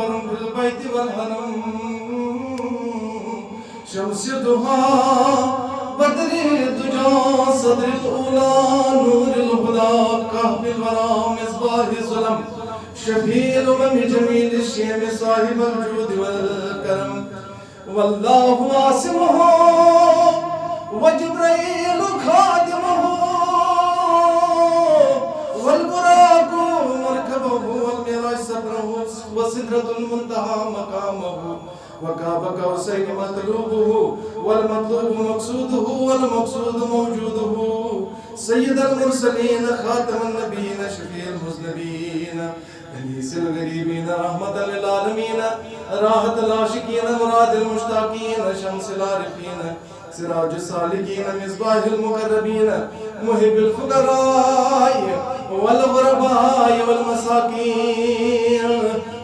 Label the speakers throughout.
Speaker 1: جعفر في البيت والحرم شمس الضحى بدر الدجى صدر الأولى نور الهدى كهف الورى مصباح الظلم شفيع الأمم جميل الشيم صاحب الجود والكرم والله عاصمه وجبريل خادمه والبراق مركبه والمعراج سفره وسدرة المنتهى مقامه وكاب قوسين مطلوبه والمطلوب مقصوده والمقصود موجوده سيد المرسلين خاتم النبيين شفيع المذنبين أنيس الغريبين رحمة للعالمين راحة العاشقين مراد المشتاقين شمس العارفين سراج السالكين مصباح المقربين محب الفقراء والغرباء والمساكين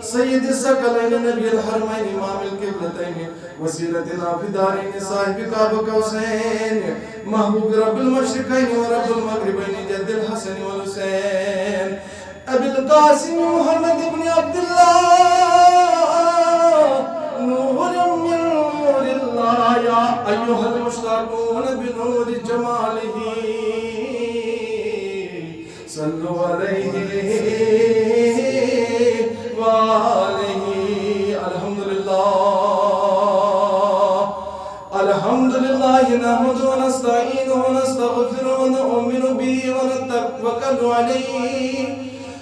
Speaker 1: سيد الثقلين نبي الحرمين إمام القبلتين وسيلتنا في الدارين صاحب قاب قوسين محبوب رب المشرقين ورب المغربين جد الحسن والحسين أبي القاسم محمد بن عبد الله نور من نور الله يا أيها المشتاقون بنور جماله صلوا عليه وآله الحمد لله نحمد ونستعين ونستغفر ونؤمن به ونتوكل عليه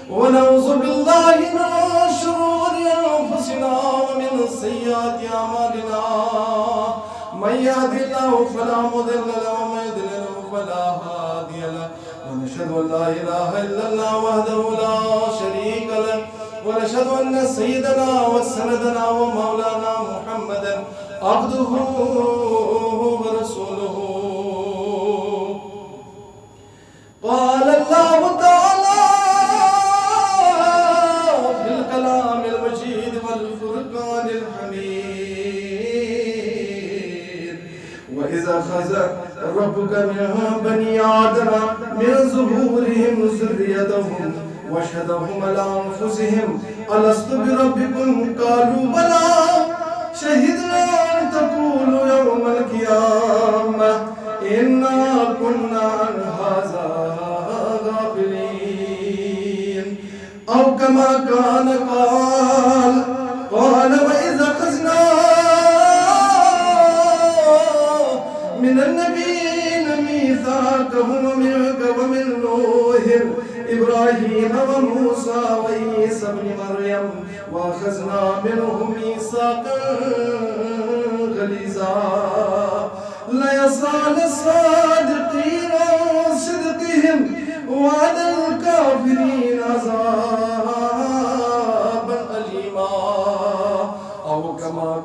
Speaker 1: ونعوذ بالله من شرور أنفسنا ومن سيئات أعمالنا من يهد الله فلا مضل له ومن يضلل فلا هادي له ونشهد أن لا إله إلا الله وحده لا شريك له ونشهد أن سيدنا وسندنا ومولانا محمدا عبده ورسوله قال الله تعالى في الكلام المجيد والفرقان الحميد وإذا أخذ ربك من بني آدم من ظهورهم ذريتهم واشهدهم على أنفسهم ألست بربكم قالوا بلى شهدنا أن تقولوا يوم القيامة إنا كنا عن هذا غافلين أو كما كان قال وإذا أخذنا من النبيين ميثاقهم ومنك ومن نوح إبراهيم وموسى وعيسى ابن مريم وأخذنا منهم ميثاقا غليظا لا يزال الصادقين صدقهم وعلى الكافرين عذابا أليما أو كما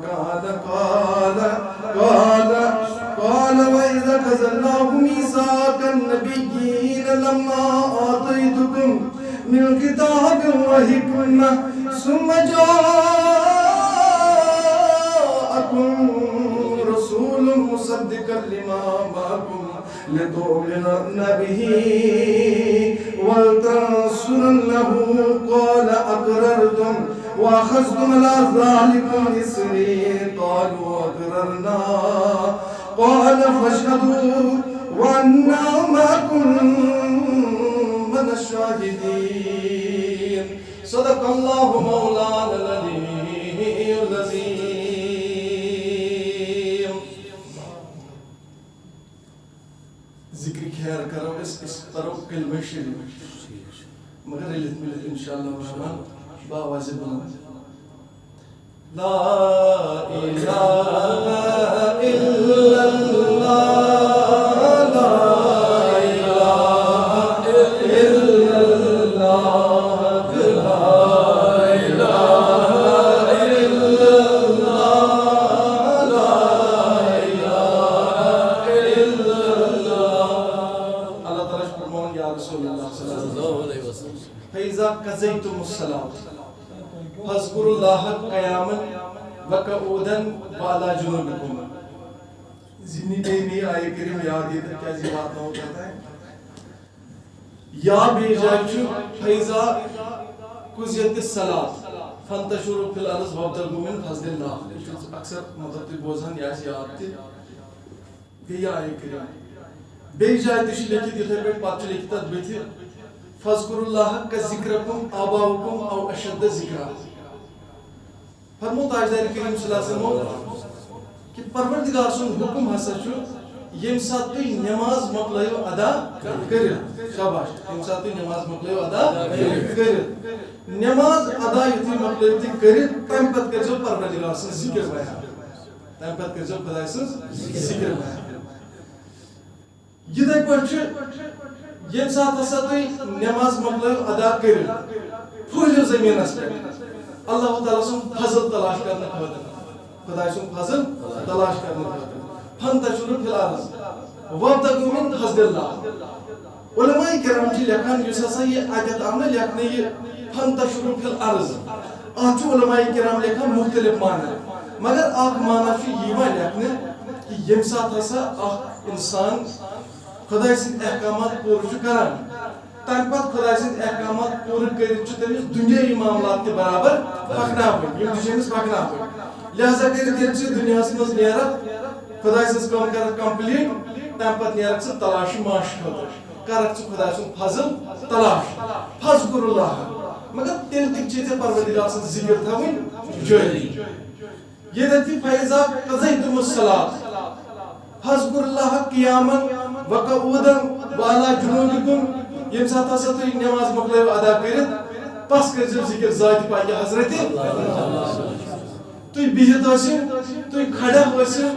Speaker 1: قال وإذا أخذ الله ميثاق النبيين لما آتيتكم من كتاب وحكمة ثم جاءكم رسول مصدقا لما معكم لتؤمنن به ولتنصرنه قال أقررتم وأخذتم على ذلكم إصري قالوا أقررنا قال فاشهدوا وأنا معكم من الشاهدين صدق الله مولانا العلي العظيم ذکر خیر کرو اس طرف کلمہ شریف مگر علت ملت انشاءاللہ الرحمن بآواز بلند لا الہ الا اللہ قضيتم الصلاة فاذكروا الله قياما وقعودا وعلى جنوبكم زمین میں آئے کریم یاد یہ کیا بات نہ ہوتا ہے یا بے جائچو فیضا قضیت الصلاة فانتشروا في الارض وابتغوا من فضل الله اکثر مطلب تھی بوزان یا یاد تھی بیٚیہِ آیہِ کٔرِتھ بیٚیہِ جایہِ تہِ چھُ لیکھِتھ یِتھٕے پٲٹھۍ پتہٕ چھُ لیکھِتھ تتھ بٕتھِ فاذكروا الله كذكركم آباؤكم او اشد ذکرا فرمو تاجدار کریم صلی اللہ علیہ وسلم کہ پروردگار سُنٛد حکم ہسا چھُ ییٚمہِ ساتہٕ تُہۍ نٮ۪ماز مۄکلٲیِو ادا کٔرِتھ شاباش ییٚمہِ ساتہٕ تُہۍ نٮ۪ماز مۄکلٲیِو ادا کٔرِتھ نٮ۪ماز ادا یُتھُے مۄکلٲیِو تُہۍ کٔرِتھ تَمہِ پتہٕ کٔرۍزیٚو پروردگار سٕنٛز ذِکر بیان تَمہِ پتہٕ کٔرۍزیٚو خۄداے سٕنٛز ذِکر بیان یِتھٕے پٲٹھۍ چھُ ییٚمہِ ساتہٕ ہسا تُہۍ نٮ۪ماز مۄکلٲیِو ادا کٔرِتھ پھٲلِو زٔمیٖنس پٮ۪ٹھ اللہ تعالیٰ سُنٛد فضل تلاش کرنہٕ خٲطرٕ خۄداے سُنٛد فضل تلاش کرنہٕ خٲطرٕ فانتشروا في الارض وابتغوا من فضل الله علماء کرام چھِ لیکھان یُس ہسا یہِ اَتٮ۪تھ آو نہ لیکھنہٕ یہِ فانتشروا في الارض اتھ چھُ علماء کرام لیکھان مختلف معنی مگر اکھ معنی چھُ یہِ یِوان لیکھنہٕ کہِ ییٚمہِ ساتہٕ ہسا اکھ اِنسان خۄداے سٕنٛدۍ احکامات پوٗرٕ چھُ کران تَمہِ پتہٕ خۄداے سٕنٛدۍ احکامات پوٗرٕ کٔرِتھ چھُ تٔمِس دُنیٲیی معاملات تہِ برابر پکناوٕنۍ یِم تہِ چھِ أمِس پکناوٕنۍ لہذا کٔرِتھ ییٚلہِ ژٕ دُنیاہس منٛز نیرکھ خۄداے سٕنٛز کٲم کرکھ کمپلیٖٹ تَمہِ پتہٕ نیرکھ ژٕ تلاشہِ معاش خٲطرٕ کرکھ ژٕ خۄداے سُنٛد فضل تلاش فاذكروا الله مگر تیٚلہِ تہِ چھِ ژےٚ پروردگار سٕنٛز ذِکر تھاوٕنۍ جٲری ییٚتٮ۪تھ تہِ فاذا قضيتم الصلاة فاذكروا الله قياما وقعودا وعلى جنوبكم ییٚمہِ ساتہٕ ہسا تُہۍ نٮ۪ماز مۄکلٲیِو ادا کٔرِتھ پس کٔرۍزیٚو ذِکر ذاتِ پاکہِ حضرتِ تُہۍ بِہِتھ ٲسِو تُہۍ کھڑا ٲسِو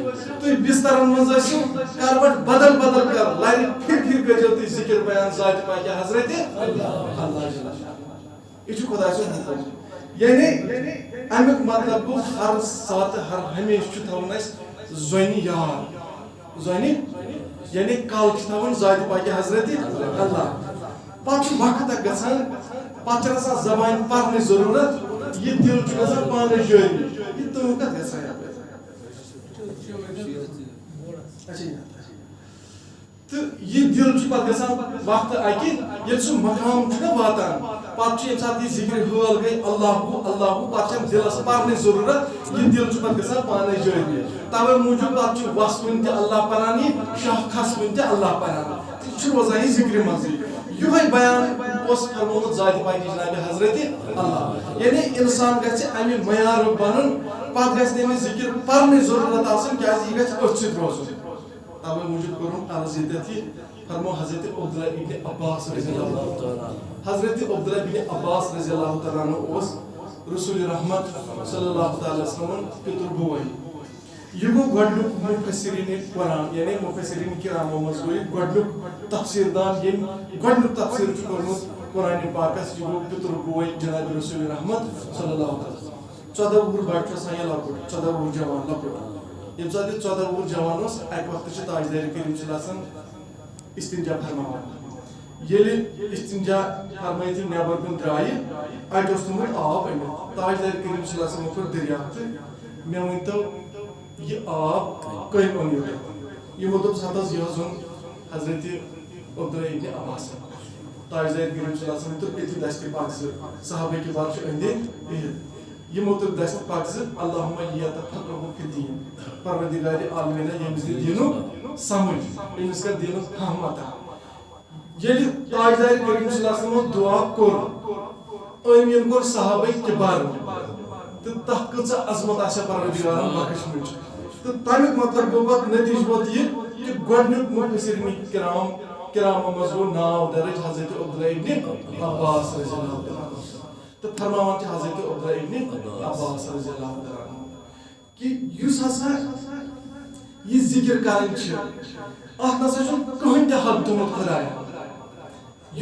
Speaker 1: تُہۍ بسترن منٛز ٲسِو کروٹ بدل بدل کر لرِ پھِر پھِر کٔرۍزیٚو تُہۍ ذِکر بیان ذاتِ پاکہِ حضرتِ اللہ یہِ چھُ خۄداے سُنٛد حُکم یعنی امیُک مطلب گوٚو ہر ساتہٕ ہر ہمیشہٕ چھُ تھاوُن اَسہِ زۄنہِ یاد زۄنہِ یعنی کل چھُ تھاوُن ذاتِ پاکہِ حضرتِ اللہ پتہٕ چھُ وقت اکھ گژھان پتہٕ چھنہٕ آسان زبانہِ پرنٕچ ضروٗرت یہِ دِل چھُ گژھان پانے جٲری یہِ تِم کتھ گژھان تہٕ یہِ دِل چھُ پتہٕ گژھان وقتہٕ اکہِ ییٚلہِ سُہ مقام چھُ نہ واتان پتہٕ چھُ ییٚمہِ ساتہٕ یہِ ذِکرِ حٲل گٔے اللہ پتہٕ چھنہٕ دِلس پرنٕچ ضروٗرت یہِ دِل چھُ پتہٕ گژھان پانے جٲری توے موٗجوٗب پتہٕ چھُ وسوٕنۍ تہِ اللہ پران یہِ شاہ کھسوٕنۍ تہِ اللہ پران تہٕ چھُ روزان یہِ ذِکرِ منٛزٕے یِہوے بیان اوس فرمومُت ذاتِ پاکہِ جنابِ حضرتِ اللہ یعنی اِنسان گژھِ امہِ معیارُک بنُن پتہٕ گژھِ نہٕ أمِس ذِکر پرنٕچ ضروٗرت آسٕنۍ کیازِ یہِ گژھِ أتھۍ سۭتۍ روزُن توے موٗجوٗب کوٚرُن عرض ییٚتٮ۪تھ یہِ فرمو حضرت عبداللہ ابن عباس رضی اللہ تعالیٰ حضرت عبداللہ ابن عباس رضی اللہ تعالیٰ عنہ اوس رسول رحمت صلی اللہ تعالیٰ وسلمن پِتُر بوے یہ گو گۄڈنیُک مُفسِریٖنِ قرآن یعنی مُفسِریٖن کِرامو منٛز گوٚو یہِ گۄڈنیُک تفسیٖر دان ییٚمۍ گۄڈنیُک تفسیٖر چھُ کوٚرمُت قرآنِ پاکس یہِ گوٚو پِتُر بوے جناب رسول رحمت صلی اللہ تعالیٰ 14 وُہُر بچہِ چھُ آسان یہِ لۄکُٹ 14 وُہُر جوان لۄکُٹ ییٚمہِ ساتہٕ یہِ 14 وُہُر جوان اوس اکہِ وقتہٕ چھِ تاجدارِ کریم چھِ آسان استنجا فرماوان ییٚلہِ استنجا فرمٲیِتھ یِم نٮ۪بر کُن درٛایہِ اَتہِ اوس تھوٚمُت آب أنِتھ تاجدارِ کریم صلی اللہ علیہ وسلم کوٚر دٔریافت مےٚ ؤنۍتو یہِ آب کٔمۍ اوٚن یوٚتن یِمو دوٚپ ہتہٕ حظ یہِ حظ اوٚن حضرت عبداللہ ابن عباس تاجدارِ کریم صلی اللہ علیہ وسلم تُل أتھی دستہِ پاک زٕ صحابہ کِبار چھِ أنٛدۍ أنٛدۍ بِہِتھ یِمو تُل دستہِ پاک زٕ اللہُمہ یتفقہُ فی الدین پروردگارِ عالمیٖنہ ییٚمِس دِ دیٖنُک سمجھ أمِس کر دیٖنُک فہم عطا ییٚلہِ تاجدارِ کریم صلی اللہ علیہ وسلمو دعا کوٚر آمیٖن کوٚر صحابہ کِبار تہٕ تتھ کۭژاہ عظمت آسہِ ہا پروردگارن بخشمٕژ تہٕ تمیُک مطلب گوٚو پتہٕ نتیٖجہٕ ووت یہِ کہِ گۄڈنیُک مُفسِریٖنِ کِرامو منٛز گوٚو ناو درٕج حضرت عبداللہ ابن عباس رضی اللہ تعالیٰ تہٕ فرماوان چھِ حضرت عبداللہ ابن عباس رضی اللہ تعالیٰ کہِ یُس ہسا یہِ ذِکر کرٕنۍ چھِ اتھ نسا چھُنہٕ کٕہٕنۍ تہِ حد تھوٚمُت خۄداین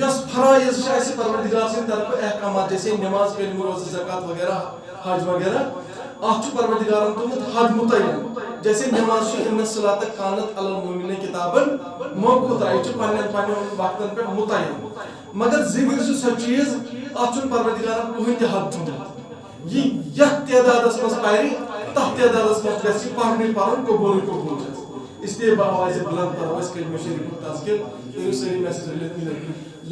Speaker 1: یۄس فرٲیض چھِ اَسہِ پروردگار سٕنٛدِ طرفہٕ احکامات جیسے نٮ۪ماز کلمہٕ روزٕ زکات وغیرہ حج وغیرہ اتھ چھُ پروردگارن تھوٚمُت حد مُتعین جیسے نٮ۪ماز چھِ اِن الصلاۃ کانت علی المؤمنیٖنَ کِتابن موقوٗتا یہِ چھُ پننٮ۪ن پننٮ۪ن وقتن پٮ۪ٹھ مُتعین مگر ذِکر چھُ سۄ چیٖز اتھ چھُنہٕ پروردگارن کٕہٕنۍ تہِ حد تھوٚمُت یہِ یتھ تعدادس منٛز پرِ تتھ تعدادس منٛز گژھِ یہِ پرنٕے پرُن قبوٗلٕے قبوٗل چھِ اس لیے بآوازِ بلند پرو أسۍ کلمہ شریٖفُک تذکر کٔرِو سٲری مےٚ سۭتۍ رٔلِتھ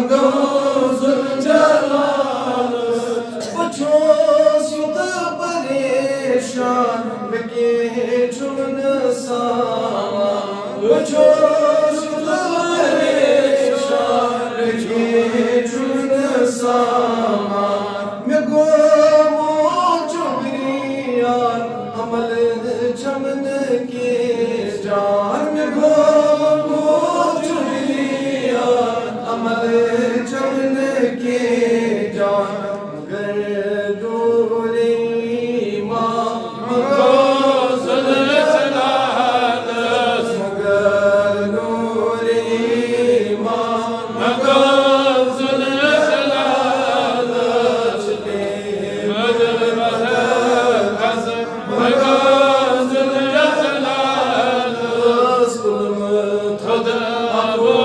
Speaker 1: مغوزل جلال بچوس یوت پریشان بکی چون سامان بچوس یوت پریشان بکی چون سامان میں گومو چبریان عمل چمن کے جان میں گومو چبریان عمل چمن کے جان مگر دوری ماں مغوزل جلال مگر دوری ماں مغوزل جلال چلے بدر بدر مغوزل جلال ظلم تھد ابو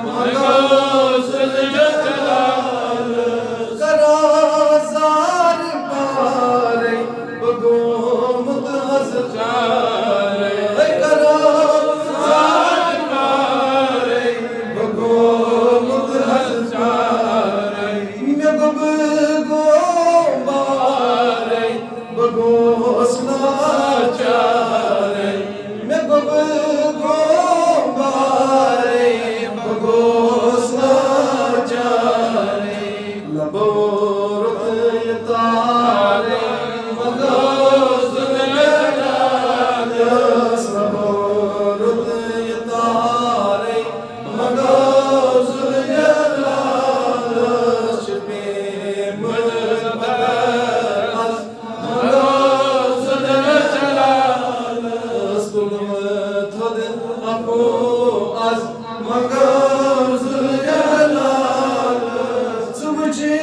Speaker 1: مغوزل جلال کرازار پارے بگومت ہزارے کرازار پارے بگومت ہزارے میں بگو بارے بگوسنا چارے میں بگو بارے بگوسنا چارے لبورت یتارے مغوزل جلال لبورت یتارے مغوزل جلال شبے مجبر از مغوزل جلال ظلم تھد ابو از مغوزل جلال سمجھے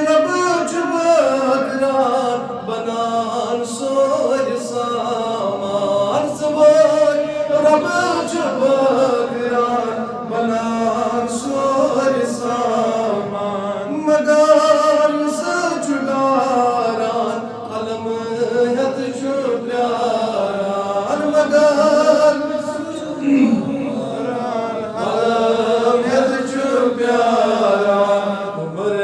Speaker 1: رب چبکران بنان سور سامان سمجھ رب چبکران بنان سور سامان مگان سچگاران علم یت چپیاران مگان علم یت چپیاران عمر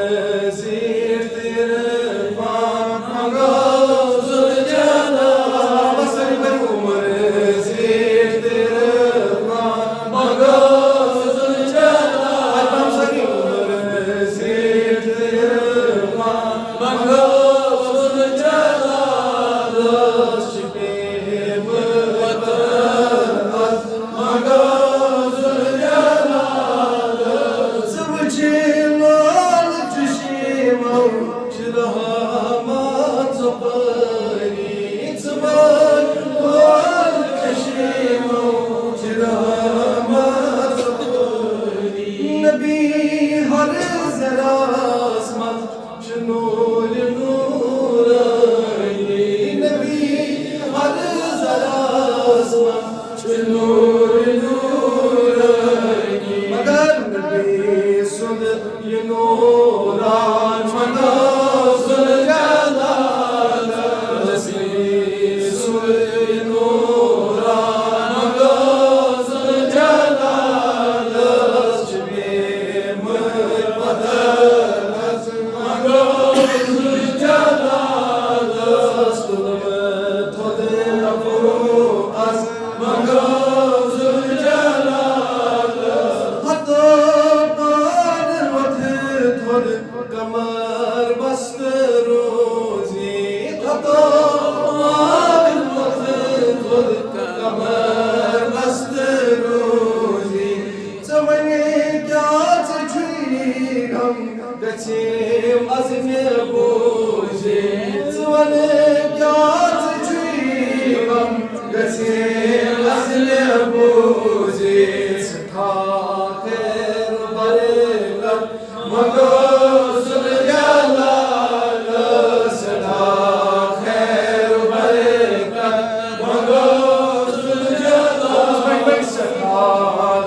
Speaker 1: زیر تیرفان مغوزل جلال بسری بر عمر زیر تیرفان مغوزل جلال اربام سری عمر زیر تیرفان مغوزل جلال شبے مغوزل مغوزل جلال سمجھے مال چشیمو شرحمات زبری سمجھ مال چشیمو شرحمات زبری نبی ہر ذرا اسمت شنور نورانی نبی ہر ذرا اسمت شنور نورانی مگر نبی سن یہ نوران مغوزل جلال نبی سن یہ نوران مغوزل جلال شبے مغوزل مغوزل جلال ظلم تھد ابو از مغوزل جلال حتی پادر وتھ تھد کمر بست روزی حتی پادر وتھ تھد کمر بست روزی سمجھے کیا چھڑی ہم گچھیم از میں بوجھے سمجھے کیا چھڑی ہم گچھیم از میں بوجھے سکھا خیر برکت مغوزل جلال سکھا خیر برکت مغوزل جلال سکھا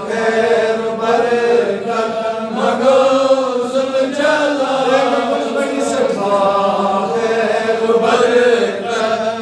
Speaker 1: خیر برکت مغوزل جلال سکھا خیر برکت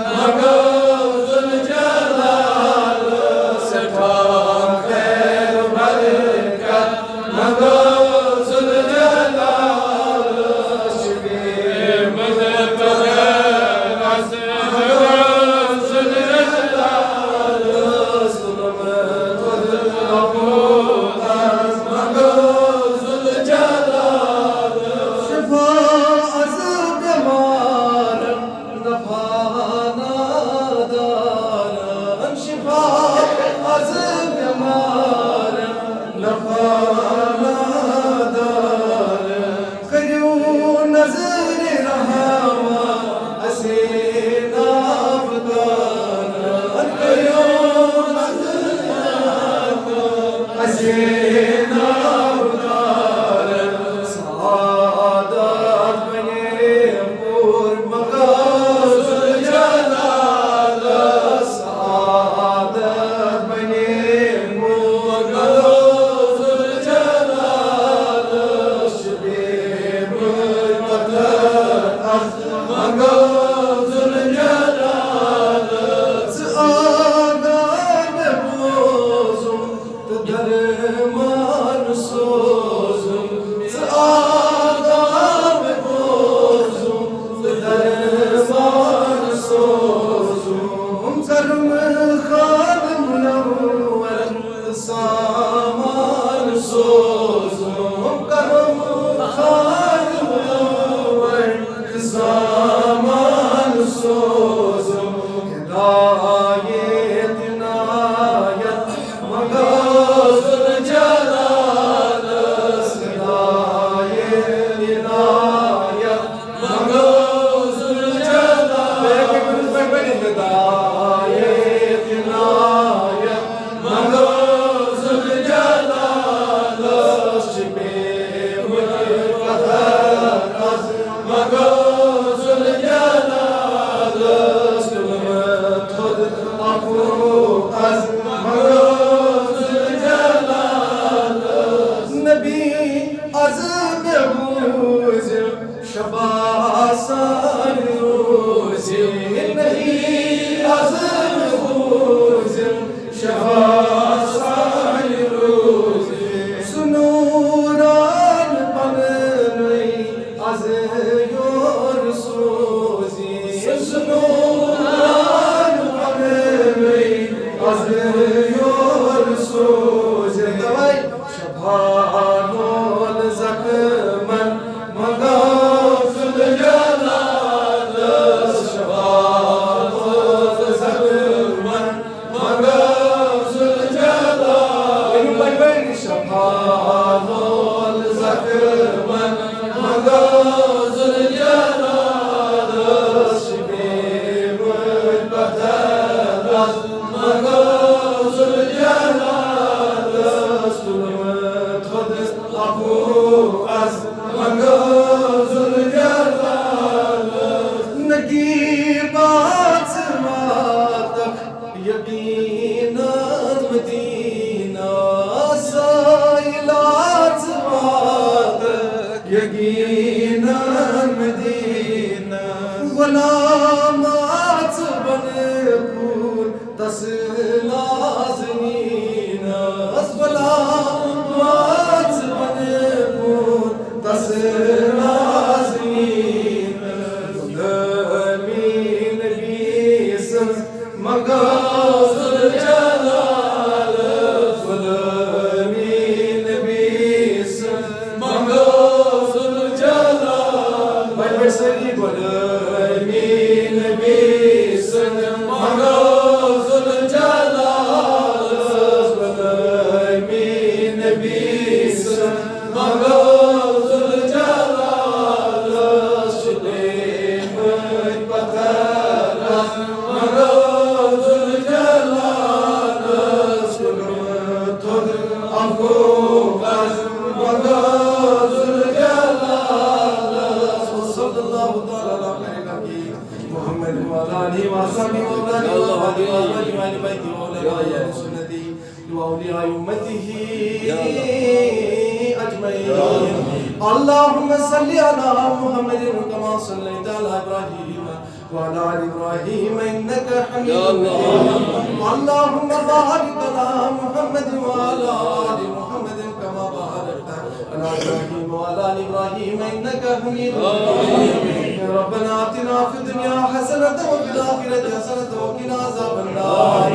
Speaker 1: اللهم صل على محمد كما صليت على إبراهيم وعلى آل إبراهيم إنك حميد مجيد. اللهم بارك على محمد وعلى آل محمد كما باركت على إبراهيم وعلى آل إبراهيم إنك حميد مجيد. ربنا آتنا في الدنيا حسنة وفي الآخرة حسنة وقنا عذاب النار.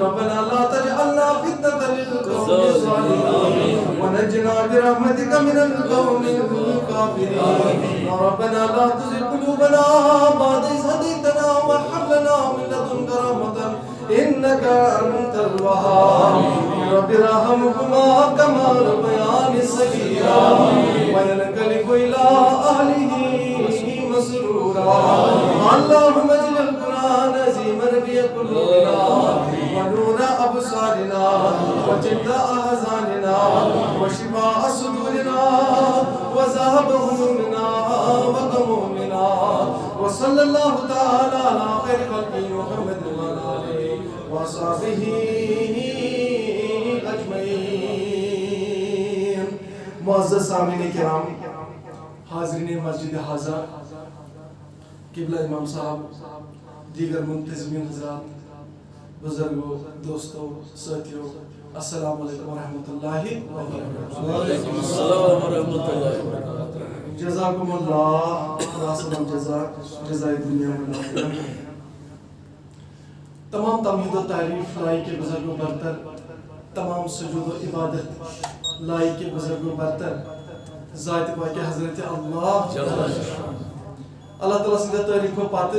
Speaker 1: ربنا لا تجعلنا فتنة للقوم الظالمين ونجنا برحمتك من القوم الكافرين. ربنا لا تزغ قلوبنا بعد إذ هديتنا وهب لنا من لدنك رحمة إنك أنت الوهاب. رب ارحمهما كما ربياني صغيرا وينقلب إلى أهله مسرورا. اللهم اجعل القرآن عظيم ربيع قلوبنا ونور أبصارنا وجلاء أحزاننا وشفاء صدورنا وذهاب همومنا وغمومنا. وصلى الله تعالى على خير خلقه محمد وعلى آله وصحبه أجمعين. معزز سامعین کرام، حاضرین مسجد حاضر، قبلہ امام صاحب، دیگر منتظمین حضرات، بزرگوں، دوستوں، ساتھیوں، السلام علیکم ورحمۃ اللہ وبرکاتہ.
Speaker 2: وعلیکم السلام ورحمۃ اللہ وبرکاتہ.
Speaker 1: جزاکم اللہ احسن الجزاء جزائے دنیا والآخرہ. تمام تمہید و تعریف لائی کے بزرگوں برتر، تمام سجود و عبادت لائی کے بزرگوں برتر ذات پاک حضرت اللہ اللہ تعالیٰ سندھ تعریف و پات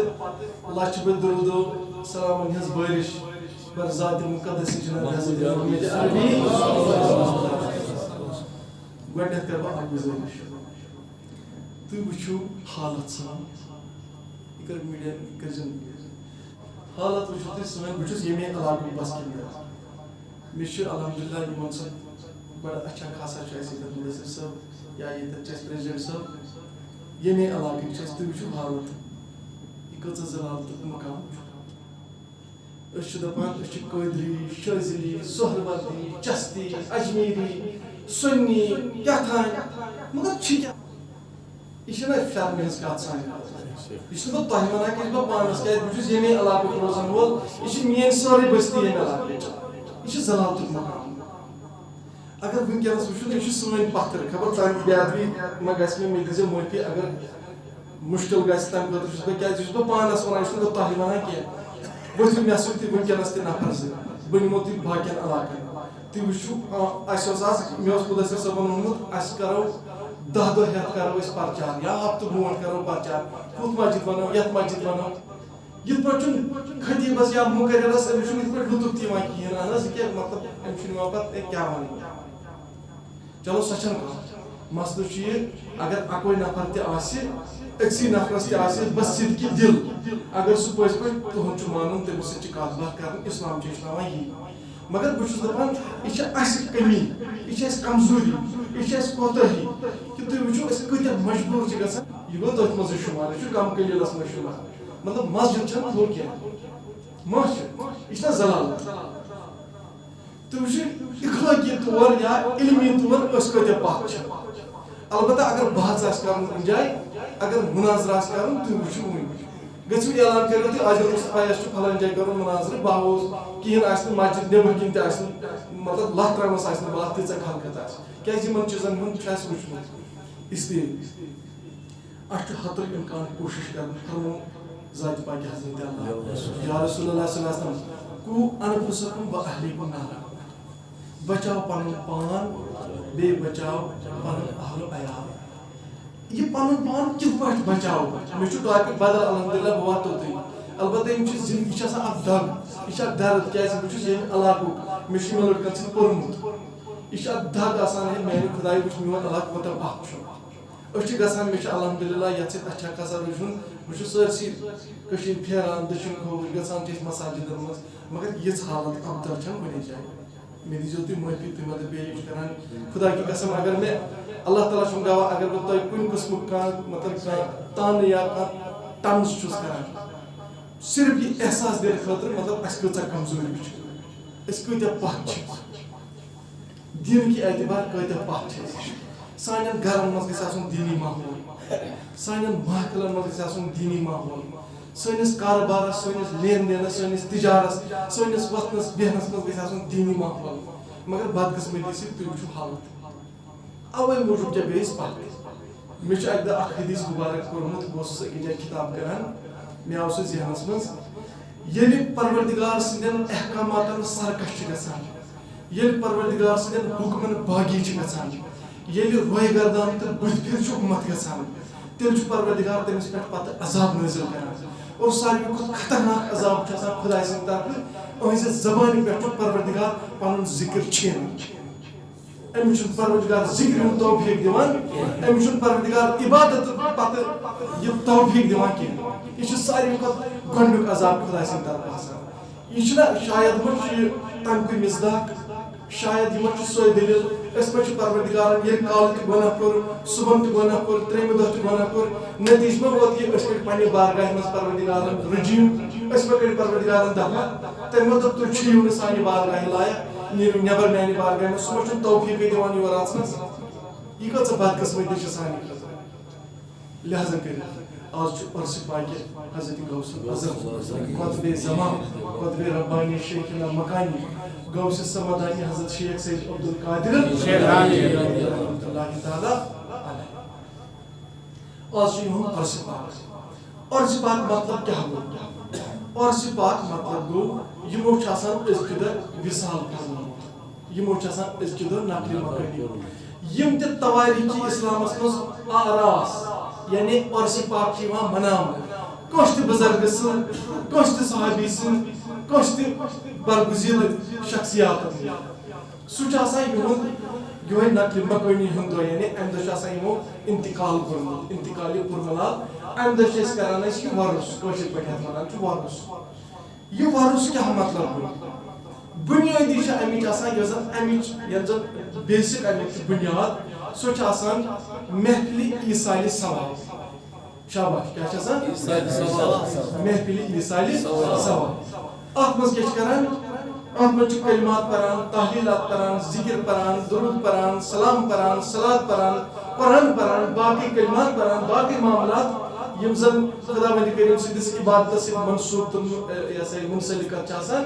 Speaker 1: لچھ بد درود و سلام ہز بارش پر ذات مقدس جناب حضرت محمد عربی. گۄڈنیٚتھ کر بہٕ اکھ گُزٲرِش، تُہۍ وٕچھِو حالت سان یہِ کر میٖڈیا کٔرۍزٮ۪ن حالت وٕچھِو تُہۍ سٲنۍ. بہٕ چھُس ییٚمے علاقُک بسکِندر. مےٚ چھُ الحمدُاللہ یِمن سۭتۍ بڑٕ اچھا خاصا چھُ اَسہِ ییٚتٮ۪تھ مُدثر صٲب یا ییٚتٮ۪تھ چھِ اَسہِ پرٛٮ۪زِڈنٛٹ صٲب. یمی علاقٕکۍ چھِ أسۍ تُہۍ وٕچھِو حالت یہِ کۭژاہ زلالتُک مقام چھُ أسۍ چھِ دَپان أسۍ چھِ قٲدری شٲذلی سہروردی چستی اجمیری سُنی کیٛاہ تھانۍ مگر چھِ کیٛاہ یہِ چھِنہ شرمہِ ہٕنٛز کَتھ سانہِ خٲطرٕ یہِ چھُس نہٕ بہٕ تۄہہِ وَنان کہِ یہِ چھُس بہٕ پانَس کیٛازِ بہٕ چھُس ییٚمے علاقُک روزان وول یہِ چھِ میٛٲنۍ سٲرٕے بستی ییٚمہِ علاقٕچ یہِ چھِ زلالتُک مقام اگر وٕنکٮ۪نَس وٕچھو یہِ چھِ سٲنۍ پَتھر خبر تَمہِ بیادری ما گژھِ مےٚ دیٖزیو معٲفی اگر مُشکِل گژھِ تَمہِ خٲطرٕ چھُس بہٕ کیٛازِ یہِ چھُس بہٕ پانَس وَنان یہِ چھُس نہٕ بہٕ تۄہہِ وَنان کینٛہہ ؤتھِو مےٚ سۭتۍ تہِ وٕنکٮ۪نَس تہِ نفر زٕ بہٕ نِمو تُہۍ باقیَن علاقَن تُہۍ وٕچھِو اَسہِ اوس آز مےٚ اوس مُدثر صٲبَن ووٚنمُت اَسہِ کَرو 10 دۄہ ہٮ۪تھ کَرو أسۍ پرچار یا ہفتہٕ برونٛٹھ کَرو پرچار ہُتھ مسجد وَنو یَتھ مسجد وَنو یِتھ پٲٹھۍ چھُنہٕ خطیٖبَس یا مُقررَس أمِس چھُنہٕ یِتھ پٲٹھۍ لُطُف تہِ یِوان کِہیٖنۍ اہن حظ یہِ کیٛاہ مطلب أمِس چھُنہٕ یِوان پَتہٕ کیٛاہ وَنٕنۍ چلو سۄ چھَنہٕ کَتھ مسلہٕ چھُ یہِ اگر اَکوے نفر تہِ آسہِ أکسٕے نفرَس تہِ آسہِ بصدقہِ دِل اگر سُہ پٔزۍ پٲٹھۍ تُہُنٛد چھُ مانُن تٔمِس سۭتۍ چھِ کَتھ باتھ کَرٕنۍ اِسلام چھُ ہیٚچھناوان یی مگر بہٕ چھُس دَپان یہِ چھِ اَسہِ کٔمی یہِ چھِ اَسہِ کمزوٗری یہِ چھِ اَسہِ کوتٲہی کہِ تُہۍ وٕچھِو أسۍ کۭتیاہ مجبوٗر چھِ گژھان یہِ گوٚو تٔتھۍ منٛزٕے شُمار یہِ چھُ کم قلیٖلَس منٛز شُمار مطلب مسجد چھَنہٕ ہُہ کینٛہہ ما چھِ یہِ چھِنہ زلالت تُہۍ وٕچھِو اخلٲقی طور یا علمی طور أسۍ کۭتیاہ پَتھ چھِ البتہ اگر بحث آسہِ کَرُن کُنہِ جایہِ اگر مُناظرٕ آسہِ کَرُن تُہۍ وٕچھِو وٕنۍ گٔژھِو اعلان کٔرِو تُہۍ عادل مُصطفیٰ یَس چھُ پھلٲنۍ جایہِ کَرُن مُناظرٕ بہہ اوس کِہیٖنۍ آسہِ نہٕ مسجد نیٚبرٕ کِنۍ تہِ آسہِ نہٕ مطلب لَتھ ترٛاونَس آسہِ نہٕ باتھ تیٖژاہ خلقت آسہِ کیٛازِ یِمن چیٖزن ہُنٛد چھُ اَسہِ وٕچھمُت اسلیے اَسہِ چھُ حتُل اِمکان کوٗشِش کَرٕنۍ فرمو ذاتِ پاکہِ حضرت اللہ یا رسول اللہ صلی اللہ علیہ وسلم قُو انفُسَکُم وَأَہلیکُم نارًا بچاو پَنُن پان بیٚیہِ بچاو پَنُن اہل و عیال یہِ پَنُن پان کِتھ پٲٹھۍ بچاو مےٚ چھُ ٹاپِک بدل الحمدُاللہ بہٕ واتو تۄہہِ البتہ یِم چھِ یہِ چھِ آسان اکھ دگ یہِ چھِ اکھ درد کیٛازِ بہٕ چھُس ییٚمہِ علاقُک مےٚ چھُ یِمن لٔڑکن سۭتۍ پوٚرمُت یہِ چھِ اکھ دگ آسان ہے میانہِ خۄداے وٕچھ میون علاقہٕ کوٗتاہ پَتھ چھُ أسۍ چھِ گژھان مےٚ چھُ الحمدُاللہ یَتھ سۭتۍ اچھا خاصا روزُن بہٕ چھُس سٲرسٕے کٔشیٖر پھیران دٔچھُن کھووُر گژھان چھِ أسۍ مساجِدن منٛز مگر یِژھ حالت ابتر چھنہٕ کُنی جایہِ مےٚ دیٖزیو تُہۍ معٲفی تُہۍ مہ دٔپِو یہِ چھُ کران خۄدا کی قسم اگر مےٚ اللہ تعالیٰ چھُم گواہ اگر بہٕ تۄہہِ کُنہِ قٕسمُک کانٛہہ مطلب کانٛہہ تانہٕ یا کانٛہہ طنز چھُس کران صرف یہِ احساس دِنہٕ خٲطرٕ مطلب اَسہِ کۭژاہ کمزوٗری چھِ أسۍ کۭتیاہ پَتھ چھِ دیٖن کہِ اعتبار کۭتیاہ پَتھ چھِ أسۍ سانٮ۪ن گرن منٛز گژھِ آسُن دیٖنی ماحول سانٮ۪ن محفِلن منٛز گژھِ آسُن دیٖنی ماحول سٲنِس کاربارس سٲنِس لین دینس سٲنِس تِجارس سٲنِس وۄتھنس بیہنس منٛز گژھِ آسُن دیٖنی ماحول مگر بدقٕسمٔتی سۭتۍ تُہۍ وٕچھِو حالت اَوے موٗجوٗب کیٛاہ بیٚیہِ أسۍ پَتھ مےٚ چھُ اَکہِ دۄہ اکھ حدیٖث مُبارک کوٚرمُت بہٕ اوسُس أکِس جایہِ کِتاب کران مےٚ آو سُہ ذہنس منٛز ییٚلہِ پروردِگار سٕنٛدٮ۪ن احکاماتن سرکش چھِ گژھان ییٚلہِ پروردِگار سٕنٛدٮ۪ن حُکمن باغی چھِ گژھان ییٚلہِ روے گردان تہٕ بٕتھِ پھِرِ چھُ اُمت گژھان تیٚلہِ چھُ پروردِگار تٔمِس پٮ۪ٹھ پتہٕ عذاب نٲزِل کران اور ساروی کھۄتہٕ خطرناک عذاب چھُ آسان خۄداے سٕنٛدِ طرفہٕ أہنٛزِ زبانہِ پٮ۪ٹھ چھُ پروردِگار پنُن ذِکر چھیٚنۍ أمِس چھُنہٕ پروردِگار ذِکرِ ہُنٛد توفیٖق دِوان أمِس چھُنہٕ پروردِگار عبادت پتہٕ یہِ توفیٖق دِوان کینٛہہ یہِ چھُ ساروی کھۄتہٕ گۄڈنیُک عذاب خۄداے سٕنٛدِ طرفہٕ آسان یہِ چھُنہ شاید ما چھُ یہِ تَمہِ کُے مِصداق شاید یہِ ما چھُ سۄے دٔلیٖل أسۍ ما چھِ پروردِگارن ییٚلہِ کالہٕ تہِ گۄناہ کوٚر صُبحن تہِ گۄناہ کوٚر ترٛیٚیِمہِ دۄہ تہِ گۄناہ کوٚر نٔتیٖجہٕ ما ووت یہِ أسۍ کٔرۍ پننہِ بارگاہہِ منٛز پروردِگارن رٔجیٖم أسۍ ما کٔرۍ پروردِگارن دفع تٔمۍ ما دوٚپ تُہۍ چھِیِو نہٕ سانہِ بارگاہہِ لایق نیٖرِو نٮ۪بر میانہِ بارگاہہِ منٛز سُہ ما چھُنہٕ توفیٖقٕے دِوان یور اژنس یہِ کۭژاہ بدقٕسمٔتی چھِ سانہِ خٲطرٕ لہٰذا کٔرِتھ آز چھُ عرسہِ پاکہِ حضرت غوث اعظم قطبِ زمان قطبِ ربانی شیخنا مکانی غوث السمدانی حضرت شیخ سید عبدالقادر رحمتہ اللہ تعالیٰ علیہ آز چھُ یِہُنٛد عرسہِ پاک عرسہِ پاک مطلب کیٛاہ گوٚو عرسہِ پاک مطلب گوٚو یِمو چھُ آسان أزکہِ دۄہ وِصال پھرنومُت یِمو چھُ آسان أزکہِ دۄہ نقلہِ مکانی یِم تہِ تواریٖخی اِسلامس منٛز آراس یعنی عرسہِ پاک چھِ یِوان مناونہٕ کٲنٛسہِ تہِ بُزرگہٕ سٕنٛد کٲنٛسہِ تہِ صحابی سٕنٛد کٲنٛسہِ تہِ برگُزیٖدٕ شخصیاتن سُہ چھُ آسان یِہُنٛد یِہوے نقلہِ مکٲنی ہُنٛد دۄہ یعنی اَمہِ دۄہ چھُ آسان یِمو انتقال کوٚرمُت انتقالہِ پُرملال اَمہِ دۄہ چھِ أسۍ کران أسۍ یہِ وۄرُس کٲشِر پٲٹھۍ یَتھ وَنان چھُ وۄرُس یہِ وۄرُس کیٛاہ مطلب گوٚو بُنیٲدی چھِ اَمِچ آسان یۄس زن اَمِچ یَتھ زن بیسِک اَمِچ چھِ بُنیاد سو چھ آسان محفل ایصال ثواب شاباش کیا چھ آسان محفل ایصال ثواب ات مز کیا کران ات مز کلمات پران تحلیلات پران ذکر پران درود پران سلام پران صلات پران قرآن پران باقی کلمات پران باقی معاملات یم زن خدا وند کریم سندس عبادت سے منسوب منسلک آسان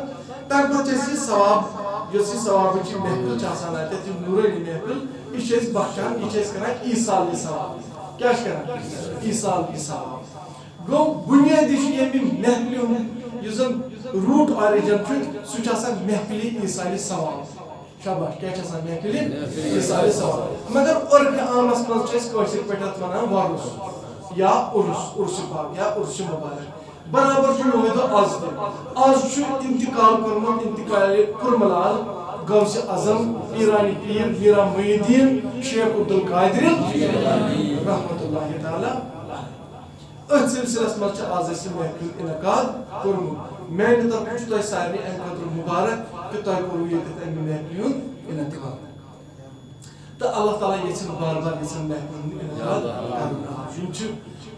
Speaker 1: تم پتہ یہ ثواب یس یہ ثواب چھ محفل آسان اتھ نورانی محفل یہ بخشان یہ کران ایصال ثواب کیا کران ایصال ثواب گو بنیادی یہ محفل یہ زن روٹ آرجن سہ آسان محفل ایصال ثواب شاباش کیا آسان محفل ایصال ثواب مگر عرف عامس مز قاشر پہ ونان وارس یا عرس پاک یا عرس مبارک برابر یہ دہ آز انتقال کورمت انتقال کرملال غوث اعظم پیرانی پیر میرا محی الدین شیخ عبدالقادر رحمۃ اللہ تعالی ات سلسلس مز آز محفل انعقاد کورمت میانہ طرف تہ سارے امہ خاطر مبارک کہ تہ کورو یہ امہ محفل انعقاد تو اللہ تعالیٰ یہ بار بار یہ محفل انعقاد کرنا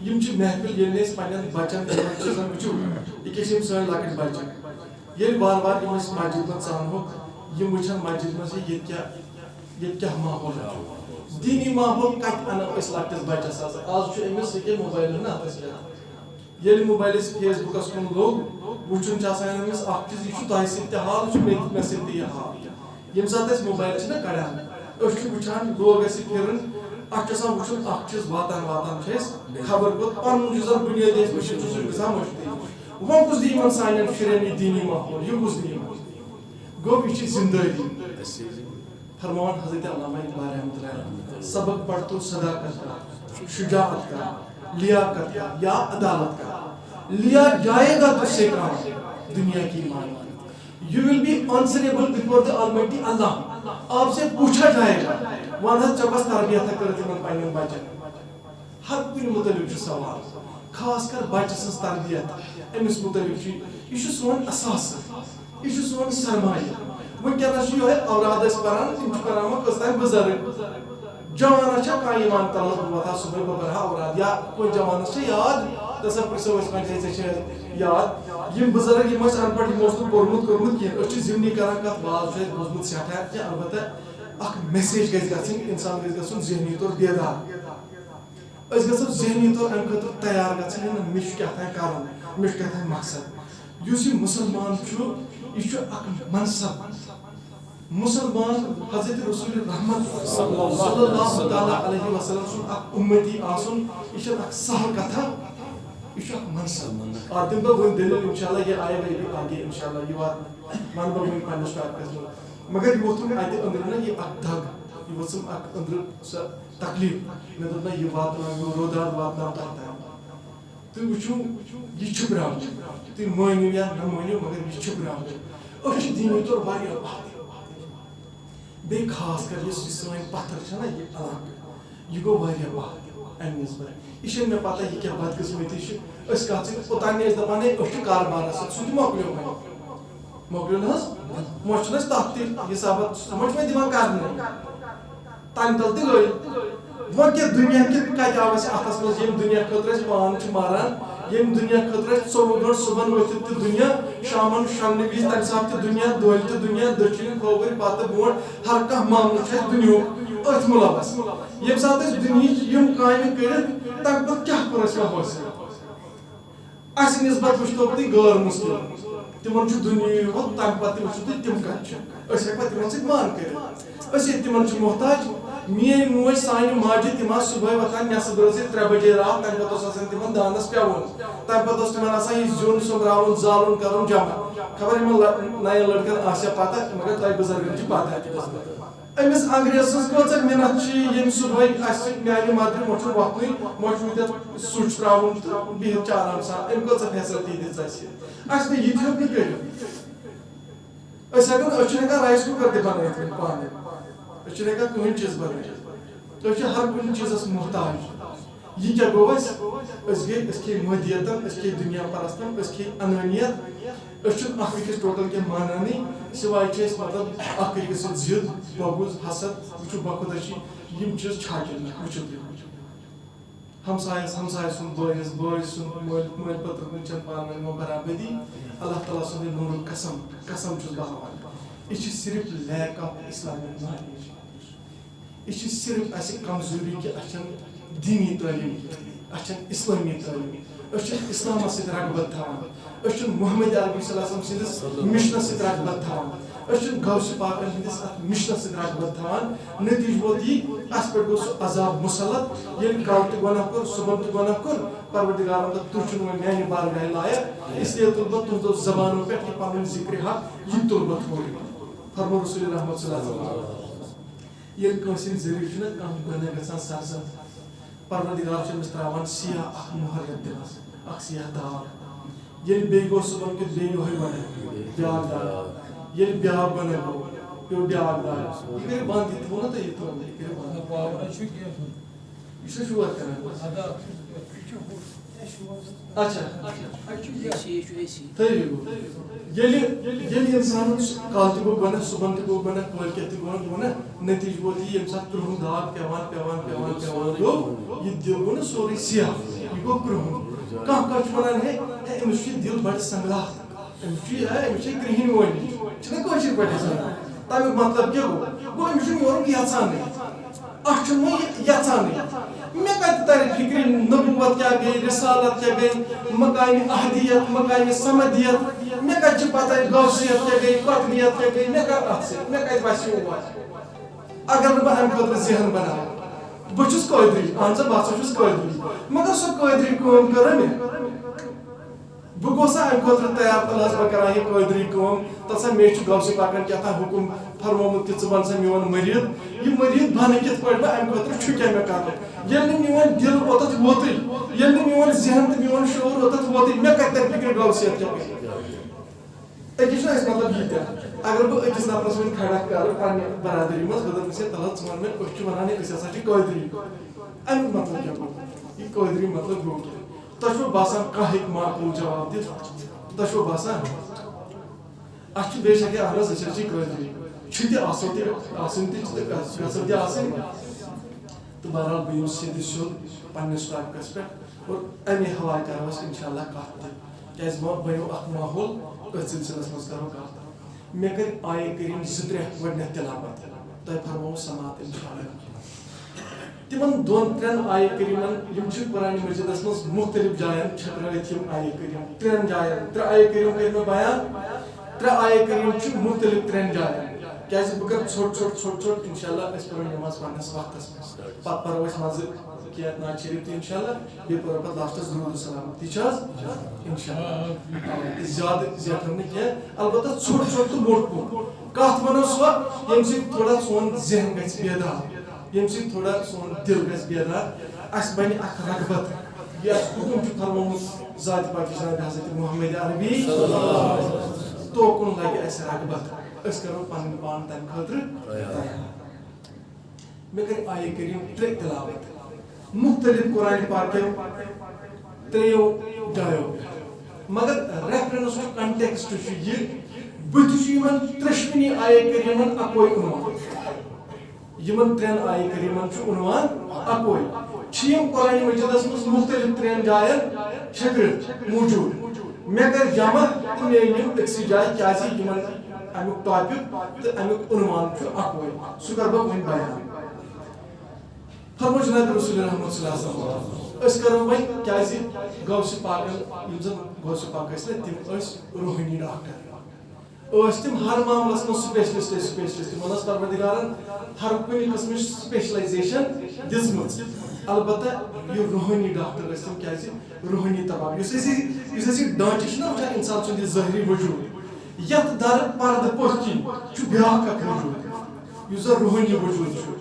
Speaker 1: یم محفل یل پنن بچن چیزن وچو یہ سن لکٹ بچہ یل بار بار یم مسجد من ثانوک یم وچھن مسجد من یہ کیا ماحول دینی ماحول کت ان لکٹس بچس آز امس یہ موبائل ہاتس یل موبائل فیس بکس کن لوگ وچھن امس اخ چیز یہ تہ سہ حال مے سہ حال یم سات موبائل کڑان وچھان لوگ پھرن اتھ وچھن اخ چیز واتان واتان خبر گوت پن یس زن بنیادی وچھن سہ گژھان مشتعل وہ کس دی یمن سانین شرین یہ دینی ماحول یہ کس دی گو یہ زندگی فرمان حضرت علامہ اقبال رحمۃ اللہ سبق پڑھ تو صداقت کا شجاعت کا لیاقت کا یا عدالت کا لیا جائے گا تجھ سے کام دنیا کی مان You will be answerable before the Almighty Allah. آپ سے پوچھا جائے گا وہاں چبس تربیت کرتے ہیں پنن بچن ہر کن متعلق سوال خاص کر بچہ سن تربیت امس متعلق یہ سون اساس یہ سون سرمایہ ونکس یہ اولاد پران تم کران کس تام بزرگ جوان کھانا ایمان تلس بہ وتھا صبح بہ پرہا اولاد یا کوئی جوانس یاد دسا پرسو یاد یم بزرگ یم ان پڑھ یم پورمت کورمت کی زمنی کران کت باز بوزمت سٹھا کہ البتہ اخ میسیج گژھِ گژھٕنۍ انسان گژھِ گژھُن ذہنی طور بیدار أسۍ گژھو ذہنی طور امہِ خٲطرٕ تیار گژھٕنۍ مےٚ چھُ کیٛاہ تام کرُن مےٚ چھُ کیٛاہ تام مقصد یُس یہِ مُسلمان چھُ یہِ چھُ اکھ منصب مسلمان حضرت رسول رحمت صلی اللہ تعالیٰ علیہ وسلم سن اکھ امتی آسن یہ اکھ سہل کتھا یہ اکھ منصب اور تم بہ ون دلیل انشاءاللہ یہ آئے گا بھی آگے انشاءاللہ یہ وات من بہ ون پنس ٹاپکس مگر یہ ووتھن اتہ اندر نا یہ اکھ دگ یہ وژھم اکھ اندر سہ تکلیف مےٚ دوٚپ نا یہ واتناو روداد واتناو تتھ تام تُہۍ وٕچھِو یہ چھُ پرٛابلِم تُہۍ مٲنِو یا نہ مٲنِو مگر یہ چھُ پرٛابلِم أسۍ چھِ دیٖنی طور واریاہ وقت بیٚیہِ خاص کر یُس یہِ سٲنۍ پتھر چھےٚ نا یہِ علاقہٕ یہِ گوٚو واریاہ وقت امہِ نسبت یہِ چھَنہٕ مےٚ پتہ یہِ کیٛاہ بدقٕسمتی چھِ أسۍ کتھ سۭتۍ اوٚتانۍ ٲسۍ دپان ہے أسۍ چھِ کاربارس سۭتۍ سُہ تہِ مۄکلیو وۄنۍ مۄکلیو نہ حظ وۄنۍ چھُنہٕ اَسہِ تتھ تہِ حسابات سُہ وۄنۍ چھُ وۄنۍ دِوان کرنہٕ تمہِ تل تہِ گٔے وۄنۍ کیٛاہ دُنیا کتہِ آو اَسہِ اتھس منٛز ییٚمہِ دُنیا خٲطرٕ أسۍ پان چھِ مران ییٚمہِ دُنیا خٲطرٕ أسۍ 24 گٲنٛٹہٕ صبحن ؤتھِتھ تہِ دُنیا شامن شۄنٛگنہٕ وِزِ تمہِ ساتہٕ تہِ دُنیا دۄہلہِ تہِ دُنیا دٔچھِنۍ کھووٕرۍ پتہٕ برونٛٹھ ہر کانٛہہ معاملہٕ چھُ اَسہِ دُنیہُک أتھۍ مُلوث ییٚمہِ ساتہٕ أسۍ دُنہِچ یِم کامہِ کٔرِتھ تمہِ پتہٕ کیٛاہ کوٚر اَسہِ وۄنۍ حٲصِل اَسہِ نسبت وٕچھتو تُہۍ غٲر مُسلِم تِمن چھُ دُنیہٕے یوت تمہِ پتہٕ وٕچھِو تُہۍ تِم کتہِ چھِ أسۍ ہٮ۪کوا تِمن سۭتۍ مان کٔرِتھ أسۍ ییٚتہِ تِمن چھِ محتاج میٲنۍ موج سانہِ ماجہِ تِم آسہٕ صبحٲے وۄتھان نٮ۪صٕب رٲژِتھ 3 بجے راتھ تمہِ پتہٕ اوس آسان تِمن دانس پیوُن تمہِ پتہٕ اوس تِمن آسان یہِ زیُن سوٚمبراوُن زالُن کرُن جمع خبر یِمن نین لڑکن آسیا پتہ مگر تۄہہِ بُزرگن چھِ پتہ أمِس انگریز سٕنٛز کۭژاہ محنت چھِ ییٚمہِ صبحٲے اَسہِ میانہِ مدرِ مۄچھُن وۄتھنُے مۄچھُن تتھ سُچ تراوُن تہٕ بِہِتھ چھِ آرام سان أمۍ کۭژاہ فیسلٹی دِژ اَسہِ اَسہِ نہٕ یہِ تہِ ہیوٚک نہٕ کٔرِتھ أسۍ چھِنہٕ ہٮ۪کان رایس کُکر تہِ بنٲیِتھ وۄنۍ پانہٕ أسۍ چھِنہٕ ہٮ۪کان کٕہٕنۍ چیٖز بنٲیِتھ أسۍ چھِ ہر کُنہِ چیٖزس محتاج یہ کیا گو اس گئی مہدیتن اس دنیا پرستن اس انانیت اس اکس ٹوٹل کیا مانانی سوائے مطلب اکس زد بغض حسد وچو بخودشی یم چیز چھاٹن وچو ہمسایس سن بٲیس سن مٲلۍ پٔترٕ چھن پانہٕ ؤنۍ برابری اللہ تعالیٰ سُنٛد نور قسم چھُس بہٕ ہاوان یہ صرف لیک آف اسلامک نالیج یہ صرف اسہِ کمزوری کہ اچھن دینی تعلیم اچھن اسلامی تعلیم اچھن اسلامس سۭتۍ رغبت تھاوان اچھن محمد عربی صلی اللہ علیہ وسلم سٕنٛدِس مشنس سۭتۍ رغبت تھاوان اچھن غوث پاکن ہندس ات مشنس سۭتۍ رغبت تھاوان نتیجہ ووت یہ اس پہ گو سہ عذاب مسلط ییٚلہِ کل تہِ گۄناہ کوٚر صبحن تہِ گۄناہ کوٚر پروردگارن دوٚپ تُہۍ چھِو وۄنۍ میانہِ بارگاہہِ لایق اس لیے تُل بہٕ تُہنٛدو زبانو پٮ۪ٹھ یہِ پنُن ذکر حق یہِ تُل بہٕ تھوڑ فرمو رسول رحمت صلی اللہ علیہ وسلم ییٚلہِ کٲنٛسہِ ہٕنٛدۍ ذٔریعہٕ چھُنہ کانٛہہ گۄناہ گژھان سرزد پروردگار چھُ أمِس تراوان سیاہ اکھ مۄہر یتھ دِلس اکھ سیاہ داغ ییٚلہِ بیٚیہِ گوٚو صبحن کیُتھ بیٚیہِ یِہوے ونان بیاکھ داغ ییٚلہِ بیاکھ گۄناہ گوٚو پیٚو بیاکھ داغ یہِ کٔرِو بنٛد یہِ تھوٚو نہ تۄہہِ یہِ تھوٚو یہِ کٔرِو بنٛد یہِ چھُ شور کران اچھا ییٚلہِ انسانس کال تہِ گوٚو گۄناہ صبحن تہِ گوٚو گۄناہ کٲلکٮ۪تھ تہِ گوٚو گۄناہ نتیجہ ووت یہِ ییٚمہِ ساتہٕ کرٛہُن داغ پیوان گوٚو یہِ دِل گوٚو نہ سورُے سیاہ یہِ گوٚو کرٛہُن کانٛہہ چھُ ونان ہے أمِس چھُ دِل بڑٕ سنگلاف أمِس چھِ کرٛہِنۍ وٲنۍ چھِنہ کٲشِر پٲٹھۍ آسان تمیُک مطلب کیٛاہ گوٚو أمِس چھُنہٕ یورُک یژھانٕے اتھ چھُنہٕ وۄنۍ یژھانٕے مےٚ کتہِ ترِ فکرِ نبوت کیٛاہ گٔے رسالت کیٛاہ گٔے مقامِ احدیت مقامِ سمدیت مےٚ کتہِ چھِ پتہ غوثیت کیٛاہ گٔے قطبیت کیٛاہ گٔے مےٚ کر اتھ سۭتۍ مےٚ کتہِ وسہِ یور اگر نہٕ بہٕ امہِ خٲطرٕ ذہن بناوٕ بہٕ چھُس قٲدری اہن سا بہٕ ہسا چھُس قٲدری مگر سۄ قٲدری کٲم کٔرا مےٚ بہٕ گوٚسا امہِ خٲطرٕ تیار تیٚلہِ ٲسۍ بہٕ کران یہِ قٲدری کٲم تَتھ سا مےٚ چھُ غوثِ پاکن کیٛاہتام حُکُم فرمومُت کہِ ژٕ بن سا میون مٔریٖد یہِ مٔریٖد بنہٕ کِتھ پٲٹھۍ بہٕ امہِ خٲطرٕ چھُ کیٛاہ مےٚ کرُن ییٚلہِ نہٕ میون دِل اوٚتتھ ووتُے ییٚلہِ نہٕ میون ذہن تہٕ میون شعوٗر اوٚتتھ ووتُے مےٚ کتہِ ترِ فکرِ غوثیت کیٛاہ گٔے أکِس چھُ اَسہِ مطلب یہِ تہِ اگر بہٕ أکِس نفرس وۄنۍ کھڑا کرٕ پننہِ برادری منٛز بہٕ دپس ہے تلہٕ ژٕ ون مےٚ أسۍ چھِ ونان ہے أسۍ ہسا چھِ قٲدری امیُک مطلب کیٛاہ گوٚو یہِ قٲدری مطلب گوٚو کیٛاہ تۄہہِ چھُوا باسان کانٛہہ ہیٚکہِ معقوٗل جواب دِتھ تۄہہِ چھُوا باسان اَسہِ چھُ بے شک اہن حظ أسۍ حظ چھِ قٲدری چھِ تہِ آسو تہِ آسٕنۍ تہِ تہٕ گژھن تہِ آسٕنۍ تہٕ بہرحال بہٕ یِمہٕ سیٚدِ سیوٚد پننِس ٹاپِکس پٮ۪ٹھ اور امی حوالہٕ کرو أسۍ انشاء اللہ کتھ تہِ کیٛازِ وۄنۍ بنیو اکھ ماحول أتھۍ سلسلس منٛز کرو کتھ مےٚ کٔرۍ آیے کٔرِم 2-3 گۄڈنٮ۪تھ تلاوت تۄہہِ فرمووُ سماعت انشاء اللہ تِمن 2-3 آیے کٔرِمن یِم چھِ قرآنِ مجیٖدس منٛز مختلف جاین چھٔکرٲوِتھ یِم آیے کٔرِم 3 جاین 3 آیے کٔرِم کٔرۍ مےٚ بیان 3 آیے کٔرِم چھِ مختلف 3 جاین کیٛازِ بہٕ کرٕ ژھوٚٹ انشاء اللہ أسۍ پرو نٮ۪ماز پننِس وقتس منٛز پتہٕ پرو أسۍ منٛزٕ کینٛہہ نعت شریٖف تہِ انشاء اللہ بیٚیہِ پرو پتہٕ لاسٹس درود سلام تی چھِ حظ انشاء اللہ زیادٕ زیٹھو نہٕ کینٛہہ البتہ ژھوٚٹ تہٕ موٚٹ پوٚٹ کتھ ونو سۄ ییٚمہِ سۭتۍ تھوڑا سون ذہن گژھِ بیدار ییٚمہِ سۭتۍ تھوڑا سون دل گژھِ بیدار اَسہِ بنہِ اکھ رغبت یہِ اَسہِ حُکُم چھُ فرمومُت ذاتِ پاکہِ جناب حضرت محمد عربی توکُن لگہِ اَسہِ رغبت أسۍ کرو پنٕنۍ پان تمہِ خٲطرٕ تیار مےٚ کٔرۍ آیے کٔرِم 3 تلاوت مختلف قرآنِ پاکیو 3 جایو پٮ۪ٹھ مگر ریفرنسُک کنٹیکسٹ چھُ یہِ بٕتھِ چھُ یِمن 3 آیے کٔرِمن اکوے عنوان یِمن 3 آیے کٔرِمن چھُ عنوان اکوے چھِ یِم قرآنِ مجیٖدس منٛز مختلف 3 جاین چھٔکرِتھ موٗجوٗد مےٚ کٔرۍ جمع تہٕ مےٚ أنۍ یِم أکسٕے جایہِ کیٛازِ یِمن امیُک ٹاپِک تہٕ امیُک عنوان چھُ اکوے سُہ کرٕ بہٕ وۄنۍ بیان فرمو جناب رسول رحمت صلی اللہ علیہ وسلم أسۍ کرو وۄنۍ کیٛازِ غوثِ پاکن یِم زن غوثِ پاک ٲسۍ نہ تِم ٲسۍ روحٲنی ڈاکٹر ٲسۍ تِم ہر معاملس منٛز سپیشلسٹ تِمن ٲس پروردگارن ہر کُنہِ قٕسمٕچ سپیشلایزیشن دِژمٕژ البتہ یہِ روحٲنی ڈاکٹر ٲسۍ تِم کیٛازِ روحٲنی طباب یُس أسۍ یہِ ڈانچہِ چھُنہ وٕچھان انسان سُنٛد یہِ ظٲہری وجوٗد یتھ در پردٕ پٔتھۍ کِنۍ چھُ بیاکھ اکھ وجوٗد یُس زن روحٲنی وجوٗد چھُ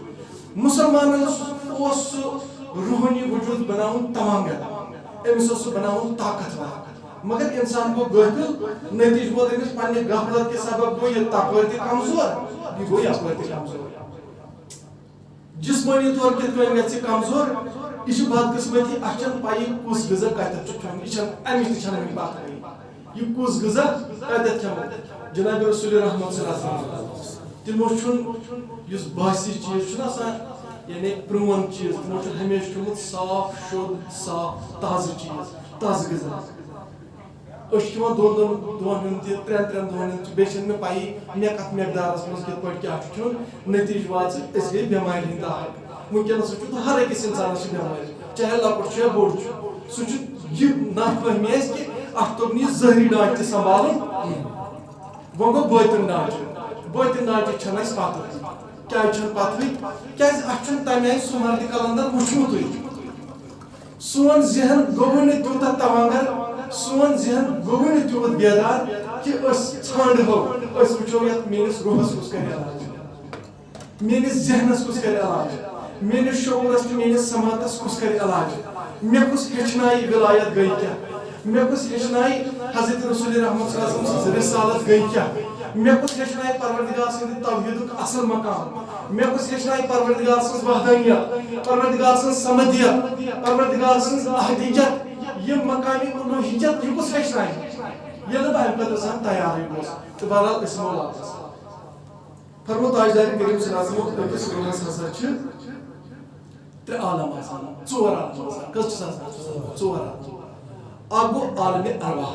Speaker 1: مسلمانن اوس سُہ روحٲنی وجوٗد بناوُن تمانگر أمِس اوس سُہ بناوُن طاقتور مگر انسان گوٚو غٲفِل نتیجہ ووت أمِس پننہِ غفلت کہِ سبب گوٚو یہِ تپٲرۍ تہِ کمزور یہِ گوٚو یپٲرۍ تہِ کمزور جسمانی طور کت کن گژھِ کمزور یہ بدقسمتی اچھن پائی کس غذا کتت کھیون یہ امچ تھی پتہ یہ کس غذا کتت کھیون جناب رسول رحمت صلی اللہ علیہ وسلم تمو اس باسی چیز یعنی پرون چیز تمو ہمیشہ کھیومت صاف شد صاف تازہ چیز تازہ غذا کھیوان دون ترین دہن بیچن میں پائی مے کت مقدارس مز کت پہ کیا کھیون نتیجہ وات اس گئی بیمار ہند داغ ونکس ہر أکس انسانس بیمار چاہے لکٹ یا بوڑ سہ نفہمی اس کہ ات توٚگ نہٕ ظٲہری ڈانچہ تہِ سنبھالُن وۄنۍ گوٚو بٲطِن ڈانچہ چھنہٕ اَسہِ پتہ کیازِ چھنہٕ پتہٕے کیازِ اتھ چھُنہٕ تمہِ آیہِ سُہ مرد کلندر وٕچھمُتٕے سون ذہن گوٚو نہٕ تیوٗتاہ تونگر سون ذہن گوٚو نہٕ تیوٗت بیدار کہ أسۍ ژھانڈہو أسۍ وٕچھو یتھ میٲنِس روحس کُس کرِ علاج میٲنِس ذہنس کُس کرِ علاج میٲنِس شعوٗرس تہٕ میٲنِس سماعتس کُس کرِ علاج مےٚ کُس ہیٚچھنایہِ ولایت گٔے کیٛاہ مےٚ کُس ہیٚچھنایہِ حضرت رسول رحمت صلی اللہ علیہ وسلم سٕنٛز رسالت گٔے کیٛاہ مےٚ کُس ہیٚچھنایہِ پروردگار سٕنٛدِ توحیٖدُک اصل مقام مےٚ کُس ہیٚچھنایہِ پروردگار سٕنٛز وحدانیت پروردگار سٕنٛز سمدیت پروردگار سٕنٛز احدیت یہِ مقامی الوہیت یہِ کُس ہیٚچھنایہِ ییٚلہِ بہٕ اَمہِ خٲطرٕ زانٛہہ تیارٕے گوس تہٕ بہرحال أسۍ یِمو واپس فرمو تاجدار کریم صلی اللہ علیہ وسلم أکِس روٗحس ہسا چھِ ترٛےٚ عالم آسان ژور عالم آسان کٔژ چھِس آسان ژور عالم اکھ گوٚو عالمِ ارواح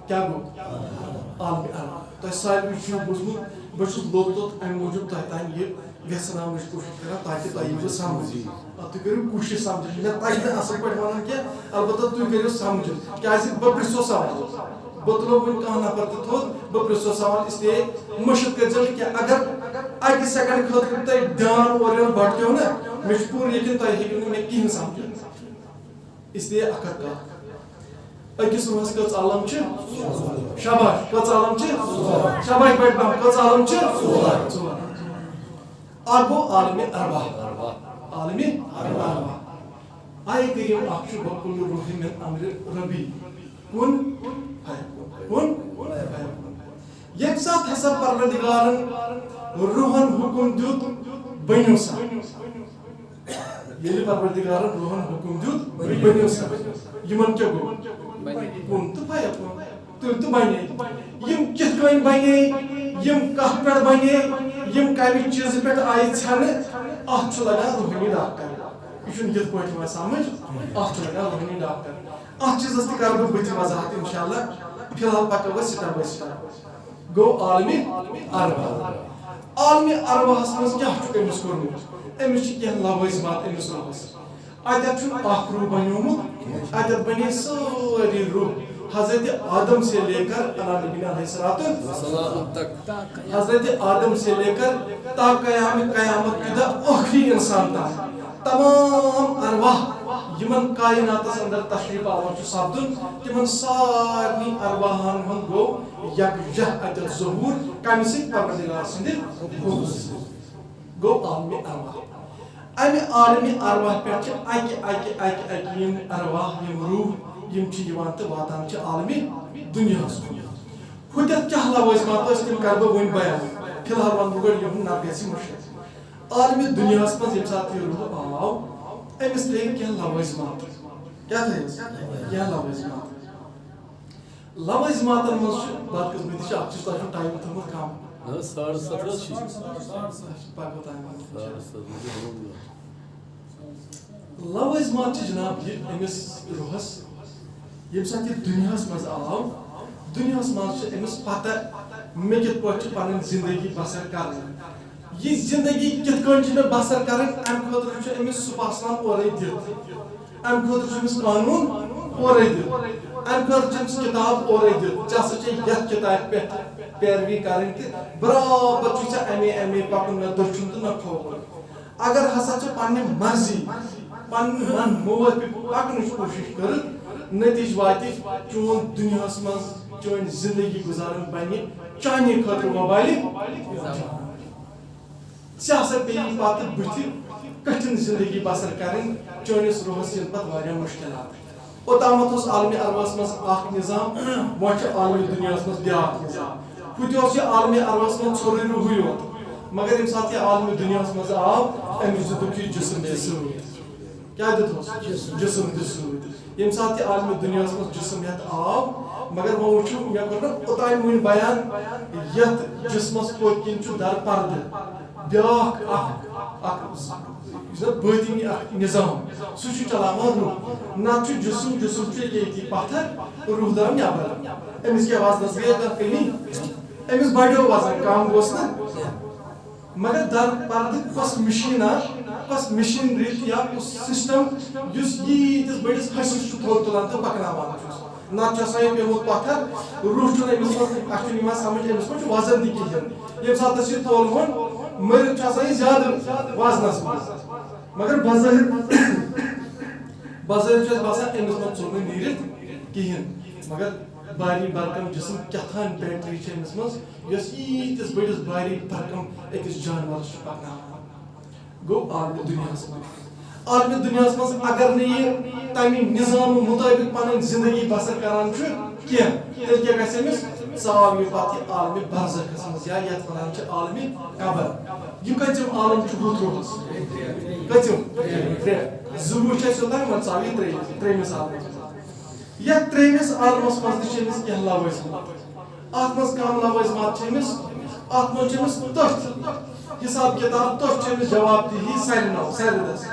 Speaker 1: کیٛاہ گوٚو عالمِ ارواح تۄہہِ سارنٕے چھُو بوٗزمُت بہٕ چھُس لوٚت لوٚت اَمہِ موٗجوٗب تۄہہِ تانۍ یہِ ویژھناونٕچ کوٗشِش کران تاکہِ تۄہہِ ییٖوٕ سمجھ تُہۍ کٔرِو کوٗشِش سمجھٕنۍ مےٚ تگہِ نہٕ اصل پٲٹھۍ ونُن کینٛہہ البتہ تُہۍ کٔرِو سمجھُن کیازِ بہٕ پرژھو سوال بہٕ تُلو وۄنۍ کانٛہہ نفر تہِ تھوٚد بہٕ پرژھو سوال اسلیے مٔشِد کٔرۍزیو نہٕ کینٛہہ اگر اکہِ سیکنڈ خٲطرٕ تۄہہِ دیان اورٕ یورٕ بٹکیو نا مےٚ چھُ پوٗرٕ یقیٖن تۄہہِ ہیٚکِو نہٕ مےٚ کِہیٖنۍ سمجھِتھ اسلیے اکھ ہتھ کتھ أکِس روحس کٔژ عالم چھِ شاباش کٔژ عالم چھِ شاباش بٔڑۍ پہم کٔژ عالم چھِ ژور اکھ گوٚو عالمِ ارواح عالمِ ارواح آیہِ کریم اکھ چھُ وَقُل روحِ مِن امرِ ربی کُن فیکون ییٚمہِ ساتہٕ ہسا پروردگارن روحن حُکُم دیُت بٔنِو سا ییٚلہِ پروردگارن روحن حُکُم دیُت بٔنِو سا یِمن کیٛاہ گوٚو کُن تہٕ فیکون تہٕ بنے یِم کِتھ کٔنۍ بنے یِم کتھ پٮ۪ٹھ بنے یِم کمہِ چیٖزٕ پٮ۪ٹھ آیہِ ژھٮ۪نہٕ اتھ چھُ لگان روحٲنی ڈاکٹر یہ چھُنہٕ یِتھ پٲٹھۍ یِوان سمجھ اتھ چھُ لگان روحٲنی ڈاکٹر اتھ چیٖزس تہِ کرٕ بہٕ بٕتھِ وضاحت انشاءاللہ فی الحال پکو أسۍ سٹیپ باے سٹیپ گوٚو عالمِ ارواح عالمِ ارواحس منٛز کیٛاہ چھُ أمِس کوٚرمُت أمِس چھِ کینٛہہ لوٲزمات أمِس روحس اتٮ۪تھ چھُنہٕ اکھ روح بنیومُت اتٮ۪تھ بنے سٲری روح حضرت آدم سے لے کر نبی علیہ السلام تک حضرت آدم سے لے کر تا قیامت کی آخری انسان تک تمام ارواح یمن کائناتس اندر تشریف آوان چھُ سپدُن تمن سارنٕے ارواحن ہُنٛد گوٚو یکجہ اتٮ۪تھ ظہوٗر کمہِ سۭتۍ پروردگار سٕنٛدِ حُکمہٕ سۭتۍ گوٚو عالمِ ارواح امہِ عالمِ ارواح پٮ۪ٹھ چھِ اکہِ یِم ارواح یِم روح یِم چھِ یِوان تہٕ واتان چھِ عالمِ دُنیاہس کُن ہُتٮ۪تھ کیٛاہ لوٲزمات ٲسۍ تِم کرٕ بہٕ وۄنۍ بیان فی الحال ونہٕ بہٕ گۄڈٕ یِہُنٛد نتہٕ گژھِ مُشکِل عالمِ دُنیاہس منٛز ییٚمہِ ساتہٕ یہِ روح آو أمِس ترٛٲوۍ کینٛہہ لوٲزمات کیٛاہ تھٲیِس کینٛہہ لوٲزماتن منٛز چھُ بدقٕسمتی چھِ اکھ چیٖز تۄہہِ چھُو ٹایم تھوٚمُت کم
Speaker 2: ساڑٕ ستھ چھِ
Speaker 1: پکو تام لوٲزمات چھِ جناب یہِ أمِس روحس ییٚمہِ ساتہٕ یہِ دُنیاہس منٛز آو دُنیاہس منٛز چھِ أمِس پتہ مےٚ کِتھ پٲٹھۍ چھِ پنٕنۍ زندگی بسر کرٕنۍ یہ زندگی کِتھ کٔنۍ چھِ مےٚ بسر کرٕنۍ امہِ خٲطرٕ چھُ أمِس سُپاسلان اورے دِتھ امہِ خٲطرٕ چھُ أمِس قانوٗن اورے دِتھ امہِ خٲطرٕ چھِ أمِس کِتاب اورے دِتھ ژےٚ ہسا چھے یتھ کِتابہِ پٮ۪ٹھ پیروی کرٕنۍ تہٕ برابر چھُے ژےٚ امے پکُن نہ دٔچھُن تہٕ نہ کھووُر اگر ہسا ژےٚ پننہِ مرضی پننہِ من موافق پکنٕچ کوٗشش کٔرٕتھ نتیجہٕ واتہِ چون دُنیاہس منٛز چٲنۍ زندگی گُزارٕنۍ بنہِ چانے خٲطرٕ وبالہِ ژےٚ ہسا پیٚیی پتہٕ بٕتھِ کٹھِن زندگی بسر کرٕنۍ چٲنِس روحس یِن پتہٕ واریاہ مُشکلات اوٚتامتھ اوس عالمِ ارواحس منٛز اکھ نظام وۄنۍ چھُ عالمِ دُنیاہس منٛز بیاکھ نظام ہُتہِ اوس یہِ عالمِ ارواحس منٛز ژھورُے روحٕے یوت مگر یم سات یہ عالمی دنیا مز آو امس دک یہ جسم تہ ست کیا دتس جسم تہ ست یم سات یہ عالمی دنیا مز جسم یت آو مگر وہ وچھو مے کور نا اوتان ون بیان یت جسمس پوت کن چھ در پردہ بیاکھ باطنی نظام سہ چلاوان روح نت جسم جسم یہ پتھر روح درو نبر امس کیا وزنس گئی کمی امس بڑھو وزن کم گوس نا مگر در پردہ کس مشین کس مشینری یا کس سسٹم اس یتس بڑس حصس تھوڑ تلان تو پکناوان نت پیمت پتھر روح امس مجھ سمجھ امس مجھ وزن تہ کہین یم سات یہ تولون مرد زیادہ وزنس مگر بظاہر باسان امس مت ژوٚل نہٕ نیٖرِتھ کہین مگر باری برکم جسم کیاتھان بیٹری امس مز یس یتس بڑس باری برکم اکس جانورس پکناوان گو عالمی دنیا مز عالمی دنیا مز اگر نہ تمہ نظام مطابق پن زندگی بسر کران کی تیل کیا گھس امس ثواب یہ پتہ عالمی برزخس مز یا یت ونان عالمی قبر یہ کتم عالم بت روحس کتم ضرور اوتان وہ ثاو ترٛیمِس عالمس یا ترٛیمِس عالمس مز تہ امس کینٛہہ لوازمات ات مز کم لوازمات امس ات مز امس تٔتھۍ حساب کتاب تٔتھۍ امس جواب دہی سارنو سارنس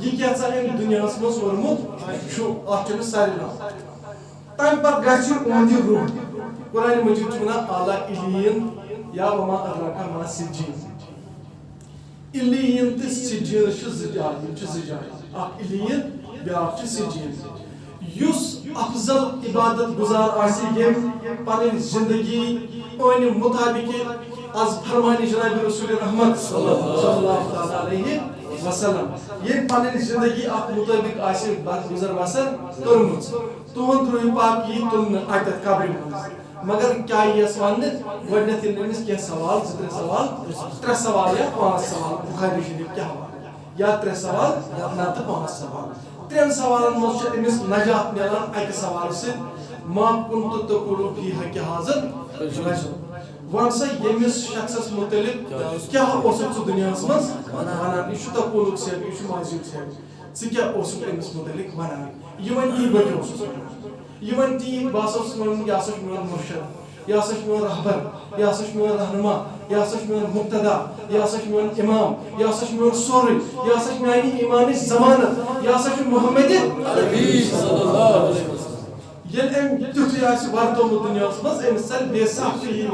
Speaker 1: یہ کیا ام دنیا مز اورمت ات امس سارنو تمہ پتہ گژھِ اہند یہ روح قرآن مجید چھ ونان اعلیٰ علیین یا وما ادراک ما سجین علیین تہ سجین زٕ جایہِ اکھ علیین بیاکھ چھ سجین یس افضل عبادت گزار آسی یم پنن زندگی ان مطابق از فرمانی جناب رسول رحمت صلی اللہ علیہ وسلم یم پنن زندگی اخ مطابق آسی گزر بسر کرمت تہند روح پاک یہ تلن اتت قبر مگر کیا یس ون گۄڈنیتھ امس کینٛہہ سوال زٕ سوال ترٛےٚ سوال یا پانٛژھ سوال بخاری شریف کیا یا ترٛےٚ سوال نتہٕ پانٛژھ سوال ترٛٮ۪ن سوالن مز امس نجات ملان اکہ سوال سۭتۍ ما كنت تقول في حق حاضر رجل ون سا یمس شخصس متعلق کیا اوسک ژٕ دنیا مز ونان یہ تقولک سیب یہ ماضیک سیب ژٕ کیا اوسک امس متعلق ونان یہ ون تی بٹ اوسس یہ ون تی باسس ون یہ ہسا میون مرشد یہ ہسا میون رہبر یہ ہسا میون رہنما یہ ہسا میون مقتدا یہ ہسا میون امام یہ ہسا میون سورُے یہ ہسا میانہِ ایمانٕچ ضمانت یہ ہسا محمد عربی صلی اللہ علیہ وسلم ییٚلہِ أمۍ تیُتھُے آسہِ وَرتومُت دُنیاہَس منٛز أمِس ژَلہِ بے سختی یی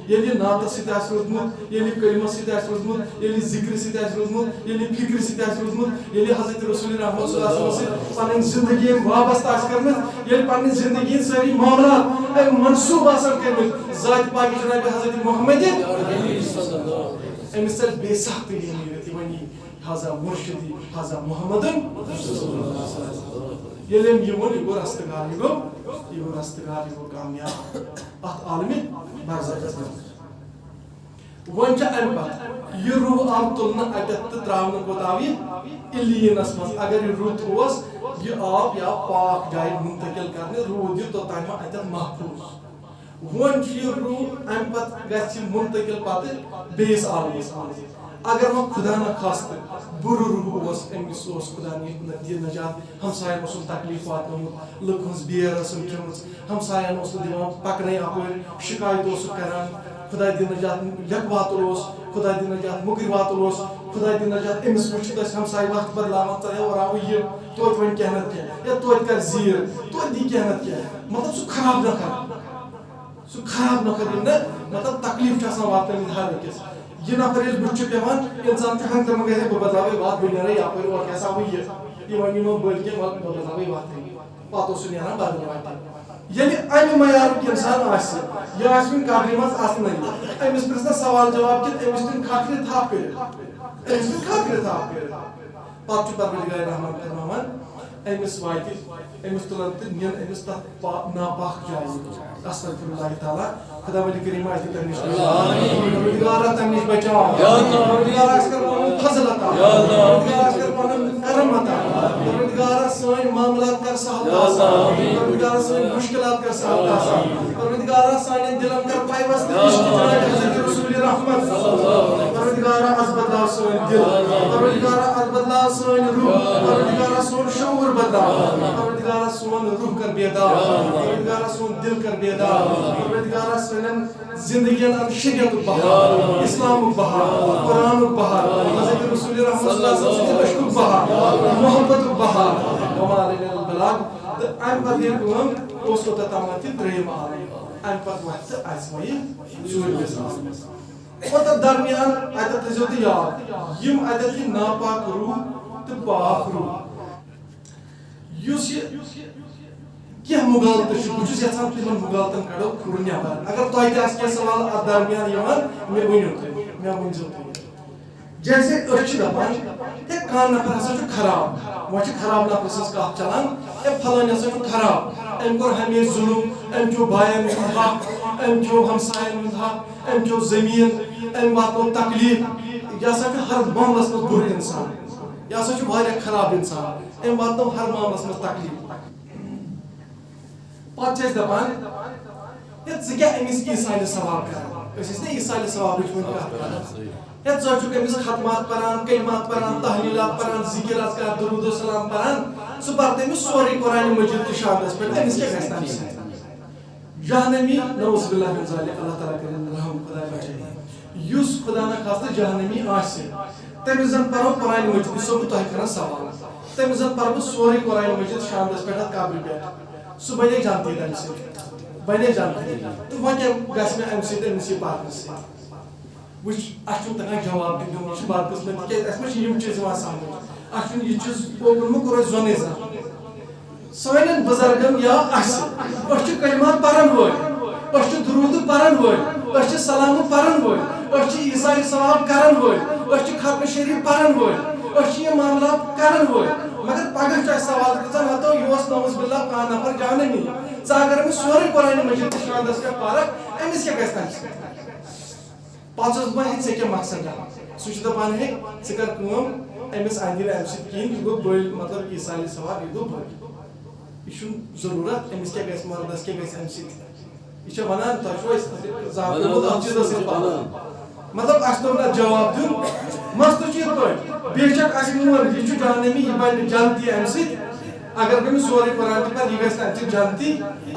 Speaker 1: ییٚلہِ نعتس سۭتۍ آسہِ روٗدمُت ییٚلہِ کلمس سۭتۍ آسہِ روٗدمُت ییٚلہِ ذِکرِ سۭتۍ آسہِ روٗدمُت ییٚلہِ فِکرِ سۭتۍ آسہِ روٗدمُت ییٚلہِ حضرت رسول رحمت صلی اللہ علیہ وسلم سۭتۍ پنٕنۍ زندگی وابستہٕ آسہِ کٔرمٕژ ییٚلہِ پنٕنہِ زندگی ہٕنٛدۍ سٲری معاملات أمۍ منصوٗب آسن کٔرمٕتۍ ذاتِ پاکہِ جناب حضرت محمد أمِس ژَلہِ بے سختی نیٖرِتھ یہِ وَنہِ حضا مرشدی حضا محمدن ییٚلہِ أمۍ یہِ ووٚن یہِ گوٚو رستگار یہِ گوٚو رستگار یہِ گوٚو کامیاب اتھ عالمہِ برزخس منٛز وۄنۍ چھِ امہِ پتہٕ یہِ روح آو تُلنہٕ اتٮ۪تھ تہٕ ترٛاونہٕ کوٚت آو یہِ علیٖنس منٛز اگر یہِ رُت اوس یہِ آو یہِ آو پاک جایہِ منتقل کرنہٕ روٗد یہِ توٚتانۍ اتٮ۪تھ محفوٗظ وۄنۍ چھُ یہِ روح امہِ پتہٕ گژھِ یہِ منتقل پتہٕ بیٚیِس عالمس منٛز اگر وۄنۍ خدا نخواستہٕ بُرٕ روح اوس أمِس اوس خدا دِ نجات ہمساین اوسُن تکلیٖف واتنومُت لُکھ ہٕنٛز بیر ٲسٕم کھیٚمٕژ ہمساین اوس نہٕ دِوان پکنٲے اپٲرۍ شکایت اوسُکھ کران خدا دِ نجات لیٚکھ واتُر اوس خدا دِ نجات مُکٕرۍ واتُر اوس خدا دِ نجات أمِس وٕچھِتھ ٲسۍ ہمساے وقت بدلاوان ژٕ وراوٕ یہِ توتہِ وۄنۍ کینٛہہ نتہٕ کینٛہہ یا توتہِ کر زیٖر توتہِ دی کینٛہہ نتہٕ کینٛہہ مطلب سُہ خراب نفر یِم نہٕ مطلب تکلیٖف چھِ آسان واتنٲومٕتۍ ہر أکِس یہ نفر ییٚلہِ بُتھِ چھُ پیٚوان اِنسان چھُ ہنٛگ تہٕ منٛگ بہٕ بدلاوے وتھ بہٕ نیرے یپٲرۍ اورٕ کیٛاہ سا وۄنۍ یہِ وۄنۍ یِمو بٔلۍ کینٛہہ وَلہٕ بہٕ بدلاوے وتھٕے پتہٕ اوس سُہ نیران بدل وتہِ ییٚلہِ امہِ معیارُک اِنسان آسہِ یہِ آسہِ وُنہِ قبرِ منٛز اَژنٕے أمِس پرٛژھنَس سوال جواب کِتھ أمِس دِنۍ کھکھرِ تھپھ کٔرِتھ پتہٕ چھُ پروردگارِ رحمت فرماوان أمِس واتہِ أمِس تُلن تہٕ نِن أمِس تتھ ناپاک جایہِ استغفر اللہ تعالیٰ خدا ولی کریم آج تمہیں نش پروردگارا تمہیں نش بچاؤ پروردگارا اس کر پانن فضل عطا پروردگارا اس کر پانن کرم عطا پروردگارا سائن معاملات کر سہل آسان پروردگارا سائن مشکلات کر سہل آسان پروردگارا سائن دلم کر پائے وسط عشق جناب حضرت رسول محمد پروردگارہ از بدلاو سون دل پروردگارہ از بدلاو سون روح پروردگارہ سون شعور بدلاو پروردگارہ سون روح کر بیدار پروردگارہ سون دل کر بیدار پروردگارہ سون زندگی شریعت بہار اسلام بہار قرآن بہار حضرت رسول رحمت صلی اللہ علیہ وسلم عشق بہار محبت بہار وما علینا البلاغ ام پتہ یہ کام اس کو تمام تریم عالم ام پتہ وقت ازمائی ژوٗرمِس عالمس پتہ درمیان اتت تھٲیزیو تُہۍ یاد یِم اتت یہِ ناپاک روح تہٕ پاک روح یُس یہِ کینٛہہ مُغالطہٕ چھُ بہٕ چھُس یژھان تِمن مُغالطن کڑو کھُر نٮ۪بر اگر تۄہہِ تہِ آسہِ کینٛہہ سوال اتھ درمیان یِوان مےٚ ؤنِو تُہۍ مےٚ ؤنۍزیو تُہۍ جیسے أسۍ چھِ دپان ہے کانٛہہ نفر ہسا چھُ خراب وۄنۍ چھِ خراب نفرٕ سٕنٛز کتھ چلان ہے فلٲنۍ ہسا چھُ خراب أمۍ کوٚر ہمیشہِ ظُلم أمۍ کھیوٚو بایَن ہُنٛد حق أمۍ کھیوٚو ہمساین ہُنٛد حق أمۍ کھیوٚو زٔمیٖن أمۍ واتنوو تکلیٖف یہِ ہسا چھُ ہر معاملس منٛز بُرٕ اِنسان یہِ ہسا چھُ واریاہ خراب اِنسان أمۍ واتنوو ہر معاملس منٛز تکلیٖف پتہٕ چھِ أسۍ دپان ہے ژٕ کیٛاہ أمِس عیٖسایہِ ثواب کران أسۍ ٲسۍ نا عیٖسایہِ ثوابٕچ وۄنۍ کتھ کران ہے ژٕ چھُکھ أمِس ختمات پران کلمات پران تحلیٖلات پران ذِکر اذکار درود و سلام پران ژٕ پر تٔمِس سورُے قرآنِ مجیٖد تہِ شاندس پٮ۪ٹھ أمِس کیٛاہ گژھِ تمہِ سۭتۍ جہنمی نعوذ باللہ من ذالک اللہ تعالیٰ کٔرِنۍ رحم خدا بچٲیِن یُس خدا نخواستہ جہنمی آسہِ تٔمِس زن پرو قرآنِ مجیٖد یہِ چھُسو بہٕ تۄہہِ کران سوال تٔمِس زن پرٕ بہٕ سورُے قرآنِ مجیٖد شاندس پٮ۪ٹھ اتھ قبرِ پٮ۪ٹھ سُہ بنے جنتی تمہِ سۭتۍ بنے جنتی تہٕ وۄنۍ کیٛاہ گژھِ مےٚ امہِ سۭتۍ أمِس یہِ پرنہٕ سۭتۍ وٕچھ اَسہِ چھُنہٕ تگان جواب تہِ دیُن یہِ چھُ بدقٕسمت تِکیٛازِ اَسہِ ما چھِ یِم چیٖز یِوان سمجھ اَسہِ چھُنہٕ یہِ چیٖز اوکُن ما کوٚر اَسہِ زوٚنٕے زانٛہہ سانٮ۪ن بُزرگن یا اَسہِ أسۍ چھِ کلمات پرن وٲلۍ أسۍ چھِ درود پرن وٲلۍ أسۍ چھِ سلامہٕ پرن وٲلۍ أسۍ چھِ عیٖسایہِ ثواب کرن وٲلۍ أسۍ چھِ ختمہٕ شریٖف پرن وٲلۍ أسۍ چھِ یِم معاملات کرن وٲلۍ مگر پگہہ چھُ اَسہِ سوال گژھان ہتو یہِ اوس نعوذ باللہ کانٛہہ نفر جہنمی ژٕ اگر أمِس سورُے قرآنِ مجیٖد تہِ شاندس پٮ۪ٹھ پرکھ أمِس کیٛاہ گژھِ تمہِ سۭتۍ پتہٕ چھُس بہٕ ہے ژےٚ کیٛاہ مقصد سُہ چھُ دپان ہے ژٕ کر کٲم أمِس اندِ نہٕ امہِ سۭتۍ کِہیٖنۍ یہِ گوٚو بٔلۍ مطلب عیٖسایہِ ثواب یہِ گوٚو بٔلۍ یہِ چھُنہٕ ضروٗرت أمِس کیٛاہ گژھِ مردس کیٛاہ گژھِ امہِ سۭتۍ یہِ چھےٚ ونان تۄہہِ چھُو اَسہِ زانٛہہ کوٚرمُت اتھ چیٖزس سۭتۍ مطلب اَسہِ توٚر نہٕ جواب دیُن مسلہٕ چھُ یِتھ پٲٹھۍ بے شک اَسہِ مون یہِ چھُ جہنمی یہِ بنہِ جنتی امہِ سۭتۍ اگر بہٕ أمِس سورُے قرآن تہِ پرٕ یہِ گژھِ تمہِ سۭتۍ جنتی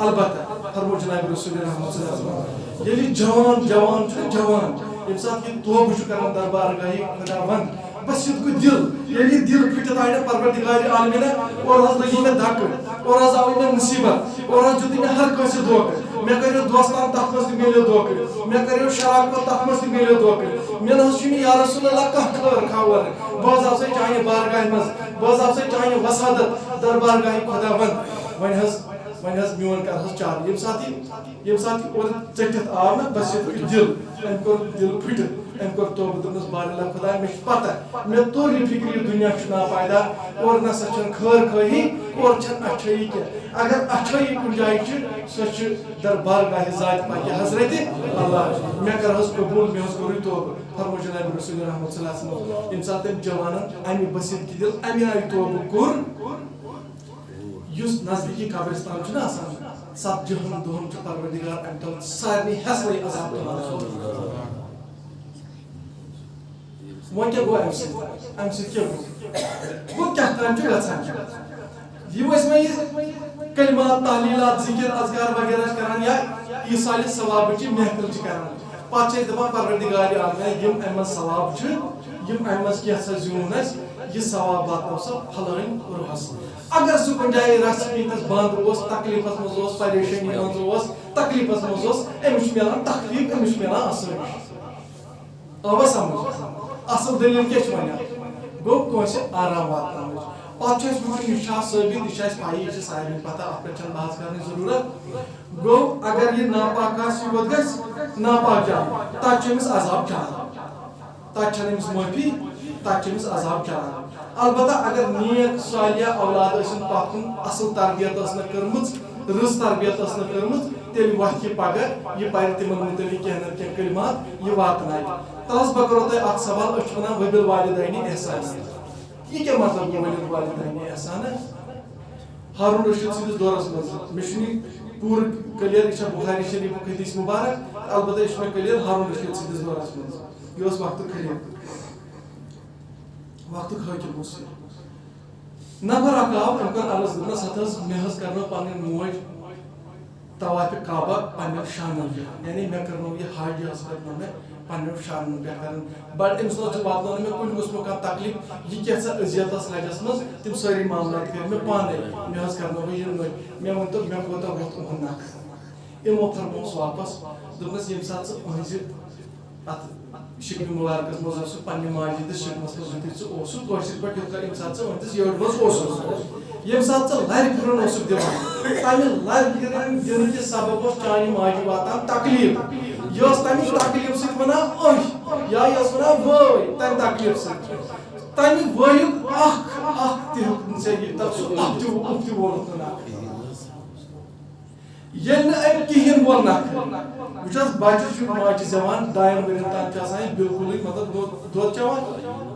Speaker 1: البتہ فرمو جناب رسول رحمت صلی اللہ علیہ وسلم ییٚلہِ یہِ جوان چھُ جوان ییٚمہِ ساتہٕ یہِ توبہٕ چھُ کران دربارگاہہِ خۄداوند بس یِتھ کٔنۍ دِل ییٚلہِ یہِ دِل پھٕٹِتھ آیہِ نہٕ پروردگارِ عالمیٖنہ اورٕ حظ لٔگی مےٚ دھکہٕ اورٕ حظ آوٕے مےٚ مُصیٖبت اورٕ حظ دیُتُے مےٚ ہر کٲنٛسہِ دھوکہٕ مےٚ کریو دوستان تتھ منٛز تہِ مِلیو دھوکہٕ مےٚ کریو شراکت تتھ منٛز تہِ مِلیو دھوکہٕ مےٚ نہ حظ چھُنہٕ یا رسول اللہ کانٛہہ خٲر خبر بہٕ حظ آسے چانہِ بارگاہہِ منٛز بہٕ حظ آسے چانہِ وسادت دربارگاہہِ خۄداوند وۄنۍ حظ میون کر حظ چارٕ ییٚمہِ ساتہٕ یہِ اورٕ ژٔٹِتھ آو نہ بس یِتھ کٔنۍ دِل أمۍ کوٚر دِل پھٕٹِتھ أمۍ کوٚر توبہٕ دوٚپنَس بارِ اللہ خۄدایا مےٚ چھِ پتہ مےٚ توٚر یہِ فِکرِ یہِ دُنیا چھُ ناپایدا اورٕ نسا چھنہٕ خٲر خٲہی اورٕ چھنہٕ اچھٲیی کینٛہہ اگر اچھٲیی کُنہِ جایہِ چھِ سۄ چھِ دربارگاہہِ ذاتِ پاکہِ حضرتِ اللہ مےٚ کر حظ قبوٗل مےٚ حظ کوٚر یہِ توبہٕ فرمو جناب رسول رحمت صلی اللہ علیہ وسلم ییٚمہِ ساتہٕ تٔمۍ جوانن امہِ بٔسِت دِل امہِ آیہِ توبہٕ کوٚر یُس نزدیٖکی قبرستان چھُنہ آسان 70 دۄہن چھُ پروردگار امہِ دۄہ سارنٕے ہٮ۪سلٕے عذاب تُلان وۄنۍ کیٛاہ گوٚو امہِ سۭتۍ کیٛاہ گوٚو کیٛاہ تام چھُ گژھان یِم ٲسۍ وۄنۍ یہِ کلمات تحلیٖلات ذِکر اذکار وغیرہ چھِ کران یا عیٖسایہِ ثوابٕچہِ محفل چھِ کران پتہٕ چھِ أسۍ دپان پروردگارِ عالمیٖنہ یِم امہِ منٛز ثواب چھِ یِم امہِ منٛز کینٛہہ سا زیوٗن اَسہِ یہِ ثواب واتنو سا پھلٲنۍ روحس اگر سُہ کُنہِ جایہِ رژھِ پیٖنتس بنٛد اوس تکلیٖفس منٛز اوس پریشٲنی منٛز اوس تکلیٖفس منٛز اوس أمِس چھُ مِلان تکلیٖف أمِس چھُ مِلان آسٲیِش آوا سمجھ اصل دلیٖل کیٛاہ چھِ وَنان گوٚو کٲنٛسہِ آرام واتناوٕچ پتہٕ چھُ اَسہِ وٕچھُن یہِ چھا ثٲبت یہِ چھِ اَسہِ پَیی یہِ چھِ سارنٕے پتہ اَتھ پٮ۪ٹھ چھنہٕ بحث کرنٕچ ضروٗرت گوٚو اگر یہِ ناپاک آسہِ یوت گژھِ ناپاک جان تتھ چھُ أمِس عذاب چلان تتھ چھنہٕ أمِس معٲفی تتھ چھُ أمِس عذاب چلان البتہ اگر نیک صالحہ اولاد ٲسِن پتھ کُن اصل تربیت ٲس نہٕ کٔرمٕژ رٕژ تربیت ٲس نہٕ کٔرمٕژ تیٚلہِ وۄتھِ یہِ پگہہ یہِ پرِ تِمن مُتعلق کینٛہہ نتہٕ کینٛہہ کلمات یہِ واتنایہِ تَس بہٕ کرو تۄہہِ اکھ سوال أسۍ چھِ وَنان وبِل والدینِ احسانہ یہِ کیٛاہ مطلب گوٚو وبِل والدینِ احسانہ ہارون رشیٖد سٕنٛدِس دورس منٛز مےٚ چھُنہٕ پور کلیئر یہ بخاری شریف حدیث مبارک البتہ یہ کلیئر ہارون رشید سندس دورس مز یہ وقت کلیئر وقت حاکم اس نفر اکھ آو ام کر عرض دس ہتس مے کرنو پنن موج طواف کعبہ پنن شانن یعنی مے کرنو یہ حاج کرنو مے پنن شانن پہ کرن بڑ ام سوچ واتنو مے کن قسم کا تکلیف یہ کیسا اذیت اس لجس مز تم ساری معاملات کر مے پانے مے کرنو یہ مے ون تو مے کوتا وقت ہنک امو فرموس واپس دپنس یم سات اہز ات شکم مبارکس مز پنہ ماجہ تو شکمس مز یتھ پہ یوت یم سات ونتس یڑ مز یم سات لر پھرن دان تمہ لر پھرن دن کہ سبب چانہ ماجہ واتان تکلیف یہ تمہ تکلیف ست ونان یا یس ونان وٲے تمہ تکلیف ست تمہ وٲیُک اکھ تہ ژےٚ تتھ سُہ اپ تہ وولُتھ نہٕ ییٚلہِ نہٕ أمۍ کِہیٖنۍ ووٚننکھ وٕچھ حظ بچہِ چھُ ماجہِ زٮ۪وان 2 ؤرین تام چھُ آسان بِلکُلٕے مطلب دۄد چٮ۪وان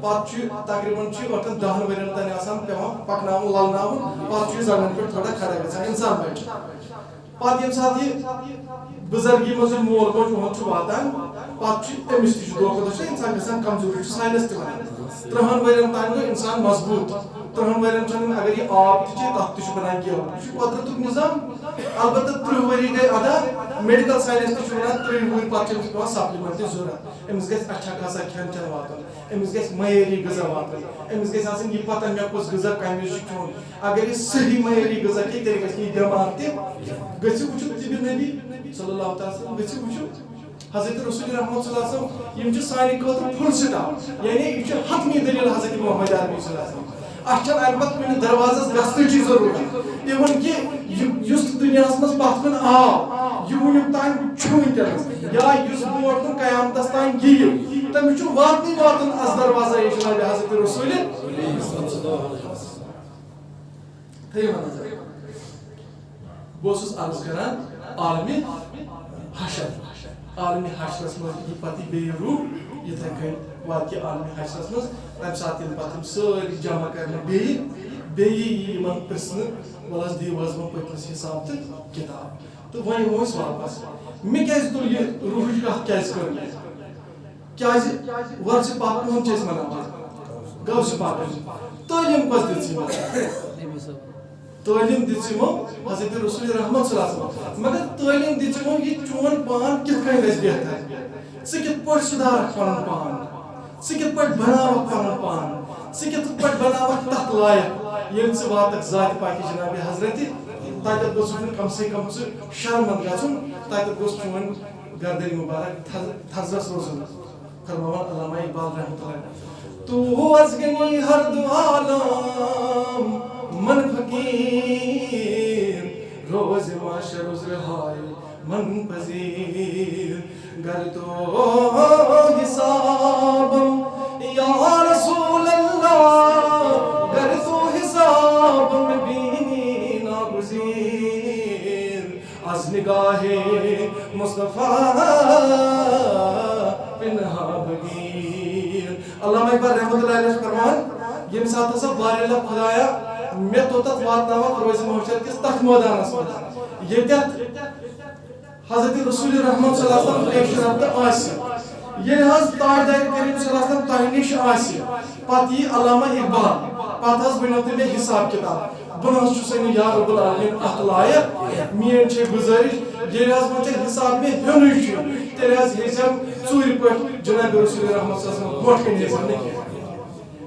Speaker 1: پتہٕ چھُ تقریٖباً چھُ وقتن 10 ؤرین تام آسان پیٚوان پکناوُن للناوُن پتہٕ چھُ یہِ زنٛگن پٮ۪ٹھ تھوڑا کھڑا گژھان اِنسان بچہِ پتہٕ ییٚمہِ ساتہٕ یہِ بُزرگی منٛز یہِ مول موج اُہُنٛد چھُ واتان پتہٕ چھُ أمِس تہِ چھُ دۄہ کھۄتہٕ دۄہ اِنسان گژھان کمزور یہِ چھُ ساینس تہِ ونان 30 ؤرین تام گوٚو اِنسان مضبوٗط 30 ؤرین چھُنہٕ اگر یہِ آب تہِ چیٚیہِ تتھ تہِ چھُ بنان گٮ۪و یہِ چھُ قۄدرتُک نظام البتہ 30 ؤری گٔے ادا میڈیکل ساینس تہِ چھُ ونان 30 وُہٕرۍ پتہٕ چھِ أمِس پیٚوان سپلِمنٹ تہِ ضروٗرت أمِس گژھِ اچھا خاصا کھٮ۪ن چٮ۪ن واتُن أمِس گژھِ معیٲری غذا واتُن أمِس گژھِ آسٕنۍ یہِ پتہ مےٚ کُس غذا کمہِ وِزِ چھُ کھیوٚن اگر یہِ صحیح معیٲری غذا کھیٚیہِ تیٚلہِ گژھِ نہٕ یہِ بٮ۪مار تہِ گٔژھِو وٕچھِو طِبہِ نبی صلی اللہ تعالیٰ وسلم گٔژھِو وٕچھِو حضرت رسول رحمت صلی اللہ علیہ وسلم یم چھِ سانہِ خٲطرٕ فُل سٹاپ یعنی یہِ چھُ حتمی دلیل حضرت محمد عربی صلی اللہ علیہ وسلم اَتھ چھنہٕ اَمہِ پتہٕ کُنہِ دروازس گژھنٕچی ضروٗرت اِوٕن کہِ یُس دُنیاہس منٛز پتھ کُن آو یہِ وٕنیُک تام چھُ وٕنکیٚنس یا یُس برونٛٹھ کُن قیامتس تام یِیہِ تٔمِس چھُ واتنٕے واتُن از دروازہ یہ جناب حضرت رسول تھٲیِو نظر بہٕ اوسُس عرض کران عالمِ حشر عالمِ حشرس منٛز یہِ پتہٕ بیٚیہِ روح یِتھے کٔنۍ واتہِ کہِ عالمِ حشرس منٛز تمہِ ساتہٕ ییٚلہِ پتہٕ یِم سٲری جمع کرنہٕ بیٚیہِ یی یِمن پرژھنہٕ وَلہٕ حظ دِیِو حظ وۄنۍ پٔتمِس حِساب تہٕ کِتاب تہٕ وۄنۍ یِمو أسۍ واپس مےٚ کیازِ تُل یہِ روحٕچ کتھ کیازِ کٔر مےٚ کیازِ ورثہِ پاک کٕہٕنۍ چھِ أسۍ مناوان غوثِ پاکٕچ تعلیٖم کۄس دِژ یِمو تعلیٖم دِژ یِمو حضرت رسول رحمت صلی اللہ علیہ وسلم مگر تعلیٖم دِژ یِمو یہِ چون پان کِتھ کٔنۍ گژھِ بہتر ژٕ کِتھ پٲٹھۍ سُدھارکھ پنُن پان ژٕ کِتھ پٲٹھۍ بناوکھ پنُن پان ژٕ کِتھ پٲٹھۍ بناوکھ تتھ لایق ییٚلہِ ژٕ واتکھ ذاتِ پاکہِ جناب حضرت تتٮ۪تھ گوٚژھ نہٕ کم سے کم ژٕ شرمنٛد گژھُن تتٮ۪تھ گوٚژھ چون گردن مبارک تھزرس روزُن فرماوان علامہ اقبال رحمۃ اللہ تو از گنی ہر دو عالم من فقیر روز معاشر عذر ہائے من پذیر گر تو حسابم یا رسول اللہ گر تو حسابم بینی ناگزیر از نگاہ مصطفیٰ پنہا بگیر علامہ اقبال رحمۃ اللہ علیہ فرمان یم ساتھ ہسا بارے خدایا مے توتت واتناوکھ روز محشر کس تتھ میدانس منٛز ییٚتٮ۪تھ حضرت رسول رحمت صلی اللہ علیہ وسلم پیش رفت آسہِ ییٚلہِ حظ تاجدار کریم صلی اللہ علیہ وسلم تۄہہِ نِش آسہِ پتہٕ یی علامہ اقبال پتہٕ حظ ؤنِو تُہۍ مےٚ حساب کِتاب بہٕ نہ حظ چھُسے نہٕ یا رب العالمین اتھ لایق میٲنۍ چھے گُزٲرِش ییٚلہِ حظ وۄنۍ ژےٚ حساب مےٚ ہیوٚنُے چھُ تیٚلہِ حظ ہیٚزٮ۪م ژوٗرِ پٲٹھۍ جناب رسول رحمت صلی اللہ علیہ وسلم برونٛٹھ کَنۍ ہیٚزٮ۪م نہٕ کینٛہہ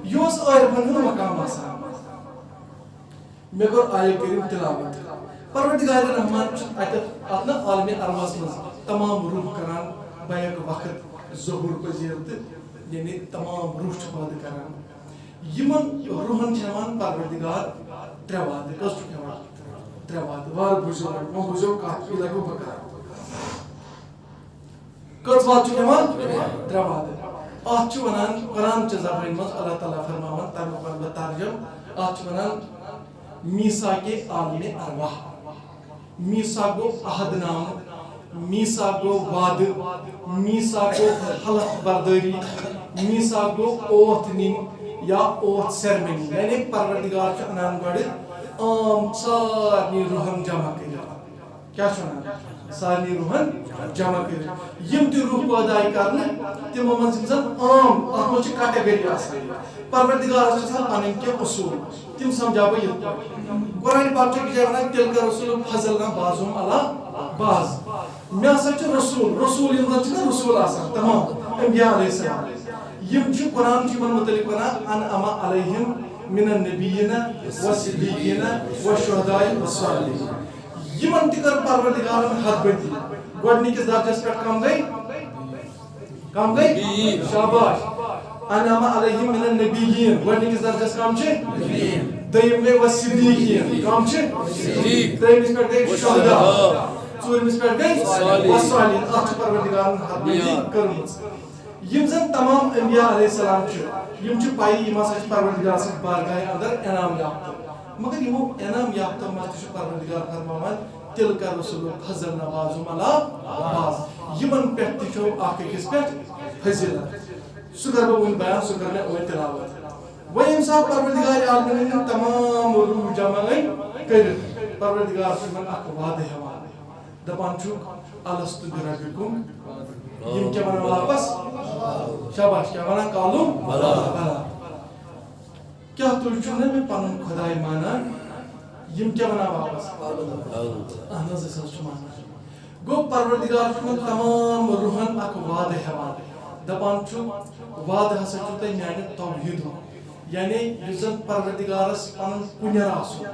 Speaker 1: یہِ اوس عارفن ہُنٛد مقام آسان مےٚ کوٚر آیہِ کٔرِم تِلاوت پروردگار رحمان چھُ اَتٮ۪تھ اتھ نہ عالمِ ارواحس منٛز تمام روح کران بیک وقت ظہوٗر پذیٖر تہٕ یعنی تمام روح چھِ پٲدٕ کران یِمن روحن چھِ ہٮ۪وان پروردگار 3 وعدٕ کٔژ چھُکھ ہٮ۪وان 3 وعدٕ وارٕ بوٗزِو وۄنۍ بوٗزِو کتھ یہِ لگوٕ بہٕ کران کٔژ وعدٕ چھُکھ ہٮ۪وان 3 وعدٕ اتھ چھِ ونان قرآن چہِ زبٲنۍ منٛز اللہ تعالیٰ فرماوان تمیُک ونہٕ بہٕ ترجم اتھ چھِ ونان میٖثاقِ عالمِ ارواح میٖثاق گوٚو عہد نامہٕ میٖثاق گوٚو وعدٕ میٖثاق گوٚو حلف بردٲری میٖثاق گوٚو اوتھ نِنۍ یا اوتھ سیرمنی یعنی پروردگار چھُ انان گۄڈٕ عام سارنٕے روحن جمع کٔرِتھ کیا چھونا سارنی روحن جمع کر یم تی روح پٲدٕ کرنے تمو منٛز یِم زن عام اتھ منٛز چھِ کیٹگری آسان پروردگارس چھِ آسان پنٕنۍ کینٛہہ اصوٗل تِم سمجھاو بہٕ یِتھ پٲٹھۍ قرآن پاک چھُ أکِس جایہِ وَنان تِلکا رسول فضل نہ بعضهم علی بعض مےٚ ہسا چھُ رسول یِم زن چھِ نا رسول آسان تمام انبیاء علیہ السلام یم چھِ قرآن چھُ یِمن متعلق ونان انعم علیہم من النبیین والصدیقین والشہداء والصالحین یمن تہِ کٔر پروردگارن حد بندی گۄڈنِکِس درجس پٮ۪ٹھ کم گٔے شاباش انعم علیہم من النبیین گۄڈنِکِس درجس کم چھِ دوٚیِم گٔے والصدیقین کم چھِ ترٛیٚیمِس پٮ۪ٹھ گٔے شہداء ژوٗرمِس پٮ۪ٹھ گٔے والصالحین اتھ چھِ پروردگارن حد بندی کٔرمٕژ یم زن تمام انبیاء علیہ السلام چھِ یم چھِ پائی یم ہسا چھِ پروردگار سٕنٛدِ بارگاہہِ اندر انعام یافتہٕ مگر یمو انعام یافتہٕ منٛز تہِ چھُ پروردگار فرماوان تِلکا رسول فضلنا بعضهم علی بعض یمن پٮ۪ٹھ تہِ چھُ اکھ أکِس پٮ۪ٹھ فضیلت سُہ کر بہٕ وۄنۍ بیان سُہ کر مےٚ وۄنۍ تلاوت وۄنۍ ییٚمہِ ساتہٕ پروردگار عالمین یِم تمام روح جمع کٔرِتھ پروردگار چھُ یِمن اکھ وعدٕ ہٮ۪وان دپان چھُکھ الستُ بربکم یم کیا ونان واپس شاباش کیا ونان کالو بلا کیا تُہۍ چھِو نا مےٚ پنُن خۄداے مانان یم کیا ونان واپس اہن حظ أسۍ حظ چھِ مانان گوٚو پروردگار چھُ یِمن تمام روحن اکھ وعدٕ ہٮ۪وان دپان چھُ وعدٕ ہسا چھُو تۄہہِ میانہِ توحیٖدُک یعنی یُس زن پروردگارس پنُن کُنیر آسُن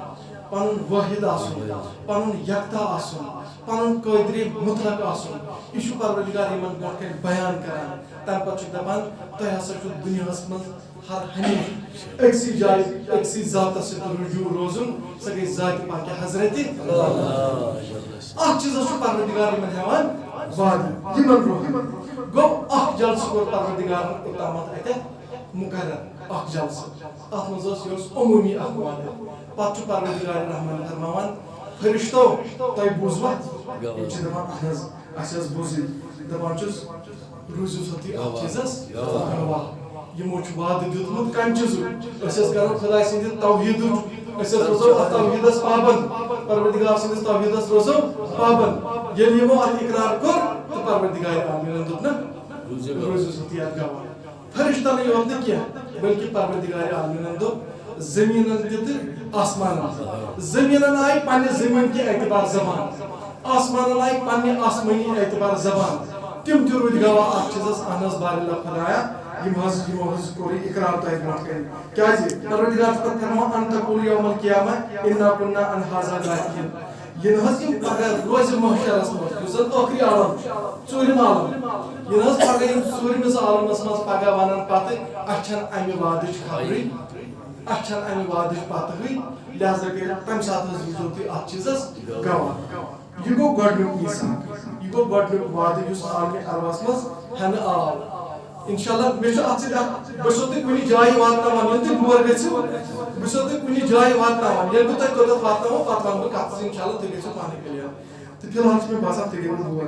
Speaker 1: پنُن وٲحد آسُن پنُن یکتا آسُن پنُن قٲدرِ مطلق آسُن یہِ چھُ پروردگار یِمن برونٛٹھ کَنہِ بیان کران تمہِ پتہٕ چھُ دپان تۄہہِ ہسا چھُ دُنیاہس منٛز ہر ہمیشہِ أکسٕے جایہِ أکسٕے ذاتس سۭتۍ رجوع روزُن سۄ گٔے ذاتِ پاکہِ حضرتِ اکھ چیٖزس چھُ پروردگار یِمن ہٮ۪وان وعدٕ یِمن روحن گوٚو اکھ جلسہٕ کوٚر پروردگارن اوٚتامتھ اتٮ۪تھ مُقرر اکھ جلسہٕ اتھ منٛز ٲس یہِ اوس عموٗمی اکھ وعدٕ پتہٕ چھُ پروردگار رحمان فرماوان فرشتو تۄہہِ بوٗزوا یِم چھِ دپان اہن حظ اسہِ حظ بوٗزٕے دپان چھُس روٗزِو سا تُہۍ اتھ چیٖزس گواہ یِمو چھُ وعدٕ دیُتمُت کمہِ چیٖزُک أسۍ حظ کرو خۄداے سٕنٛدِ توحیٖدُک أسۍ حظ روزو اتھ توحیٖدس پابنٛد پروردگار سٕنٛدِس توحیٖدس روزو پابنٛد ییٚلہِ یِمو اتھ اقرار کوٚر تہٕ پروردگار عالمیٖنن دوٚپ نہ روٗزِو سا تُہۍ اتھ گواہ فرشتنٕے یوت نہٕ کینٛہہ بٔلکہِ پروردگار عالمیٖنن دوٚپ زٔمیٖنن تہِ تہٕ آسمانن زٔمیٖنن آیہِ پننہِ زٔمیٖن کہِ اعتبار زبان آسمانن آیہِ پننہِ آسمٲنی اعتبار زبان تِم تہِ روٗدۍ گواہ اتھ چیٖزس اہن حظ بارِلہ خۄدایا یِمو حظ کوٚر اقرار تۄہہِ برونٛٹھ کَنہِ کیازِ پروردگار چھُ پتہٕ فرماوان ان تقولوا یوم القیامہ انا كنا عن هذا غافلین یہِ نہ حظ یِم پگاہ روزِ محشرس منٛز یُس زن ٲخری عالم ژوٗرِم عالم یہِ نہ حظ پگاہ یِم ژوٗرمِس عالمس منٛز پگاہ ونان پتہٕ اسہِ چھنہٕ امہِ وعدٕچ خبرٕے اسہِ چھنہٕ امہِ وعدٕچ پتہٕے لہذا کٔرِتھ تمہِ ساتہٕ حظ روٗزِو تُہۍ اتھ چیٖزس گواہ یہِ گوٚو گۄڈنیُک میٖثاق یہِ گوٚو گۄڈنیُک وعدٕ یُس عالمِ عربس منٛز ہٮ۪نہٕ آو انشاءاللہ مےٚ چھُ اتھ سۭتۍ بہٕ چھُسو تۄہہِ کُنہِ جایہِ واتناوان ییٚلہِ تُہۍ بور گٔژھِو بہٕ چھُسو تۄہہِ کُنہِ جایہِ واتناوان ییٚلہِ بہٕ تۄہہِ توٚتتھ واتناوو پتہٕ ونہٕ بہٕ کتھ انشاءاللہ تُہۍ گٔژھِو پانے کلیر تہٕ فی الحال چھُ مےٚ باسان تُہۍ گٔیوٕ بور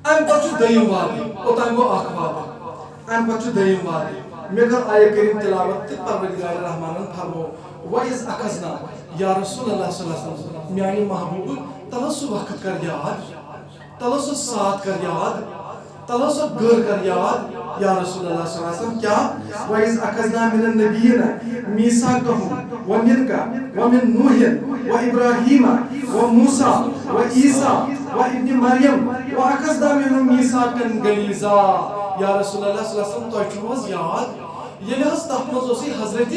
Speaker 1: امہِ پتہٕ چھُ دوٚیِم وعدٕ اوٚتام گوٚو اکھ وعدٕ امہِ پتہٕ چھُ دوٚیِم وعدٕ مےٚ کٔر آیہِ کٔرِم تلاوت تہٕ پروردگار رحمانن فرموو وَإِذْ أَخَذْنَا یا رسول اللہ صلی اللہ علیہ وسلم میانہِ محبوٗبہٕ تل حظ سُہ وقت کر یاد تل حظ سُہ ساتھ کر یاد تل حظ سۄ گٔر کر یاد یا رسول اللہ صلی اللہ علیہ وسلم کیٛاہ وَإِذْ أَخَذْنَا مِنَ النَّبِيِّينَ مِيثَاقَهُمْ وَمِنكَ وَمِن نوح وإبراهيم وموسى وعيسى وابن مريم وأخذنا منهم ميثاقا غليظا یا رسول اللہ صلی اللہ علیہ وسلم تۄہہِ چھُو حظ یاد ییٚلہِ حظ تتھ منٛز اوسُے حضرت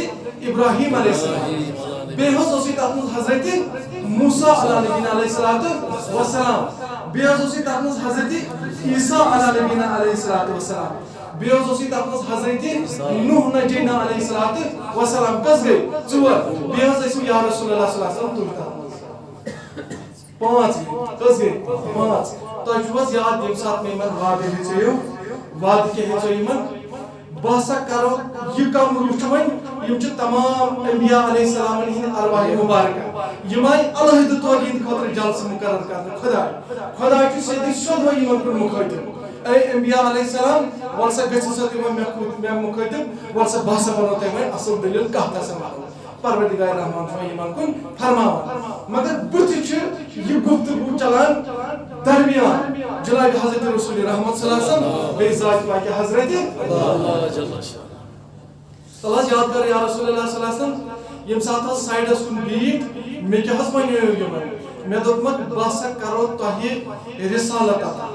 Speaker 1: ابراہیم علیہ السلام بیٚیہِ حظ اوسُے تتھ منٛز حضرت موسیٰ علیٰ نبینا علیہ الصلوۃ والسلام بیٚیہِ حظ اوسُے تتھ منٛز حضرت عیسیٰ علیٰ نبینا علیہ الصلوۃ والسلام بیٚیہِ حظ اوسُے تتھ منٛز حضرت نوح نجینا علیہ الصلوۃ والسلام کٔژ گٔے ژور بیٚیہِ حظ ٲسِو یا رسول اللہ صلی اللہ علیہ وسلم تُہۍ تتھ منٛز پانٛژھ گٔے کٔژ گٔے پانٛژھ تۄہہِ چھُو حظ یاد ییٚمہِ ساتہٕ مےٚ یِمن وعدٕ ہیٚژیو وعدٕ کیٛاہ ہیٚژیو یِمن بہٕ ہسا کرو یہِ کم روح چھُ وۄنۍ یِم چھِ تمام انبیاء علیہ السلامن ہٕنٛدۍ ارواح مبارکہ یِم آیہِ علیحدٕ طور یِہنٛدِ خٲطرٕ جلسہٕ مُقرر کرنہٕ خۄداے چھُ سیٚدُے سیوٚدوے یِمن کُن مُخٲطِب اے انبیاء علیہ السلام ورسا گژھِ تِمن مےٚ مُخٲطِب ورسا بہٕ ہسا وَنو تۄہہِ وۄنۍ اصل دٔلیٖل کَتھ ہسا وَنو پروردگار رحمان چھُ یِمن کُن فرماوان مگر بٕتھِ چھِ یہِ گفتگوٗ چلان درمیان جناب حضرت رسول رحمت صلی اللہ علیہ وسلم بیٚیہِ ذات پاکہِ حضرت اللہ یاد کر یا رسول اللہ صلی اللہ علیہ وسلم ییٚمہِ ساتہٕ حظ سایڈس کُن بیٖٹھ مےٚ کیٛاہ حظ وَنیو یِمن مےٚ دوٚپمَکھ بہٕ ہسا کرو تۄہہِ رِسالت عطا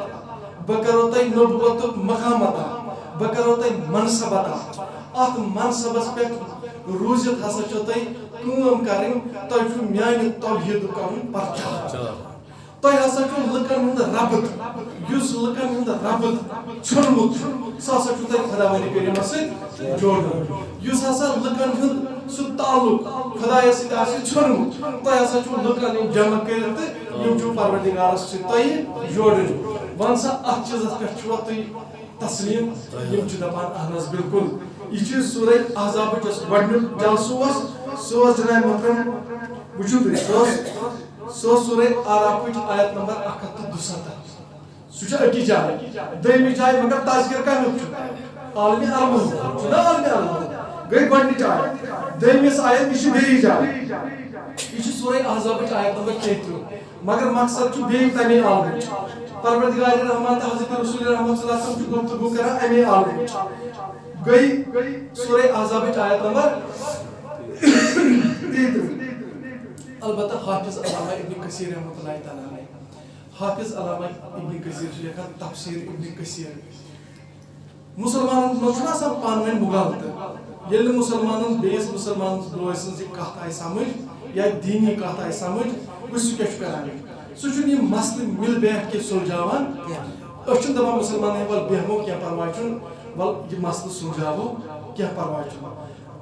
Speaker 1: بہٕ کرو تۄہہِ نبوتُک مقام عطا بہٕ کرو تۄہہِ منصب عطا اتھ منصبس پٮ۪ٹھ روٗزِتھ ہسا چھو تۄہہِ کٲم کرٕنۍ تۄہہِ چھُو میانہِ توحیٖدُک کرُن پرچار تۄہہِ ہسا چھُو لُکن ہُنٛد ربط یُس لُکن ہُنٛد ربط ژھُنمُت سُہ ہسا چھُو تۄہہِ خۄداوندِ کریٖمس سۭتۍ جوڑُن یُس ہسا لُکن ہُنٛد سُہ تعلق خۄدایس سۭتۍ آسہِ ژھُنمُت تۄہہِ ہسا چھُو لُکن یِم جمع کٔرِتھ تہٕ یِم چھُو پروردگارس سۭتۍ تۄہہِ جوڑٕنۍ وۄنۍ سا اتھ چیٖزس پٮ۪ٹھ چھُوا تُہۍ تسلیٖم یِم چھِ دپان اہن حظ بالکل یہ چیز سورہ احزابٕچ یۄس گۄڈنیُک جلسہٕ اوس سُہ اوس جناب محترم وٕچھِو تُہۍ سُہ اوس سورہ آرافٕچ آیت نمبر 172 سُہ چھُ أکِس جایہِ دوٚیمِس جایہِ مگر تذکِر کمیُک چھُ عالمِ عربُک چھُنہ عالمِ عربُک گٔے گۄڈنِچ آیت دوٚیمِس آیت یہِ چھِ بیٚیِس جایہِ یہ چھِ سورہ احزابٕچ آیت نمبر 33 مگر مقصد چھُ بیٚیہِ تمے عالمٕچ پروردگار رحمان تہٕ حضرت رسول رحمت صلی اللہ علیہ وسلم چھُ گفتگوٗ کران امے عالمٕچ گئی سورہ احزابٕچ آیت نمبر 33 البتہ حافظ علامہ ابن کثیر رحمۃ اللہ تعالیٰ حافظ علامہ ابن کثیر چھُ لیکھان تفسیر ابن کثیر مسلمانن منٛز چھُنہ آسان پانہٕ ؤنۍ مُغالطہٕ ییٚلہِ نہٕ مُسلمانن بیٚیِس مُسلمان بٲے سٕنٛز یہِ کتھ آیہِ سمجھ یا دیٖنی کتھ آیہِ سمجھ سُہ کیٛاہ چھُ کران سُہ چھُنہٕ یہِ مسلہٕ مِل بیٹھ کے سُلجھاوان أسۍ چھِنہٕ دپان مُسلمان ہے وَلہٕ بیٚہمو کینٛہہ پرواے چھُنہٕ وَلہٕ یہِ مسلہٕ سُلجھاوو کینٛہہ پرواے چھُنہٕ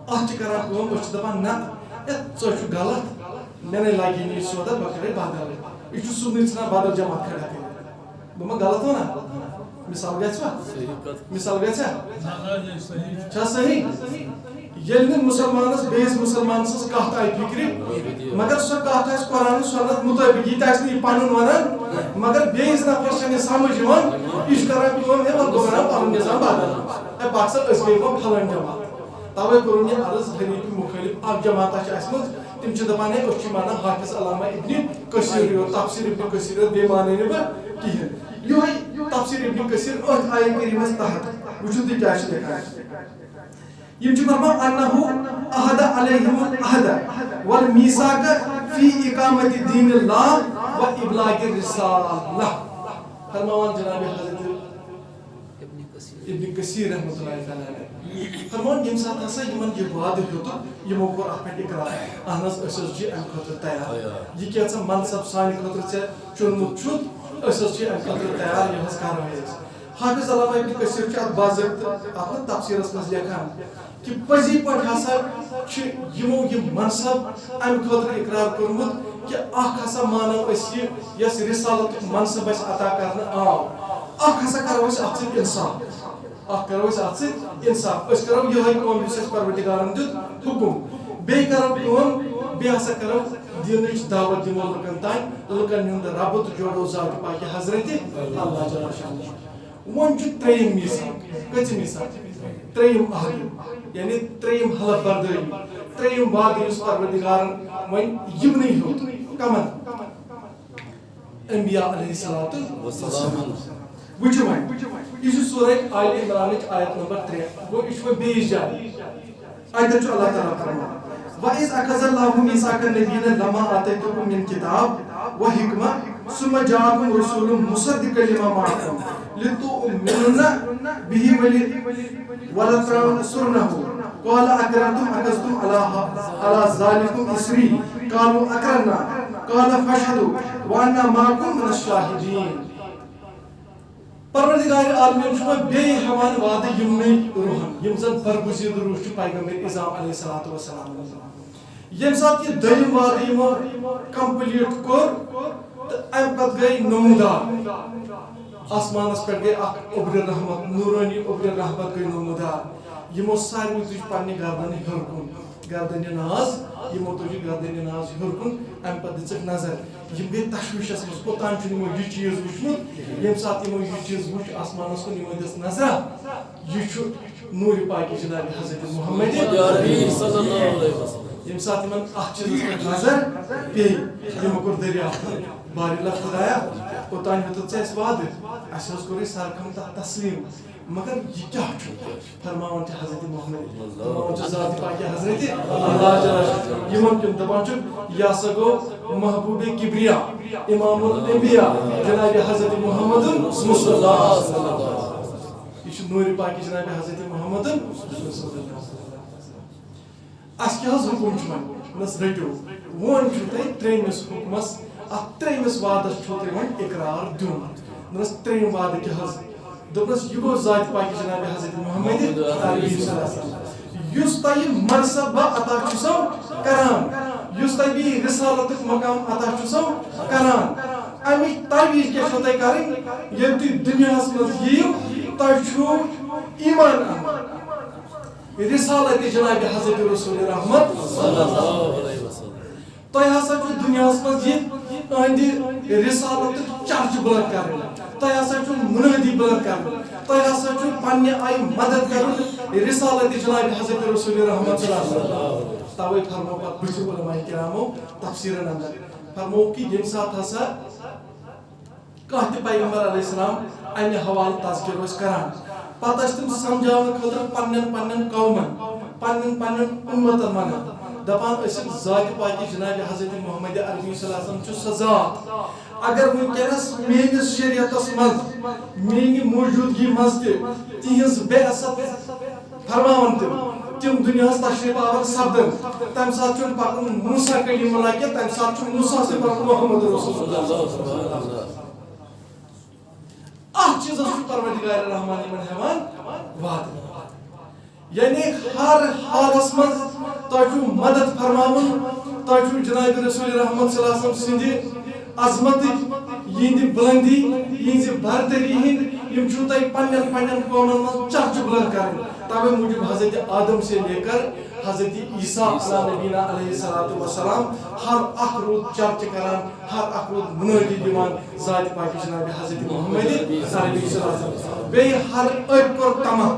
Speaker 1: اتھ چھِ کران کٲم أسۍ چھِ دپان نہ ہے ژٕ چھُکھ غلط مےٚ نے لگی نہٕ یہِ سودا بہٕ کرے بدل یہِ چھُ سُنٕے ژھٕنان بدل جماعت کھڑا کٔرِتھ بہٕ ما غلط وَنان مثال گژھوا مثال گژھیا چھا صحیح ییٚلہِ نہٕ مُسلمانس بیٚیِس مُسلمان سٕنٛز کتھ آیہِ فِکرِ مگر سۄ کتھ آسہِ قرآن سُنت مُطٲبِق یہِ تہِ آسہِ نہٕ یہِ پنُن ونان مگر بیٚیِس نفرس چھنہٕ یہِ سمجھ یِوان یہِ چھُ کران کٲم ہے وۄنۍ بہٕ کرٕ پنُن نظام بدل ہے باسا أسۍ گٔے وۄنۍ پھلٲنۍ جماعت توے کوٚرُن یہِ عرض حنیفی مُخٲلف اکھ جماعتہ چھِ اسہِ منٛز تِم چھِ دپان ہے أسۍ چھِ مانان حافظ علامہ ابن کثیر یوت تفسیر ابن کثیر یوت بیٚیہِ مانے نہٕ بہٕ کِہینۍ یِہوے تفسیر ابن کثیر أتھۍ آیہِ کریٖمس تحت وٕچھِو تُہۍ کیاہ چھِ لیکھان یم چھِ فرمان انہو عہد علیہم العہد والمیثاق فی اقامت دین اللہ و ابلاغ الرسالہ فرمان جناب حضرت ابن کثیر رحمۃ اللہ تعالیٰ فرمان ییٚمہِ ساتہٕ ہسا یِمن یہِ وعدٕ ہیوٚتُکھ یِمو کوٚر اتھ پٮ۪ٹھ اقرار اہن حظ أسۍ حظ چھِ امہِ خٲطرٕ تیار یہِ کیٛاہ منصب سانہِ خٲطرٕ ژےٚ چُنمُت چھُتھ أسۍ حظ چھِ امہِ خٲطرٕ تیار یہِ حظ کرو أسۍ حافظ علامہ ابن کثیر چھُ اتھ باضٲبطہٕ اتھ تفسیرس منٛز لیکھان کہ پزی پٲٹھۍ ہسا چھِ یِمو یہِ منصب امہِ خٲطرٕ اقرار کوٚرمُت کہ اکھ ہسا مانو أسۍ یہِ یۄس رسالتُک منصب اسہِ عطا کرنہٕ آو اکھ ہسا کرو أسۍ اتھ سۭتۍ انصاف اکھ کرو أسۍ اتھ سۭتۍ انصاف أسۍ کرو یِہوے کٲم یُس اسہِ پروردگارن دیُت حُکُم بیٚیہِ کرو کٲم بیٚیہِ ہسا کرو دیٖنٕچ دعوت دِمو لُکن تانۍ لُکن ہُنٛد ربط جوڑو ذات پاکہِ حضرت اللہ جل شانہ وۄنۍ چھُ ترٛیٚیِم میٖثاق کٔژِم میٖثاق ترٛیٚیِم عہد یعنی ترٛیٚیِم حلف بردٲری ترٛیٚیِم وعدٕ یُس پروردگارن وۄنۍ یِمنٕے ہیوٚت کمن انبیاء علیہ الصلوۃ والسلام وٕچھِو وۄنۍ یہِ چھُ سورہ آلِ عمرانٕچ آیت نمبر 3 گوٚو یہِ چھُ وۄنۍ بیٚیِس جایہِ اَتٮ۪ن چھُ اللہ تعالیٰ فرمان وَإِذْ أَخَذَ اللَّهُ مِيثَاقَ النَّبِيِّينَ لَمَّا آتَيْتُكُم مِّن كِتَابٍ وَحِكْمَةٍ ثُمَّ جَاءَكُمْ رَسُولٌ مُصَدِّقٌ لِمَا مَعَكُمْ لِتُؤْمِنُنَّ بِهِ وَلَتَنصُرُنَّهُ قَالَ أَقْرَرْتُمْ أَخَذْتُمْ عَلَى ذَلِكُمْ إِصْرِي قَالُوا أَقْرَرْنَا قَالَ فَاشْهَدُوا وَأَنَّا مَعَكُمْ مِنَ الشَّاهِدِينَ پروردگار عالمین چھُ وۄنۍ بیٚیہِ ہٮ۪وان وعدٕ یِمنٕے روحن یِم زن برگُزیٖدٕ روح چھِ پیغمبر اعظام علیہ الصلوۃ والسلام ییٚمہِ ساتہٕ یہِ دوٚیِم وعدٕ یِمو کمپلیٖٹ کوٚر تہٕ امہِ پتہٕ گٔے نموٗدار آسمانس پٮ۪ٹھ گٔے اکھ اوٚبرِ رحمت نوٗرٲنی اوٚبرِ رحمت گٔے نموٗدار یِمو سارنٕے تُج پننہِ گردنہٕ ہیوٚر کُن گردنہِ ناز یِمو تُج گردنہِ ناز ہیوٚر کُن اَمہِ پَتہٕ دِژٕکھ نظر یِم گٔے تشویٖشَس منٛز اوٚتام چھُنہٕ یِمو یہِ چیٖز وٕچھمُت ییٚمہِ ساتہٕ یِمو یہِ چیٖز وٕچھ آسمانَس کُن یِمو دِژ نظرا یہِ چھُ نوٗرِ پاکہِ جِنابِ حضرت محمد ییٚمہِ ساتہٕ یِمن اَتھ چیٖزَس پٮ۪ٹھ نظر پیٚیہِ یِمو کوٚر دٔریافتہٕ بارِلا خۄدایا اوٚتام ہیوٚتُتھ ژےٚ اَسہِ وعدٕ اَسہِ حظ کوٚرُے سرکھم تَتھ تسلیٖم مگر یہِ کیٛاہ چھُ فرماوان چھِ حضرت محمد فرماوان چھِ ذاتِ پاکہِ حضرت اللہ یِمن کیُن دَپان چھُکھ یہِ ہسا گوٚو محبوٗبِ کِبریا اِمام الانبیا جنابِ حضرت محمد مصطفیٰ یہ نور پاکی جناب حضرت محمد اس کیا حکم ونس رٹو ون ترٛیمِس حکمس اتھ ترٛیمِس وعدس چھو تۄہہِ وۄنۍ اقرار دیُن دپنس ترٛیِم وعدٕ کیٛاہ حظ دپنس یہِ گوٚو ذاتِ پاکہِ جناب حضرت محمد یُس تۄہہِ منصب عطا چھُسو کران یُس تۄہہِ بیٚیہِ رِسالتُک مقام عطا چھُسو کران امِچ تعویٖز کیٛاہ چھو تۄہہِ کرٕنۍ ییٚلہِ تُہۍ دُنیاہس منٛز یِیِو تۄہہِ چھُو ایٖمان اَنُن رِسالت جناب حضرت رسول رحمت تۄہہِ ہسا چھُو دُنیاہس منٛز یہِ أہنٛدِ رِسالتُک چرچہِ بُلنٛد کرٕنۍ تۄہہِ ہسا چھُو مُنٲدی بُلنٛد کرٕنۍ تۄہہِ ہسا چھُو پننہِ آیہِ مدد کرُن رِسالت جناب حضرت رسول رحمت توے فرمو پتہٕ بٕتھِ علماء کرامو تفسیٖرن اندر فرمو کہِ ییٚمہِ ساتہٕ ہسا کانٛہہ تہِ پیغمبر علیہ السلام امہِ حوالہٕ تذکِر ٲسۍ کران پتہٕ ٲسۍ تِم سمجھاونہٕ خٲطرٕ پننٮ۪ن قومن پننٮ۪ن اُمتن ونان دپان ٲسِکھ ذاتِ پاکہِ جناب حضرت محمد عربی صلی اللہ علیہ وسلم چھُ سۄ ذات اگر وٕنکٮ۪نس میٲنِس شریعتس منٛز میٲنہِ موجوٗدگی منٛز تہِ تِہنٛز بے عزت فرماون تِم دُنیاہس تشریٖف آور سپدن تمہِ ساتہٕ چھُنہٕ پکُن موسیٰ کلیم اللہ کینٛہہ تمہِ ساتہٕ چھُ موسیٰ سٕے پکُن محمد رسول اللہ اتھ چیٖزس چھُ پروردگار رحمان یِمن ہٮ۪وان وعدٕ یعنی ہر حالس منٛز تۄہہِ چھُو مدد فرماوُن تۄہہِ چھُو جناب رسول رحمت صلی اللہ علیہ وسلم سٕنٛدِ عظمتٕچ یِہنٛدِ بُلنٛدی یِہنٛزِ برتری ہٕنٛدۍ یِم چھُو تۄہہِ پننٮ۪ن قومن منٛز چرچہِ بُلنٛد کرٕنۍ توے موٗجوٗب حضرت آدم سے لے کر حضرت عیسیٰ علیٰ نبینا علیہ الصلوۃ والسلام ہر اکھ روٗد چرچہِ کران ہر اکھ روٗد مُنٲدی دِوان ذاتِ پاکہِ جناب حضرت محمد عربی صلی اللہ علیہ وسلم بیٚیہِ ہر أکۍ کوٚر طمع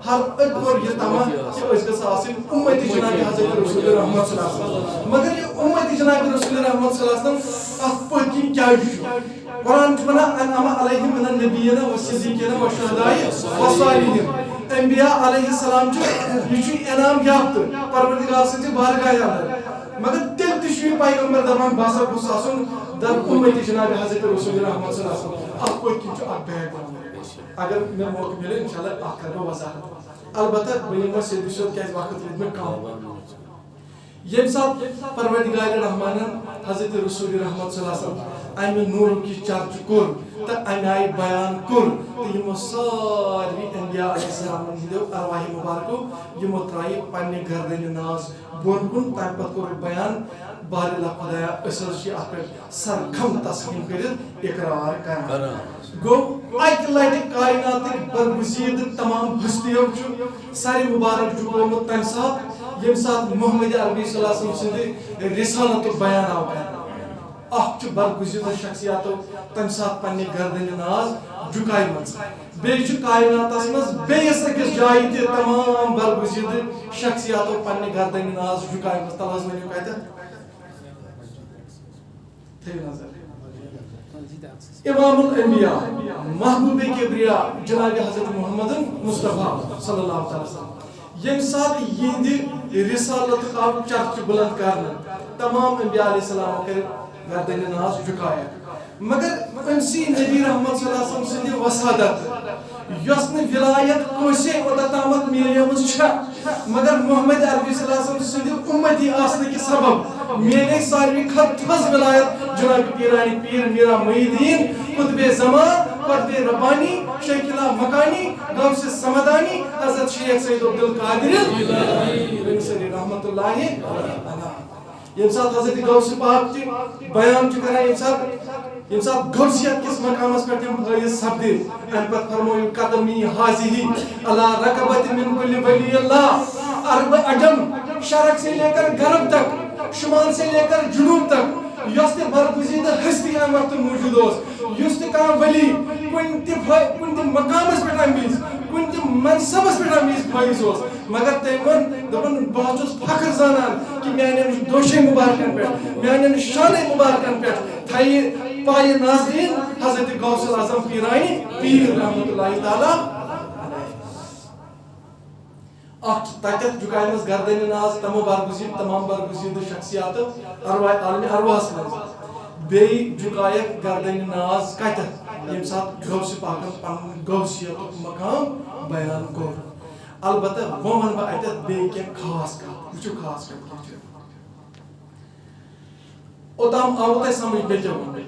Speaker 1: ہر أکۍ کوٚر یہِ طمع کہِ أسۍ گژھو آسٕنۍ اُمتی جناب حضرت رسول رحمت صلی اللہ علیہ وسلم مگر یہِ اُمتی جناب رسول رحمت صلی اللہ علیہ وسلم اتھ پٔتۍ کِنۍ کیٛازِ چھُ قرآن چھُ ونان انعم علیہم من النبیین والصدیقین والشہداء والصالحین انبیاء علیہ السلام چھُ یہِ چھُ انعام یافتہٕ پروردگار سٕنٛدِ بارگاہہِ اندر مگر تیٚلہِ تہِ چھُ یہِ پیغمبر دپان بہٕ ہسا گوٚژھ آسُن اُمتی جناب حضرت رسول رحمت صلی اللہ علیہ وسلم اتھ پٔتۍ کِنۍ چھُ اکھ بیک گراوُنٛڈ اگر مےٚ موقعہٕ مِلہِ انشاء اللہ اتھ کرٕ بہٕ وضاحت البتہ بہٕ یِمہٕ سیٚدِ سیوٚد کیٛازِ وقت روٗد مےٚ کم ییٚمہِ ساتہٕ پروردگار رحمانن حضرت رسول رحمت صلی اللہ علیہ وسلم امہِ نوٗرُک یہِ چرچہِ کوٚر تہٕ امہِ آیہِ بیان کوٚر تہٕ یِمو ساروٕے انبیاء علیہ السلامن ہٕنٛدیو ارواحِ مُبارکو یِمو ترٛایہِ پننہِ گردنہِ ناز بۄن کُن تمہِ پتہٕ کوٚرُکھ بیان بارِلا خۄدایا أسۍ حظ چھِ اتھ پٮ۪ٹھ سرکھم تسلیٖم کٔرِتھ اقرار کران گوٚو اکہِ لٹہِ کایناتٕکۍ برگُزیٖدٕ تمام ہستیو چھُ سرِ مُبارک جُکومُت تمہِ ساتہٕ ییٚمہِ ساتہٕ محمد عربی صلی اللہ علیہ وسلم سٕنٛدِ رِسالتُک بیان آو کرنہٕ اکھ چھُ برگُزیٖدٕ شخصیاتو تمہِ ساتہٕ پننہِ گردنہِ ناز جُکایمٕژ بیٚیہِ چھُ کایناتس منٛز بیٚیِس أکِس جایہِ تہِ تمام برگُزیٖدٕ شخصیاتو پننہِ گردنہِ ناز جُکایمٕژ تل حظ ؤنِو کتٮ۪تھ تھٲیِو نظر امام الانبیاء محبوٗبِ کِبریا جناب حضرت محمد مصطفیٰ صلی اللہ علیہ وسلم ییٚمہِ ساتہٕ یِہنٛدِ رِسالتُک آو چرچہِ بُلنٛد کرنہٕ تمام انبیاء علیہ السلامو کٔرِکھ گردنہِ ناز جُکایکھ مگر أمسٕے نبی رحمت صلی اللہ علیہ وسلم سٕنٛدِ وسادت یۄس نہٕ ولایت کٲنٛسے اوٚتامتھ میلیمٕژ چھےٚ مگر محمد عربی صلی اللہ علیہ وسلم سٕنٛدِ اُمتی آسنہٕ کہِ سبب میلے ساروٕے کھۄتہٕ تھٔز ولایت جناب پیٖرانِ پیٖر میرا محی الدیٖن قطبِ زمان قطبِ ربانی شیخ اللہ مکانی غوث سمدانی حضرت شیخ سید عبدالقادر جیلانی رحمۃ اللہ علیہ ییٚمہِ ساتہٕ حضرت غوث پاک تہِ بیان چھُ کران ییٚمہِ ساتہٕ غوثیت کِس مقامس پٮ۪ٹھ یِم فٲیض سپدِ اَمہِ پتہٕ فرمٲیِو قدمی حاضِہی علی رقبتِ من کُلہِ ولی اللہ عرب عجم شرق سے لے کر غرب تک، شمال سے لے کر جنوب تک یس تہ برگزیدہ ہستی امہ وقت موجود اس کان ولی کن تہ مقامس پہ امیز کن تہ منصبس پہ امیز فائز مگر تم ون دپن بہت فخر زانان کہ میانن دوشے مبارکن پہ میانن شانے مبارکن پہ تھائی پائے ناظرین حضرت غوث الاعظم پیرانی پیر رحمۃ اللہ تعالی تتھ جکائمس گردن ناز تمام برگزید شخصیات عالم ارواحس مز بیٚیہِ جُکایکھ گردن ناز کتٮ۪تھ ییٚمہِ ساتہٕ غوث پاکن پنُن غوثیتُک مقام بیان کوٚر البتہ وۄنۍ ونہٕ بہٕ اتٮ۪تھ بیٚیہِ کینٛہہ خاص کتھ وٕچھِو خاص کتھ کیٛاہ چھِ اوٚتام آوٕ تۄہہِ سمجھ مےٚ کیٛاہ ووٚن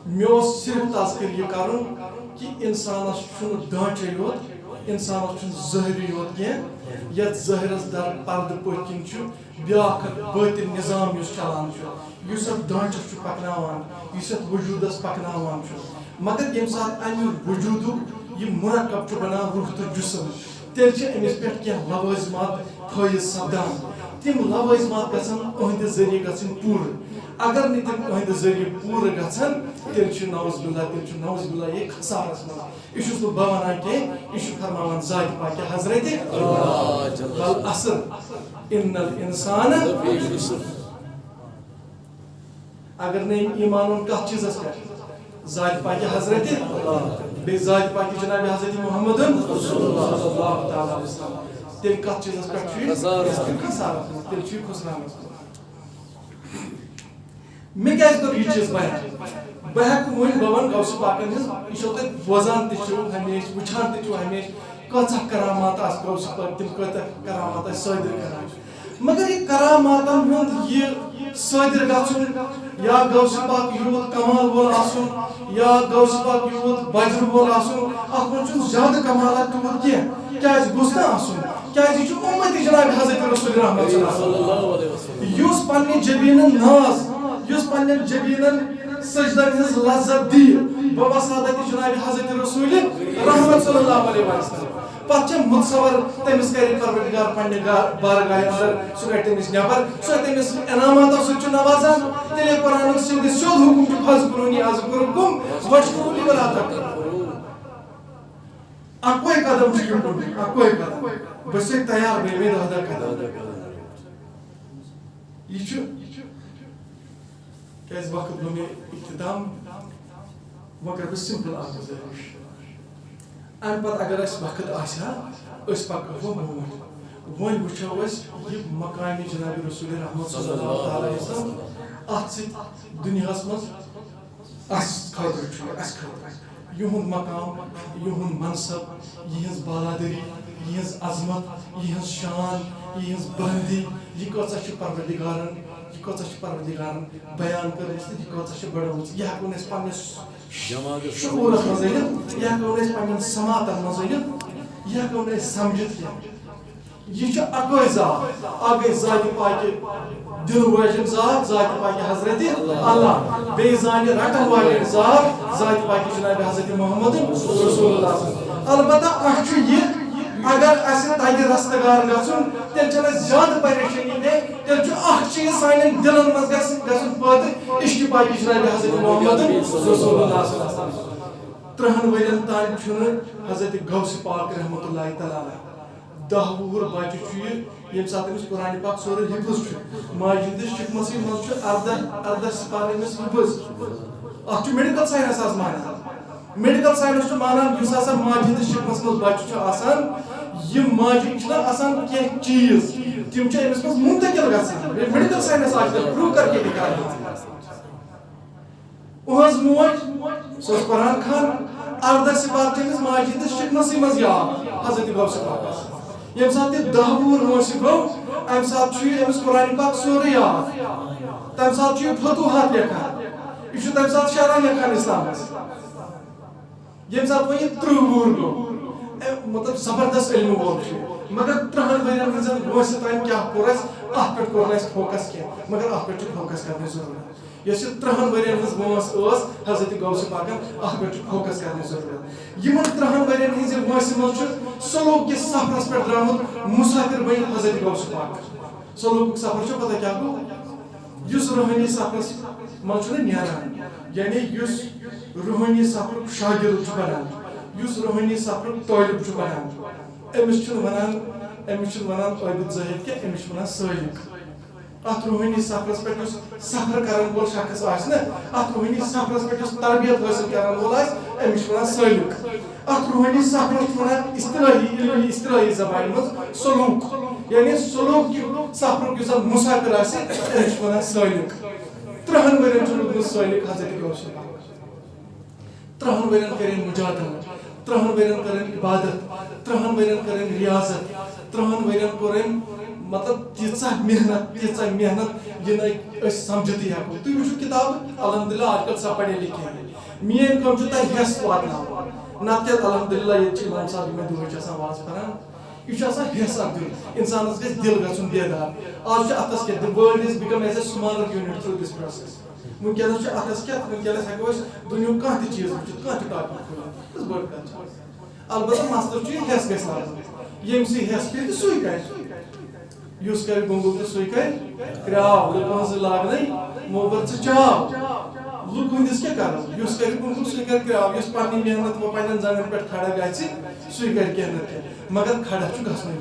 Speaker 1: مےٚ اوس صرف تذکر یہِ کرُن کہِ انسانس چھُنہٕ ڈانٛچے یوت انسانس چھُنہٕ ظٲہری یوت کینٛہہ یتھ ظٲہرس در پردٕ پٔتۍ کِنۍ چھُ بیٛاکھ اکھ بٲطِن نظام یُس چلان چھُ یُس اتھ ڈانٛچس چھُ پکناوان یُس اتھ وجوٗدس پکناوان چھُ مگر ییٚمہِ ساتہٕ امہِ وجوٗدُک یہِ مرکب چھُ بنان روح تہٕ جسم تیٚلہِ چھِ أمِس پٮ۪ٹھ کینٛہہ لوٲزمات فٲیض سپدان تِم لوٲزمات گژھن أہنٛدِ ذٔریعہٕ گژھٕنۍ پوٗرٕ اگر نہٕ تِم أہنٛدِ ذٔریعہٕ پوٗرٕ گژھن تیٚلہِ چھُ نعوذ باللہ یہِ خسارس منٛز یہِ چھُس نہٕ بہٕ ونان کینٛہہ یہِ چھُ فرماوان ذاتِ پاکہِ حضرتِ والعصر ان الانسان اگر نہٕ أمۍ ایٖمان اوٚن کتھ چیٖزس پٮ۪ٹھ ذاتِ پاکہِ حضرتِ بیٚیہِ ذاتِ پاکہِ جناب حضرت محمد صلی اللہ تعالیٰ علیہ وسلم تیٚلہِ کتھ چیٖزس پٮ۪ٹھ چھُ یہِ خسارس منٛز تیٚلہِ چھُ یہِ خسراونس منٛز مےٚ کیٛازِ کوٚر یہِ چیٖز بیان بہٕ ہٮ۪کہٕ وۄنۍ بہٕ ونہٕ غوث پاکن ہٕنٛز یہِ چھو تُہۍ بوزان تہِ چھِو ہمیشہٕ وٕچھان تہِ چھِو ہمیشہٕ کۭژاہ کرامات آسہٕ غوث پاک تِم کۭتیاہ کرامات ٲسۍ صٲدِر کران مگر یہِ کراماتن ہُنٛد یہِ صٲدِر گژھُن یا غوث پاک یوٗت کمال وول آسُن یا غوث پاک یوٗت بجر وول آسُن اتھ منٛز چھُنہٕ زیادٕ کمالات تیوٗت کینٛہہ کیٛازِ گوٚژھ نہٕ آسُن کیٛازِ یہِ چھُ اُمتی جناب حضرت رسول رحمت یُس پننہِ جبیٖنن ناز یُس پننٮ۪ن جبیٖنن سجدن ہٕنٛز لذت دی بہٕ وسادت جناب حضرت رسول رحمت صلی اللہ علیہ وسلم پتہٕ چھِ متصور تٔمِس کرِ پروردگار پننہِ بارگاہہِ انٛدر سُہ کڑِ تٔمِس نٮ۪بر سُہ تٔمِس انعاماتو سۭتۍ چھُ نوازان تیٚلے قرآنُک سیٚود حُکم چھُ فَذْکُرُونِی اَذْکُرُکُم وَاشْکُرُوا وَلا تَکْفُرُونۍ اَکوے قدم چھُ یہِ تُلُن اَکوے قدم بہٕ چھُسے تیار بیٚیہِ دہ قدم یہِ چھُ کیٛازِ وقت گوٚو مےٚ اختتام وۄنۍ کرٕ بہٕ سمپل اکھ گُزٲرِش امہِ پتہٕ اگر اسہِ وقت آسہِ ہا أسۍ پکہو برونٛٹھ وۄنۍ وٕچھو أسۍ یہِ مقامِ جناب رسول رحمت صلی اللہ علیہ وسلم اتھ سۭتۍ دُنیاہس منٛز اسہِ خٲطرٕ چھُ اسہِ خٲطرٕ یِہُنٛد مقام یِہُنٛد منصب یِہٕنٛز بالادٔری یِہٕنٛز عظمت یِہٕنٛز شان یِہٕنٛز بلندی یہِ کۭژاہ چھِ پروردگارن بیان کٔرمٕژ تہٕ یہِ کۭژاہ چھِ بڑٲومٕژ یہِ ہٮ۪کو نہٕ أسۍ پننِس شعوٗرس منٛز أنِتھ یہِ ہٮ۪کو نہٕ أسۍ پننٮ۪ن سماعتن منٛز أنِتھ یہِ ہٮ۪کو نہٕ أسۍ سمجھِتھ کینٛہہ یہِ چھُ اکوے ذات اکھ گٔے ذاتِ پاکہِ دِلہٕ وٲجِن ذات ذاتِ پاکہِ حضرتِ اللہ بیٚیہِ زانہِ رٹن والٮ۪ن ذات ذاتِ پاکہِ جناب حضرت محمد رسول اللہ البتہ اکھ چھُ یہِ اگر اسہِ تگہِ رستگار گژھُن تیٚلہِ چھنہٕ اسہِ زیادٕ پریشٲنی کینٛہہ تیٚلہِ چھُ اکھ چیٖز سانٮ۪ن دِلن منٛز گژھُن پٲدٕ عشقِ پاکہِ جناب حضرت محمد رسول اللہ 30 ؤرین تانۍ چھُنہٕ حضرت غوث پاک رحمۃ اللہ تعالیٰ 10 وُہُر بچہِ چھُ یہِ ییٚمہِ ساتہٕ أمِس قرآنِ پاک سورُے حِفظ چھُ ماجہِ ہٕنٛدِس شِکمسٕے منٛز چھُ 18 سپارٕ أمِس حِفظ اتھ چھُ میڈِکل ساینس آز مانان میڈِکل ساینس چھُ مانان یُس ہسا ماجہِ ہٕنٛدِس شِکمس منٛز بچہِ چھُ آسان یہِ ماجہِ چھِنہ آسان کینٛہہ چیٖز تِم چھِ أمِس منٛز منتقل گژھان میڈِکل ساینس آج تک پروٗو کر کے دِکھا اُہٕنٛز موج سۄ ٲس قرآن خان 18 سپار چھِ أمِس ماجہِ ہٕنٛدِس شِکمسٕے منٛز یاد حضرت غوث پاکس ییٚمہِ ساتہٕ یہِ 10 وُہُر وٲنٛسہِ گوٚو امہِ ساتہٕ چھُ یہِ أمِس قرآنِ پاک سورُے یاد تمہِ ساتہٕ چھُ یہِ فتوحات لیکھان یہِ چھُ تمہِ ساتہٕ شرح لیکھان اسلامس ییٚمہِ ساتہٕ وۄنۍ یہِ 30 وُہُر گوٚو مطلب زبردست علمہٕ وول چھُ مگر 30 ؤرین ہٕنٛزن وٲنٛسہِ تانۍ کیٛاہ کوٚر اَسہِ اتھ پٮ۪ٹھ کوٚر نہٕ اَسہِ فوکس کینٛہہ مگر اتھ پٮ۪ٹھ چھُ فوکس کرنٕچ ضروٗرت یۄس یہِ 30 ؤرین ہٕنٛز وٲنٛس ٲس حضرت غوث پاکن اتھ پٮ۪ٹھ چھُ فوکس کرنٕچ ضروٗرت یِمن 30 ؤرین ہٕنٛزِ وٲنٛسہِ منٛز چھُ سلوٗک کِس سفرس پٮ۪ٹھ درٛامُت مُسافر بٔنِتھ حضرت غوث پاک سلوک سفر چھو پتہ کیا گو یس روحانی سفرس من چھو نیران یعنی یس روحانی سفر شاگرد چھو بنان یس روحانی سفر طالب چھو بنان امس چھو ونان عابد زاہد کہ امس چھو ونان سالک ات روحانی سفرس پہ سفر کرن وول شخص آسہ ات روحانی سفرس پہ تربیت حاصل کرن وول امس ونان سالک ات روحانی سفرس ونان اصطلاحی زبان مز سلوک یعنی سلوک کی سفر یس مسافر آسہ امس ونان سالک 30 ورین چھو روزمت سالک حضرت غوث پاک 30 ورین کرن مجادلہ 30 ورین کرن عبادت 30 ورین کرن ریاضت 30 ورین کرن مطلب تیسا محنت یہ نئی سمجھتی ہے تو یہ کتاب الحمدللہ آج کل سب پڑھے لکھے ہیں مین کم چھو تھی حس واتنا نتیت الحمدللہ یہ امام صاحب میں دور چھ آواز پران یہ حس اک دل انسانس گھس دل گھن بیدار آج اتس کیا the world is become as a smaller unit through this process ونکس اتس کیا ونکس ہیکو دنیا کھانا تہ چیز وچھت کھانا تہ ٹاپک کھولت بڑ کتھ البتہ مسئلہ چھ حس گھس آسن یم سی حس پہ سوئی کر یس کر گنگو تو سوئی کر کراو لکن سے لاگنے موبر سے چاو لوگ ہندس کیا کرو یس کر گنگو سوئی کر کراو یس پانی محنت و پانین زمین پر کھڑا گئی سوئی کر کے اندر مگر کھڑا چھ گھسنے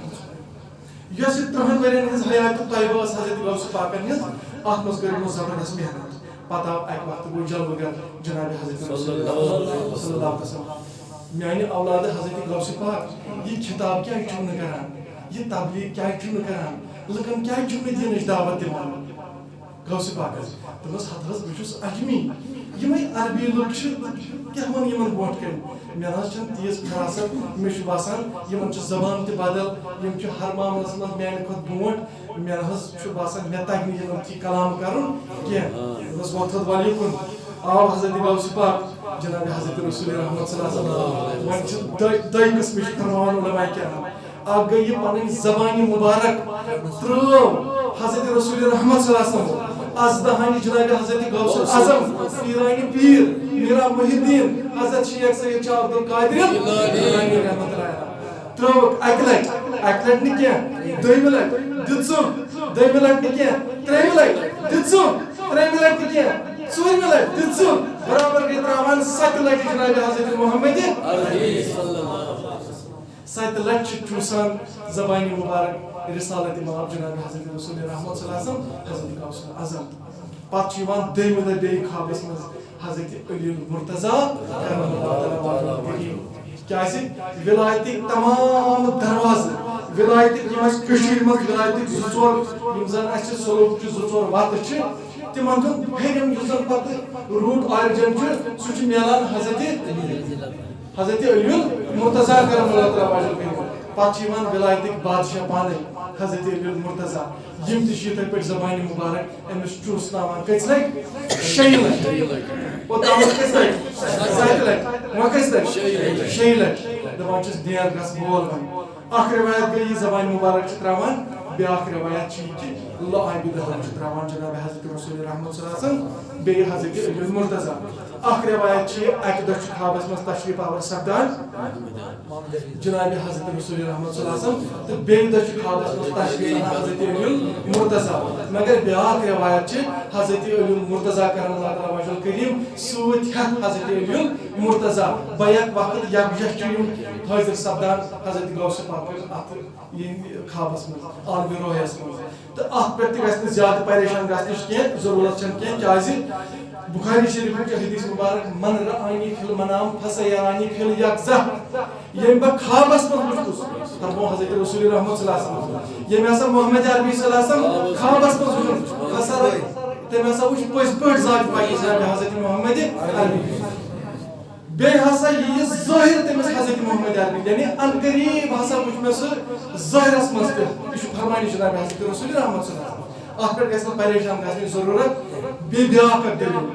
Speaker 1: یس 30 ورین ہز حیات طیبہ حضرت غوث پاکن ہز ات مز کر زبردست محنت پتہ اک وقت گو جلوہ گر جناب حضرت رسول اللہ صلی اللہ علیہ وسلم میانہ اولاد حضرت غوث پاک یہ خطاب کیا چھو نہ کران یہ تبلیغ کیا چھو نہ کران لکن کیا چھو نہ دینش دعوت دِوان غوث پاکس دپس حضرت بہ چھس اجمی یمے عربی لوگ چھ کیا ون یمن بوٹ کن مے نہ چھن تیز فراست مے چھ باسان یمن چھ زبان تہ بدل یم چھ ہر معاملس مز میانہ کھت بوٹ مے نہ چھ باسان مے تگہ نہ یمن تھی کلام کرن کی بس وقت والیکم آو حضرت غوث پاک جناب حضرت رسول رحمت صلی اللہ علیہ وسلم ون چھ دای قسم چھ فرمان علماء کرام اب گئی پن زبان مبارک ترو حضرت رسول رحمت صلی اللہ علیہ وسلم از دہانی جناب حضرت غوث اعظم پیرانی پیر میرا محی الدین حضرت شیخ سید شاہ عبد القادر جیلانی رحمت اللہ علیہ ترو اکلٹ نکیا دوی ملک دتسو دوی ملک نکیا تری ملک دتسو تری ملک نکیا ژور ملک دتسو برابر گئی تراوان 7 لٹ جناب حضرت محمد عربی صلی اللہ علیہ وسلم 7 لٹ چوسان زبانی مبارک رسالت امام جناب حضرت رسول رحمت صلی اللہ علیہ وسلم حضرت غوث اعظم پتہ چھ دیم دہ بیٚیہِ خوابس مز حضرت علی المرتضی کرم اللہ تعالی کیازِ ولایتک تمام دروازٕ ولایتک یم اس کشیر مز ولایتک زٕ یم زن اس سلوک چھ زٕ وتہٕ چھ تمن ہُنٛد پھیرِم یُس زن پتہٕ روٗٹ آرجن چھ سُہ چھ میلان حضرت علی المرتضی کرم اللہ تعالی پتہ چھ ولایتک بادشاہ پانے حضرت علی المرتضی یم تہ چھ پہ زبان مبارک امس چوسناوان کٔژِ لٹہِ 6 لٹہِ اوتامتھ کٔژِ لٹہِ 7 لٹہِ وۄنۍ کٔژِ لٹہِ 6 لٹہِ دپان چھس دیر گژھ بول وۄنۍ اکھ روایت گئی زبان مبارک چھ تراوان بیاکھ روایت چھ کہ لعابی دہن چھ تراوان جناب حضرت رسول رحمت صلی اللہ علیہ وسلم بیٚیہِ حضرت علی المرتضی اکھ روایت چھ اکہ دۄہ چھ خوابس مز تشریف آور سپدان جناب حضرت رسول رحمت صلی اللہ علیہ وسلم تو بیٚیہِ دۄہ چھ خوابس مز تشریف حضرت علی المرتضی مگر بیاکھ روایت چھ حضرت علی المرتضی کرم اللہ تعالی وجہ کریم سۭتۍ ہیٚتھ حضرت علی المرتضی بیک وقت یکجہ چھ یم حاضر سپدان حضرت غوث پاک ات خوابس مز عالم روحس مز تو ات پہ تہ گژھِ نہٕ زیادٕ پریشان گژھنٕچ کینٛہہ ضروٗرت چھنہٕ کینٛہہ کیازِ بخاری شریف چھ حدیث مبارک من رآنی فی المنام فسیرانی فی الیقظہ یم بہ خوابس مز وچھس فرمو حضرت رسول رحمت صلی اللہ علیہ وسلم یم ہسا محمد عربی صلی اللہ علیہ وسلم خوابس مز وچھس ہسا تم ہسا وچھ پٔزۍ پٲٹھۍ ذات پاک جناب حضرت محمد عربی بیٚیہِ ہسا یہِ ظٲہر تٔمِس حضرت محمد عربی یعنی ان قریب ہسا وچھ مےٚ سُہ ظٲہرس منٛز تہِ یہِ چھُ فرمانہِ جناب حضرت رسول رحمت صلی اللہ علیہ وسلم اتھ پٮ۪ٹھ گژھِ نہٕ پریشان گژھنٕچ ضروٗرت بیٚیہِ بیٛاکھ اکھ دٔلیٖل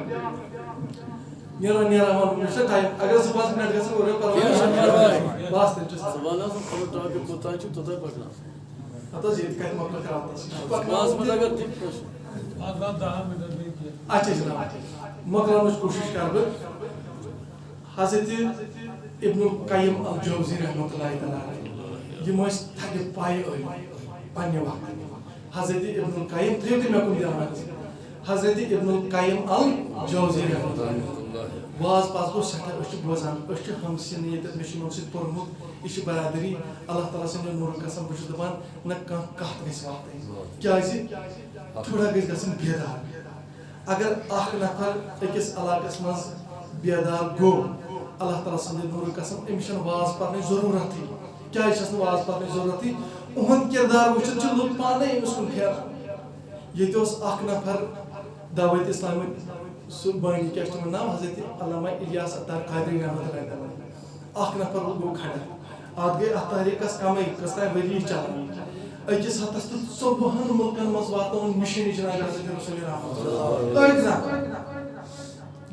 Speaker 1: نیران نیران ونُن مےٚ چھُ ٹایم اگر 5 منٹ گژھن اورٕ پرواے بس تیٚلہِ چھُ ہتھ حظ ییٚتہِ کتہِ مۄکلہِ راتس اچھا جناب مۄکلاونٕچ کوٗشِش کرٕ بہٕ حضرت ابن القیم الجوزی رحمۃ اللہ تعالی یم تھدِ پایہِ ٲلۍ پننہِ وقتہٕ حضرت ابن القیم تھیو تھی میں کن دیانات حضرت ابن القیم الجوزی رحمۃ اللہ واز پاس گو سٹھا أسۍ چھِ بوزان أسۍ چھِ ہمسن ییٚتٮ۪تھ مےٚ چھُ یِمن سۭتۍ پوٚرمُت یہِ چھِ برادری اللہ تعالیٰ سٕنٛدِ نوٗرٕ قسم بہٕ چھُس دپان نہ کانٛہہ کتھ گژھِ واتٕنۍ کیٛازِ تھوڑا گژھِ گژھُن بیدار اگر اکھ نفر أکِس علاقس منٛز بیدار گوٚو اللہ تعالیٰ سٕنٛدِ نوٗرٕ قسم أمِس چھنہٕ واز پرنٕچ ضروٗرتھٕے کیٛازِ چھس نہٕ واز پرنٕچ ضروٗرتھٕے اُہُنٛد کِردار وٕچھِتھ چھِ لُکھ پانے أمِس کُن پھیران ییٚتہِ اوس اکھ نفر دعوت اسلامٕکۍ سُہ بٲنی کیٛاہ چھُ تِمن ناو حضرت علامہ الیاس اتار قادری رحمۃ اللہ تعالیٰ اکھ نفر گوٚو کھڑا اتھ گٔے اتھ تحریٖکس کمٕے کٔژتام ؤری چلان أکِس ہتس تہٕ 14 مُلکن منٛز واتنووُن مِشن جناب حضرت رسول رحمۃ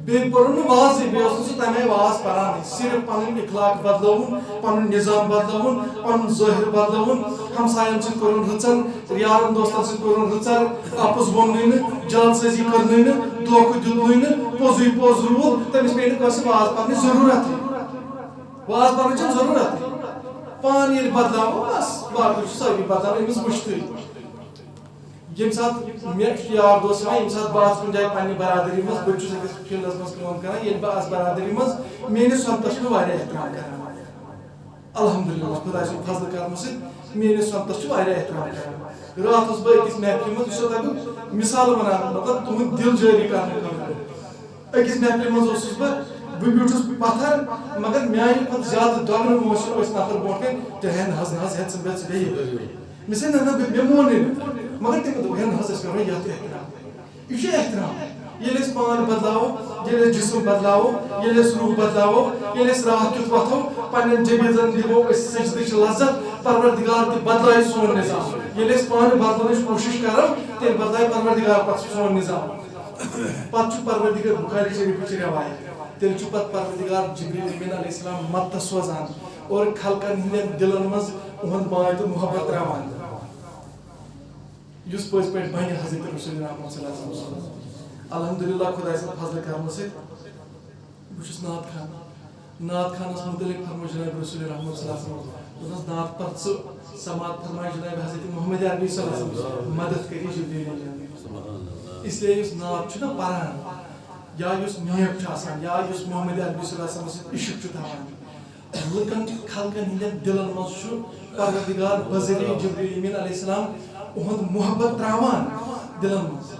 Speaker 1: بیٚیہِ پوٚرُن نہٕ وازٕے بیٚیہِ اوس نہٕ سُہ تمے واز پرانٕے صرف پنُن اخلاق بدلووُن پنُن نظام بدلووُن پنُن ظٲہِر بدلووُن ہمساین سۭتۍ کوٚرُن رٕژن یارن دوستن سۭتۍ کوٚرُن رٕژر اپُز ووٚننُے نہٕ جلسٲزی کٔرنٕے نہٕ دھوکہٕ دیُتنُے نہٕ پوٚزُے پوٚز روٗد تٔمِس پیٚیہِ نہٕ کٲنٛسہِ واز پرنٕچ ضروٗرتھٕے واز پرنٕچ چھنہٕ ضروٗرتھٕے پان ییٚلہِ بدلاوو بس باقٕے چھُ سٲری بدلاوان أمِس وٕچھتھٕے ییٚمہِ ساتہٕ مےٚ چھُ یار دوس یِوان ییٚمہِ ساتہٕ بہٕ آسہٕ کُنہِ جایہِ پننہِ برادری منٛز بہٕ چھُس أکِس فیٖلڈس منٛز کٲم کران ییٚلہِ بہٕ آسہٕ برادری منٛز میٲنِس سۄنتس چھُ مےٚ واریاہ احترام کران الحمدللہ خۄداے سُنٛد فضلہٕ کرنہٕ سۭتۍ میٲنِس سۄنتس چھُ واریاہ احترام کران راتھ اوسُس بہٕ أکِس محفلہِ منٛز یہِ چھُسو تۄہہِ بہٕ مِثال ونان مطلب تُہُنٛد دِل جٲری کرنہٕ خٲطرٕ أکِس محفلہِ منٛز اوسُس بہٕ بیوٗٹھُس پتھر مگر میانہِ کھۄتہٕ زیادٕ دۄگنہٕ موسِم ٲسۍ نفر برونٛٹھ کَنۍ ہے نہ حظ ہٮ۪ژ ژٕ بیٚہہ ژٕ بیٚیہِ مےٚ سۭتۍ نہ مےٚ مونُے نہٕ مگر تِمو دوٚپ ہے نہ حظ أسۍ کرو یتھ احترام یہِ چھُ احترام ییٚلہِ أسۍ پان بدلاوو ییٚلہِ أسۍ جسم بدلاوو ییٚلہِ أسۍ روح بدلاوو ییٚلہِ أسۍ راتھ کیُتھ وۄتھو پننٮ۪ن جمیٖزن دِمو أسۍ سجدٕچ لذت پروردگار تہِ بدلایہِ سون نظام ییٚلہِ أسۍ پانہٕ بدلاونٕچ کوٗشش کرو تیٚلہِ بدلایہِ پروردگار پتہٕ سون نظام پتہٕ چھُ پروردگار بخاری شریٖفٕچ رٮ۪وایت تیٚلہِ چھُ پتہٕ پروردگار جبریٖل امیٖن علیہ السلام مدتس سوزان اور خلقن ہٕنٛدٮ۪ن دِلن منٛز اُہُنٛد ماے تہٕ محبت تراوان یُس پٔزۍ پٲٹھۍ بنہِ حضرت رسول رحمۃ صلی اللہ علیہ وسلم الحمدللہ خۄداے سٕنٛدِ فضلہٕ کرنہٕ سۭتۍ بہٕ چھُس نعت خان نعت خانس متعلق فرموو جناب رسول رحمۃ صلی اللہ علیہ وسلم دوٚپنس نعت پر ژٕ سماعت فرمایہِ جناب حضرت محمد عربی صلی اللہ علیہ وسلم مدد کٔری جبریٖل امیٖن اسلیے یُس نعت چھُنہ پران یا یُس نیک چھُ آسان یا یُس محمد عربی صلی اللہ علیہ وسلم سۭتۍ عشق چھُ تھاوان لُکن خلقن ہٕنٛدٮ۪ن دِلن منٛز چھُ پروردگار بذریعہ جبریٖل امیٖن علیہ السلام اُہُنٛد محبت تراوان دِلن منٛز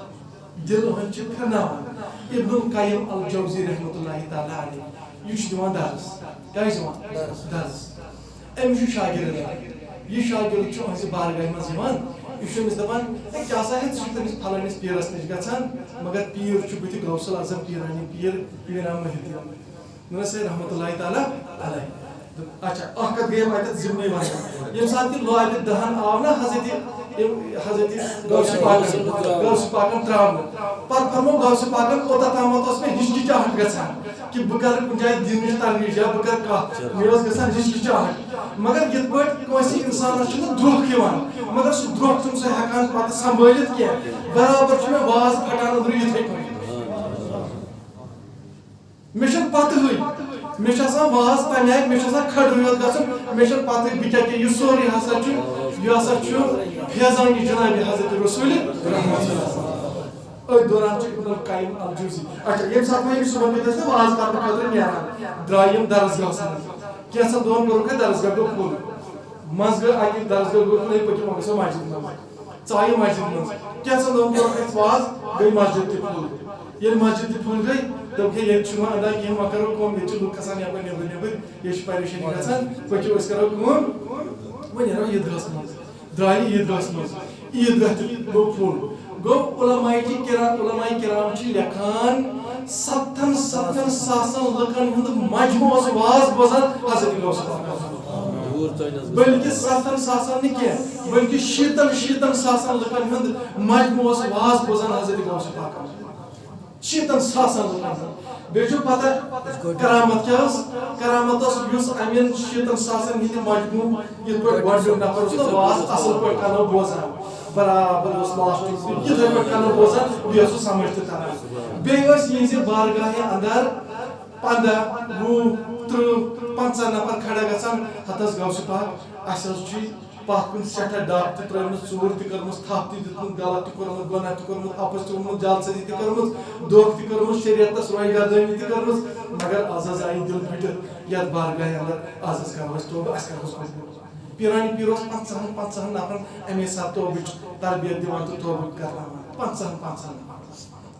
Speaker 1: دِل اُہُنٛد چھِ پھِرناوان ابن القیم الجوزی رحمۃ اللہ تعالیٰ علیہ یہِ چھُ دِوان درس کیٛاہ چھُ دِوان درس أمِس چھُ شاگرد یہِ شاگرد چھُ أہنٛزِ بارگاہہِ منٛز یِوان یہِ چھُ أمِس دپان ہے کیٛاہ سا ہے ژٕ چھُکھ تٔمِس پھلٲنِس پیٖرس نِش گژھان مگر پیٖر چھُ بٕتھِ غوث العظم پیٖرانی پیٖر پیٖرا محی الدیٖن دوٚپنس ہے رحمۃ اللہ تعالیٰ علیہ اچھا اکھ کتھ گٔیَم اتٮ۪تھ ضمنٕے ونٕنۍ ییٚمہِ ساتہٕ تہِ لابہِ 10 آو نا حضرت غوث پاکن تراونہٕ پتہٕ فرموو غوث پاکن اوٚتتھ تامتھ اوس مےٚ ہچکچاہٹ گژھان کہِ بہٕ کرٕ کُنہِ جایہِ دِنٕچ ترویج یا بہٕ کرٕ کتھ مےٚ ٲس گژھان ہچکچاہٹ مگر یِتھ پٲٹھۍ کٲنٛسہِ انسانس چھُنہٕ دھوکہٕ یِوان مگر سُہ دھوکہٕ چھُنہٕ سُہ ہٮ۪کان پتہٕ سنبھٲلِتھ کینٛہہ برابر چھُ مےٚ واز پھٹان أنٛدرٕ یِتھٕے پٲٹھۍ مےٚ چھنہٕ پتہٕے مےٚ چھُ آسان واز تمہِ آیہِ مےٚ چھُ آسان کھڑہٕے یوت گژھُن مےٚ چھنہٕ پتہٕ بہٕ کیٛاہ یہِ سورُے ہسا چھُ یہِ ہسا چھُ فیضانہِ جناب حضرت رسول أتھۍ دوران چھُ ابن القیم الجوزی اچھا ییٚمہِ ساتہٕ وۄنۍ صُبحن گٔے أسۍ واز کرنہٕ خٲطرٕ نیران درٛاے یِم درسگاہس منٛز کینٛژن دۄہن کوٚرُکھ درسگاہ گوٚو فُل منٛزٕ گٔے اکہِ درسگاہ گوٚو فُل پٔکِو وۄنۍ گژھو مسجد منٛز ژایہِ مسجد منٛز کینٛژن دۄہن کوٚرُکھ اَسہِ واز گٔے مسجد تہِ فُل ییٚلہِ مسجد تہِ فُل گٔے دوٚپُکھ ہے ییٚتہِ چھُنہٕ اندان کینٛہہ وۄنۍ کرو کٲم ییٚتہِ چھِ لُکھ کھسان یپٲرۍ نیبٕرۍ نیبٕرۍ ییٚتہِ چھِ پریشٲنی گژھان پٔکِو أسۍ کرو کٲم وۄنۍ نیرو عیٖدگاہس منٛز درٛایہِ عیٖدگاہس منٛز عیٖدگاہ تہِ گوٚو فُل گوٚو علماء کرام چھِ لیکھان 7 ساسن لُکن ہُنٛد مجمہٕ اوس واز بوزان حضرت غوث بلکہِ 7 ساسن نہٕ کینٛہہ بلکہِ 60 ساسن لُکن ہُنٛد مجمہٕ اوس واز بوزان حضرت غوث پاکن 60 ساسن لُکن ہُنٛد بیٚیہِ چھُ پتہ کرامت کیٛاہ ٲس کرامت ٲس یُس اَمٮ۪ن 60 ساسن ہٕنٛدِ مجموٗ یِتھ پٲٹھۍ گۄڈٕنیُک نفر اوس نہ واز اصل پٲٹھۍ کنو بوزان برابر اوس لاسٹُک یِتھٕے پٲٹھۍ کنو بوزان بیٚیہِ اوس سمجھ تہِ تران بیٚیہِ ٲسۍ یِہنٛزِ بارگاہہِ اندر 15 20 30 50 نفر کھڑا گژھان ہتس غوث پاک اَسہِ حظ چھُ پتھ کن سٹھا ڈاک تہ ترٲومٕژ ژوٗر تہِ کٔرمٕژ تھپھ تہِ دِژمٕژ غلط تہِ کوٚرمُت گۄناہ تہِ کوٚرمُت اپُز تہِ اوٚنمُت جالسٲزی تہِ کٔرمٕژ دھوکہٕ تہِ کٔرمٕژ شریعتس روے گردٲنی تہِ کٔرمٕژ مگر آز حظ آیہِ دِل پھٔٹِتھ یتھ بارگاہہِ انٛدر آز حظ کرو أسۍ توبہٕ اَسہِ کرہوس قبوٗل پیٖرانہِ پیٖر اوس 50 نفرن اَمے ساتہٕ توبٕچ تربیت دِوان تہٕ توبہٕ کرناوان 50 نفرن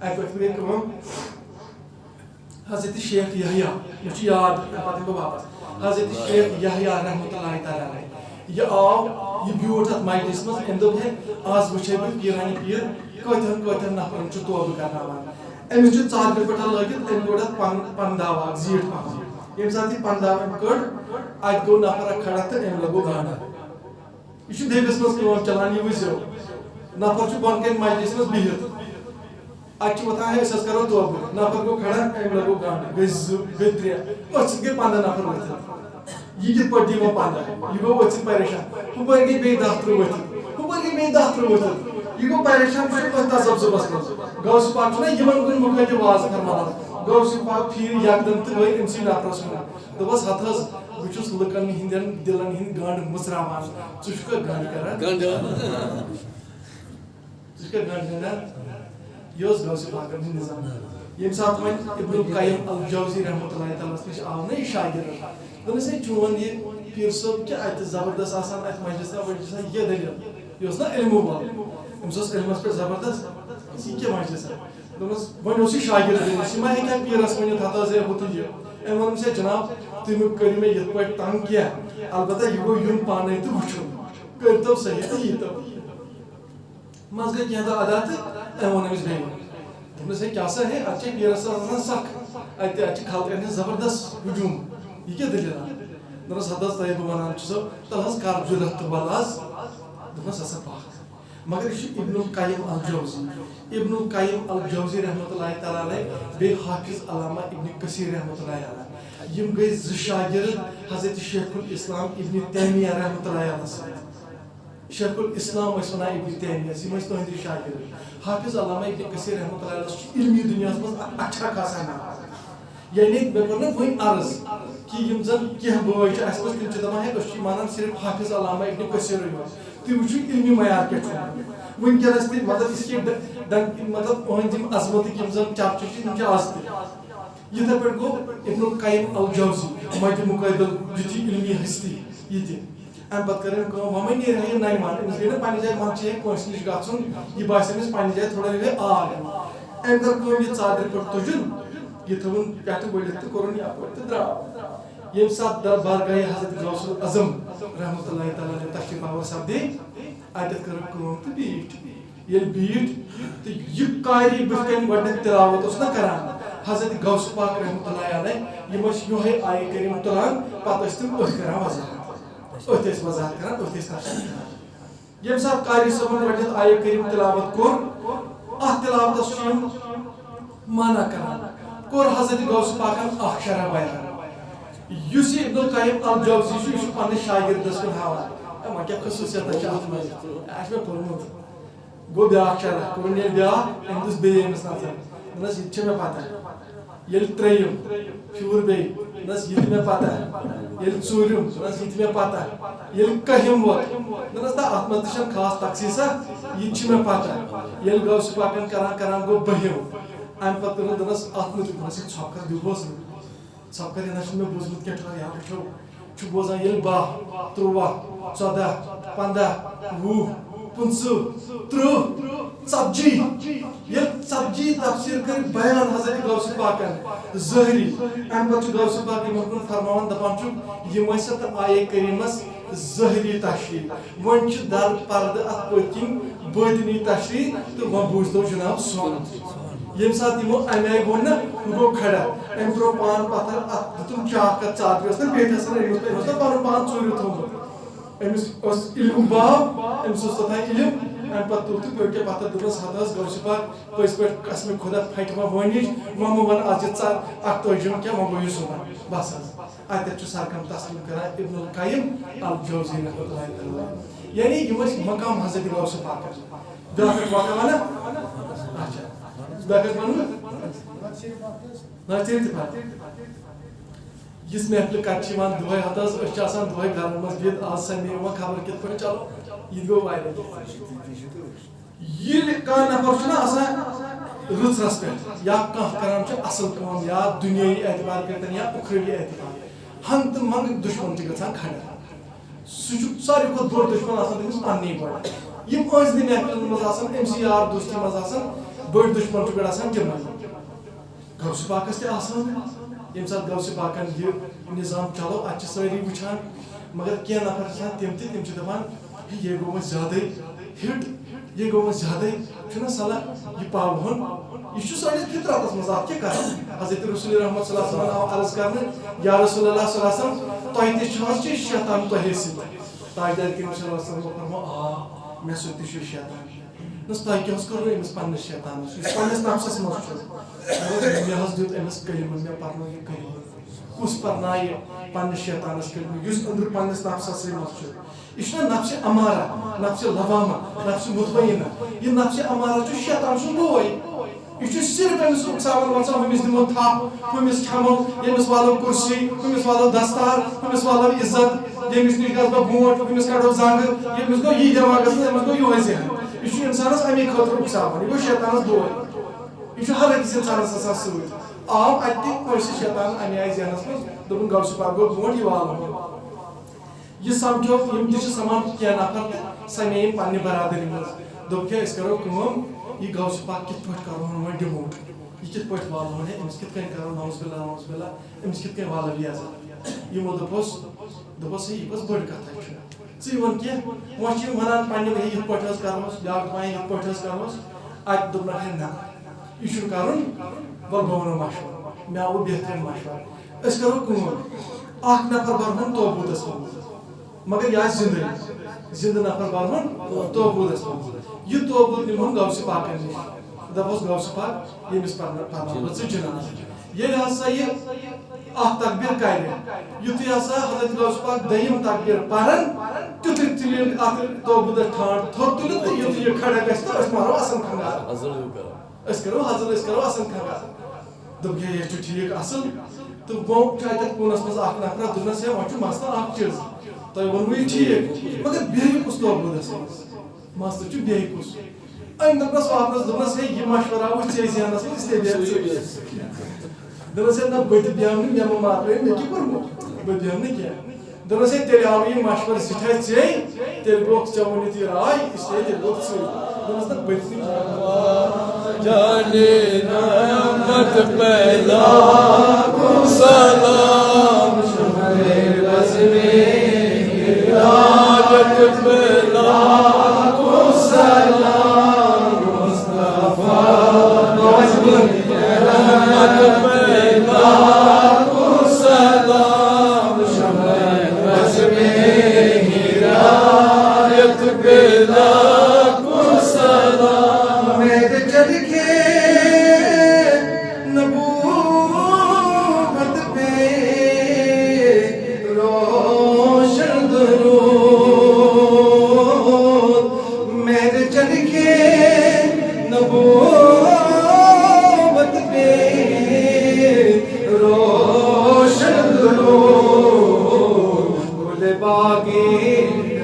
Speaker 1: اَکہِ وقتہٕ گٔے کٲم حضرت شیخ یحییٰ مےٚ چھُ یاد پتہٕ یِمہٕ بہٕ واپس حضرت شیخ یحییٰ رحمتہ اللہ تعالیٰ علیہ یہ آو یہ بیوٗٹھ اتھ مجلس منٛز أمۍ دوٚپ ہے آز وٕچھے بہٕ پیٖرانہِ پیٖر کۭتہن نفرن چھُ توبہٕ کرناوان أمِس چھُ ژادرِ پٮ۪ٹھ لٲگِتھ أمۍ کوٚڑ اتھ پنداو اکھ زیٖٹھ پہم ییٚمہِ ساتہٕ یہِ پنداو أمۍ کٔڑ اتہِ گوٚو نفر اکھ کھڑا تہٕ أمۍ لگوو گانٛڈٕ یہ چھُ دٔبِس منٛز کٲم چلان یہ وٕچھزیو نفر چھُ بۄن کَنہِ مجلس منٛز بِہِتھ اتہِ چھِ وۄتھان ہے أسۍ حظ کرو توبہٕ نفر گوٚو کھڑا أمۍ لگوو گانٛڈٕ گٔے 2 گٔے 3 أتھۍ سۭتۍ گٔے 15 نفر ؤتھِتھ یہ کِتھ پٲٹھۍ دِیہِ وۄنۍ 15 یہ گوٚو أتھۍ سۭتۍ پریشان ہُپٲرۍ گٔے بیٚیہِ 10 ؤتھِتھ ہُپٲرۍ گٔے بیٚیہِ 10 ؤتھِتھ یہ گوٚو پریشان یہِ چھُ أتھۍ تَزَبزُبَس منٛز غوث پاک چھُنہ یِمن کُن مُخٲطِب واز فرماوان غوث پاک پھیٖرِ یکدم تہٕ گٔے أمسٕے نفرس کُن دوٚپُس ہتھ حظ بہٕ چھُس لُکن ہٕنٛدٮ۪ن دِلن ہٕنٛدۍ گنٛڈ مٕژراوان ژٕ چھُکھا گنٛڈ کران ژٕ چھُکھا گنٛڈ کران یہ اوس غوث پاکن ہُنٛد نظام ییٚمہِ ساتہٕ وۄنۍ ابن القیم الجوزی رحمتہ اللہ تعالیٰ ہس نِش آو نہ یہِ شاگرد دوٚپنس ہے چون یہِ پیٖر صٲب کیٛاہ اتہِ زبردست آسان اتہِ مجلسا وجلسا یہِ دٔلیٖل یہِ اوس نہ علمو وول أمِس اوس علمس پٮ۪ٹھ زبردست یہِ کیٛاہ مجلسا دوٚپنس وۄنۍ اوس یہِ شاگرد أمِس یہِ ما ہیٚکہِ ہا پیٖرس ؤنِتھ ہتھ حظ ہے ہُہ تہٕ یہِ أمۍ ووٚنُس ہے جناب تُہۍ مہٕ کٔرِو مےٚ یِتھ پٲٹھۍ تنگ کینٛہہ البتہ یہِ گوٚو یُن پانے تہٕ وٕچھُن کٔرۍتو صحیح تہٕ ییٖتو منٛزٕ گٔے کینٛہہ دۄہ ادا تہٕ أمۍ ووٚن أمِس بیٚیہِ دوٚپنس ہے کیٛاہ سا ہے اتہِ چھِ پیٖرس آسان سکھ اتہِ چھِ خلقن ہٕنٛز زبردست ہجوٗم یہِ کیٛاہ دٔلیٖلا دوٚپنس ہتھ حظ تۄہہِ بہٕ ونان چھُسو تل حظ کر جُرت تہٕ وَل حظ دوٚپنس ہسا پکھ مگر یہِ چھُ ابن القیم الجوزی ابن القیم الجوزی رحمتہ اللہ تعالیٰ علیہ بیٚیہِ حافظ علامہ ابن کثیر رحمتہ اللہ علیہ یِم گٔے 2 شاگرد حضرت شیخ الاسلام ابن تیمیہ رحمتہ اللہ علیہ سۭتۍ شیخ الاسلام ٲسۍ وَنان ابن تیمیہس یِم ٲسۍ تُہنٛدی شاگرد حافظ علامہ ابن کثیر رحمتہ اللہ علیہ چھُ علمی دُنیاہس منٛز اکھ اچھا خاصا ناو یعنی مےٚ کوٚر نہ وۄنۍ عرض کہ یِم زن کینٛہہ بٲے چھِ اَسہِ منٛز تِم چھِ دپان ہے أسۍ چھِ مانان صرف حافظ علامہ ابن کثیرٕے یوت تُہۍ وٕچھِو علمی معیار کیٛاہ چھُ وٕنکیٚنس تہِ مطلب یِتھ کٔنۍ مطلب أہنٛدۍ یِم عظمتٕکۍ یِم زن چرچہٕ چھِ تِم چھِ آز تہِ یِتھے پٲٹھۍ گوٚو ابن القیم الجوزی مدِ مُقٲبل یُتھُے علمی ہستی یہِ تہِ اَمہِ پتہٕ کٔر أمۍ کٲم وۄنۍ نیرِ ہا یہِ ننہِ من أمِس گٔے نہ پننہِ جایہِ منٛزٕ چھِ ہے کٲنٛسہِ نِش گژھُن یہِ باسہِ أمِس پننہِ جایہِ تھوڑا گٔے آب أمۍ کٔر کٲم یہِ ژادرِ پٮ۪ٹھ تُجُن یہِ تھٲوٕن پٮ۪ٹھٕ ؤلِتھ تہٕ کوٚرُن یپٲرۍ تہٕ درٛاو ییٚمہِ ساتہٕ بارگاہہِ حضرت غوث العظم رحمتہ اللہ تعالیٰ علیہ تشریٖف آور سپدے اتٮ۪تھ کٔرٕکھ کٲم تہٕ بیٖٹھ ییٚلہِ بیٖٹھ تہٕ یہِ کاری بٕتھِ کَنۍ گۄڈٕنٮ۪تھ تِلاوت اوس نہ کران حضرت غوث پاک رحمتہ اللہ علیہ یِم ٲسۍ یِہوٚے آیہِ کٔرِم تُلان پتہٕ ٲسۍ تِم أتھۍ کران وضاحت أتھۍ ٲسۍ وضاحت کران أتھۍ ٲسۍ تفصیٖل کران ییٚمہِ ساتہٕ قاری صٲبن گۄڈٕنٮ۪تھ آیہِ کٔرِم تِلاوت کوٚر اتھ تِلاوتس چھِ یِم مانا کران کوٚر حضرت غوث پاکن اکھ شرح بیان یُس یہِ ابن القیم الجوزی چھُ یہِ چھُ پننِس شاگردس کُن ہاوان وۄنۍ کیٛاہ خصوٗصیت چھِ اتھ منٛز اَسہِ مےٚ پوٚرمُت گوٚو بیٛاکھ شرح کوٚرُن ییٚلہِ بیٛاکھ أمۍ دِژ بیٚیہِ أمِس نظر دوٚپنس یہِ تہِ چھِ مےٚ پتہ ییٚلہِ 3یِم پھیوٗر بیٚیہِ دوٚپنس یہِ تہِ مےٚ پتہ ییٚلہِ 4یِم دوٚپنس یہِ تہِ مےٚ پتہ ییٚلہِ 1ہِم ووت دوٚپنس نہ اتھ منٛز تہِ چھنہٕ خاص تخصیٖصا یہِ تہِ چھِ مےٚ پتہ ییٚلہِ غوث پاکن کران گوٚو 2ہِم اَمہِ پتہٕ کٔرٕن دوٚپنس اتھ مُتعلِق دوٚپنس یہِ ژھۄپہٕ دِبوس نہٕ ژھۄپہٕ یہِ نہ چھُنہٕ مےٚ بوٗزمُت کینٛہہ یا وٕچھو چھُ بوزان ییٚلہِ 12 13 14 15 20 25 30 40 ییٚلہِ 40 تفسیٖر کٔرۍ بیان حضرت غوث پاکن ظٲہری اَمہِ پتہٕ چھُ غوث پاک یِمن کُن فرماوان دپان چھُ یِم ٲسۍ اتھ آیے کریٖمس ظٲہری تشریح وۄنۍ چھُ در پردٕ اتھ پٔتۍ کِنۍ بٲطنی تشریح تہٕ وۄنۍ بوٗزتو جناب سون ییٚمہِ ساتہٕ یِمو امہِ آیہِ ووٚن نہ ہُہ گوٚو کھڑا أمۍ ترٛوو پان پتھر اتھ دِتُن چاک اتھ ژادرِ اوس نہ پیٹھس أمِس اوس نہ پنُن پان ژوٗرِ تھوٚمُت أمِس اوس علمُک باو أمِس اوس توٚتانۍ علم اَمہِ پتہٕ تُل تہٕ پیوٚٹہِ پتھر دوٚپنس ہتھ حظ غوث پاک پٔزۍ پٲٹھۍ قسمِ خۄدا پھٹہِ وۄنۍ وٲنِج وۄنۍ مہٕ وَن آز یہِ ژٕ 28 کینٛہہ وۄنۍ گوٚو یہِ صُبحن بس حظ اتٮ۪تھ چھُ سرکم تسلیٖم کران ابن القیم الجوزی رحمتہ اللہ تعالیٰ یعنی یِم ٲسۍ مقام حضرت غوث پاکس بیٛاکھ اکھ واقعہ ونہ اچھا بیٛاکھ اکھ ونہٕ بہٕ یس محفل کت دہے ہتس دہے گھر مز بہت آج سنڈے خبر کت پہ چلو یہ گو یل کان نفر آسان رٕژرس پہ یا کران اصل کام یا دنیاوی اعتبار کتن یا اخروی اعتبار ہنگ تو منگ دشمن گژھان کھڑا سہ ساروی کھۄتہٕ بوٚڑ دشمن آسان تٔمِس پننی گۄڈٕ یم ٲسۍ محفلن منٛز آسان أمۍ سٕنٛدۍ یار دوستی منٛز آسان بٔڑۍ دشمن چھُ گۄڈٕ آسان تِمن غوث پاکس تہِ آسان ییٚمہِ ساتہٕ غوث پاکن یہِ نظام چلو اتہِ چھِ سٲری وٕچھان مگر کینٛہہ نفر چھِ آسان تِم چھِ دپان یہ گوٚو وۄنۍ زیادٕے ہٹ یہ گوٚو وۄنۍ زیادٕے چھُنہ صلاح یہ پاوہون یہ چھُ سٲنِس فطرتس منٛز اتھ کیٛاہ کران حضرت رسول رحمت صلی اللہ علیہ وسلم آو عرض کرنہٕ یا رسول اللہ صلی اللہ علیہ وسلم تۄہہِ تہِ چھُ حظ شیطان تۄہے سۭتۍ تاجدار کریم صلی اللہ علیہ وسلم فرمو مےٚ سۭتۍ تہِ چھُ شیطان تۄہہِ کیٛاہ حظ کوٚروٕ أمِس پننِس شیطانس یُس پننِس نفسس منٛز چھُ مےٚ حظ دیُت أمِس کلمہٕ مےٚ پرنو یہِ کلمہٕ کُس پرنایہِ پننِس شیطانس کلمہٕ یُس أنٛدرٕ پننِس نفسسٕے منٛز چھُ یہ چھُنہ نفسِ امارہ نفسِ لوامہ نفسِ مطمئنہ یہ نفسِ امارہ چھُ شیطان سُنٛد بوے یہ چھُ صرف أمِس اُکساوان وَژھان ہُمِس دِمو تھپھ ہُمِس کھٮ۪مو ییٚمِس والو کُرسی ہُمِس والو دستار ہُمِس والو عزت ییٚمِس نِش گژھٕ بہٕ برونٛٹھ ہُمِس کڑو زنٛگہٕ ییٚمِس گوٚو یی دٮ۪ماغس منٛز أمِس گوٚو یِہوے ذہن یہ چھُ اِنسانس امی خٲطرٕ اُکساوان یہِ گوٚو شیطانس بوے یہ چھُ ہر أکِس اِنسانس آسان سۭتۍ آو اتہِ تہِ کٲنٛسہِ شیطان امی آیہِ ذہنس منٛز دوٚپُن غوث پاک گوٚو برونٛٹھ یہِ والو یہ سمجھو یم تہِ چھِ سمان کینٛہہ نفر تہٕ سمے یم پننہِ برادری منٛز دوٚپ کیٛاہ أسۍ کرو کٲم یہ غوث پاک کِتھ پٲٹھۍ کرہون وۄنۍ ڈِموٹ یہ کِتھ پٲٹھۍ والہون ہے أمِس کِتھ کٔنۍ کرو نوز باللہ أمِس کِتھ کٔنۍ والو یہِ عزت یِمو دوٚپُس ہے یہِ کۄس بٔڑ کتھا چھِ ژٕے وَن کینٛہہ وۄنۍ چھِ یِم ونان پننہِ ہے یِتھ پٲٹھۍ حظ کرہوس بیاکھ دپان یِتھ پٲٹھۍ حظ کرہوس اتہِ دوٚپنکھ ہے نہ یہِ چھُنہٕ کرُن وَلہٕ بہٕ ونو مشورٕ مےٚ آوُ بہتریٖن مشورٕ أسۍ کرو کٲم اکھ نفر برہون توبوٗدس منٛز مگر یہ زندہ زندہ نفر برہون توبوٗدس منٛز یہ توبوٗد نِمہون غوث پاکن نِش دپوس غوث پاک ییٚمِس پرناو ژٕ جناز ییٚلہِ ہسا یہِ اکھ تکبیر کرِ یُتھُے ہسا حضرت غوث پاک دوٚیِم تکبیر پرن تیُتھُے تُلہِ اتھ توبوٗدس ٹھانٛڈ تھوٚد تُلِتھ تہٕ یُتھُے یہِ کھڑا گژھِ تہٕ أسۍ مارو اصل کھنگار أسۍ کرو حضر أسۍ کرو اصل کھنگار دوٚپ یے یہِ چھُ ٹھیٖک اصل تہٕ وۄنۍ چھُ اتٮ۪تھ کوٗنس منٛز اکھ نفرا دوٚپنس ہے وۄنۍ چھُ مسلہٕ اکھ چیٖز تۄہہِ ووٚنوُ یہِ ٹھیٖک مگر بیٚیہِ کُس توبوٗدس منٛز مسلہٕ چھُ بیٚیہِ کُس أمۍ دوٚپنس واپس دوٚپنس ہے یہِ مشورٕ آوُ ژےٚ ذہنس منٛز اِسلیے دوٚپنس ہے نہ بہٕ تہِ بیٚہمہٕ نہٕ مےٚ مہ مارنٲیِو مےٚ کیٛاہ کوٚرمُت بہٕ بیٚہمہٕ نہٕ کینٛہہ دوٚپنس ہے تیٚلہِ آو یہِ مشورٕ زِٹھے ژےٚ تیٚلہِ گوٚکھ ژےٚ ووٚنُتھ یہِ راے اِسلیے تیٚلہِ گوٚکھ ژٕے دوٚپنس نہ بہٕ تہِ نہٕ
Speaker 2: جانے رحمت پیدا کو سلام شمع بز میں ہدایت پیدا کو سلام مصطفیٰ رحمت پیدا کو سلام شمع بز میں ہدایت پیدا کو سلام
Speaker 1: میرے چل کے نبوت پہ روشن درود میرے چل کے نبوت پہ روشن درود گل باغی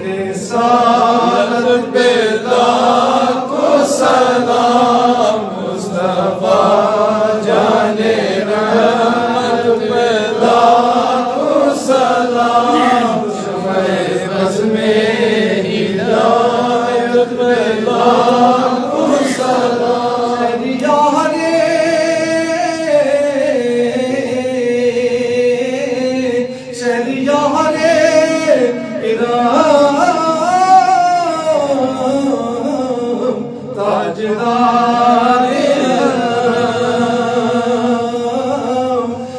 Speaker 1: رسالت پہ لاکھوں سلام مصطفیٰ جانے رحمت پہ لاکھوں سلام شمع بز میں ہدایت پہ لاکھوں سلام شہریار تاجدار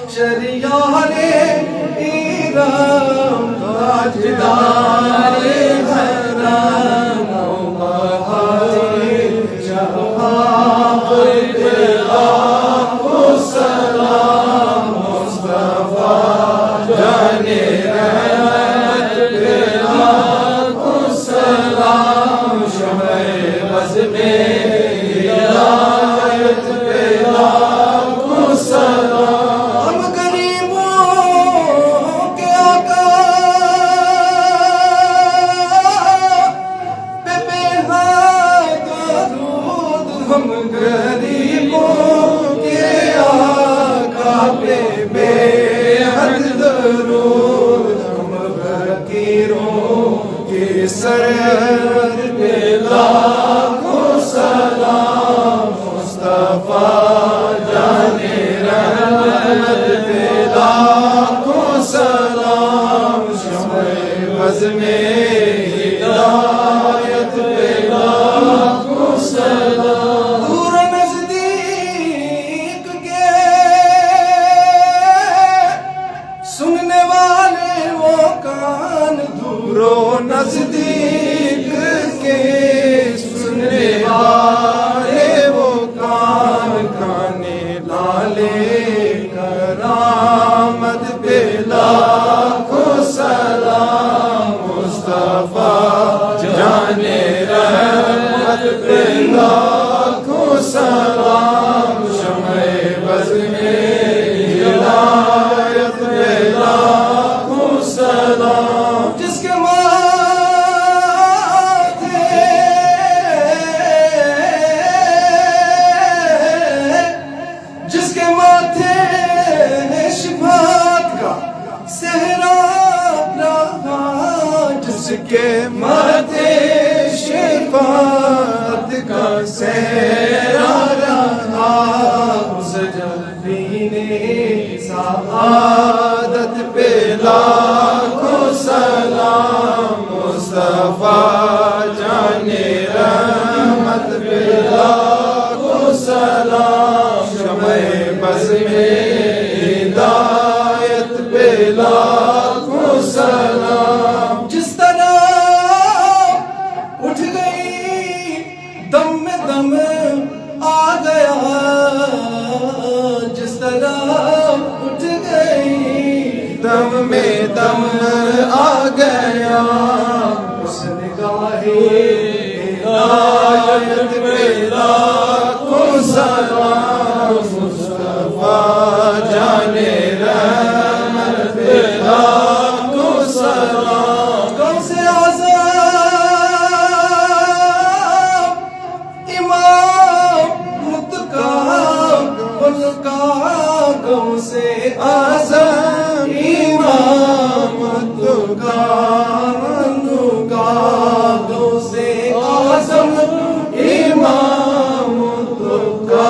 Speaker 1: شہریار ایران تاجدار حرم بہار جہاں پہ لاکھوں سلام مصطفیٰ جانے رحمت پہ لاکھوں سلام شمع بز میں ہدایت پہ لاکھوں سلام ہم غریبوں فقیروں کی سرحد پہ لاکھوں سلام مصطفیٰ جان رحمت پہ لاکھوں سلام شمع بز میں ہدایت پہ لاکھوں سلام دور نزدیک کے سننے والے وہ کان دور و نزدیک کے سننے والے وہ کان کانے لالے کرامت پہ لاکھوں سلام مصطفیٰ جان رحمت پہ لاکھوں سلام شمع بز میں ہدایت پہ لاکھوں سلام جس کے ماتھے شفاعت کا صحرا رہا جس کے ماتھے شفاعت کا صحرا رہا اس جلوی نے سعادت پہ لاکھوں سلام مصطفیٰ جان رحمت پہ لاکھوں سلام شمع بز میں ہدایت پہ لاکھوں سلام جس طرح اٹھ گئی دم میں دم آ گیا جس طرح اٹھ گئی دم میں دم آ گیا اس نگاہ ہدایت پہ لاکھوں سلام مصطفیٰ جان رحمت پہ لاکھوں سلام کون سے آزاد امام متقا ان کا کون سے آزاد امام متقا ان کا کون سے آزم امام متقا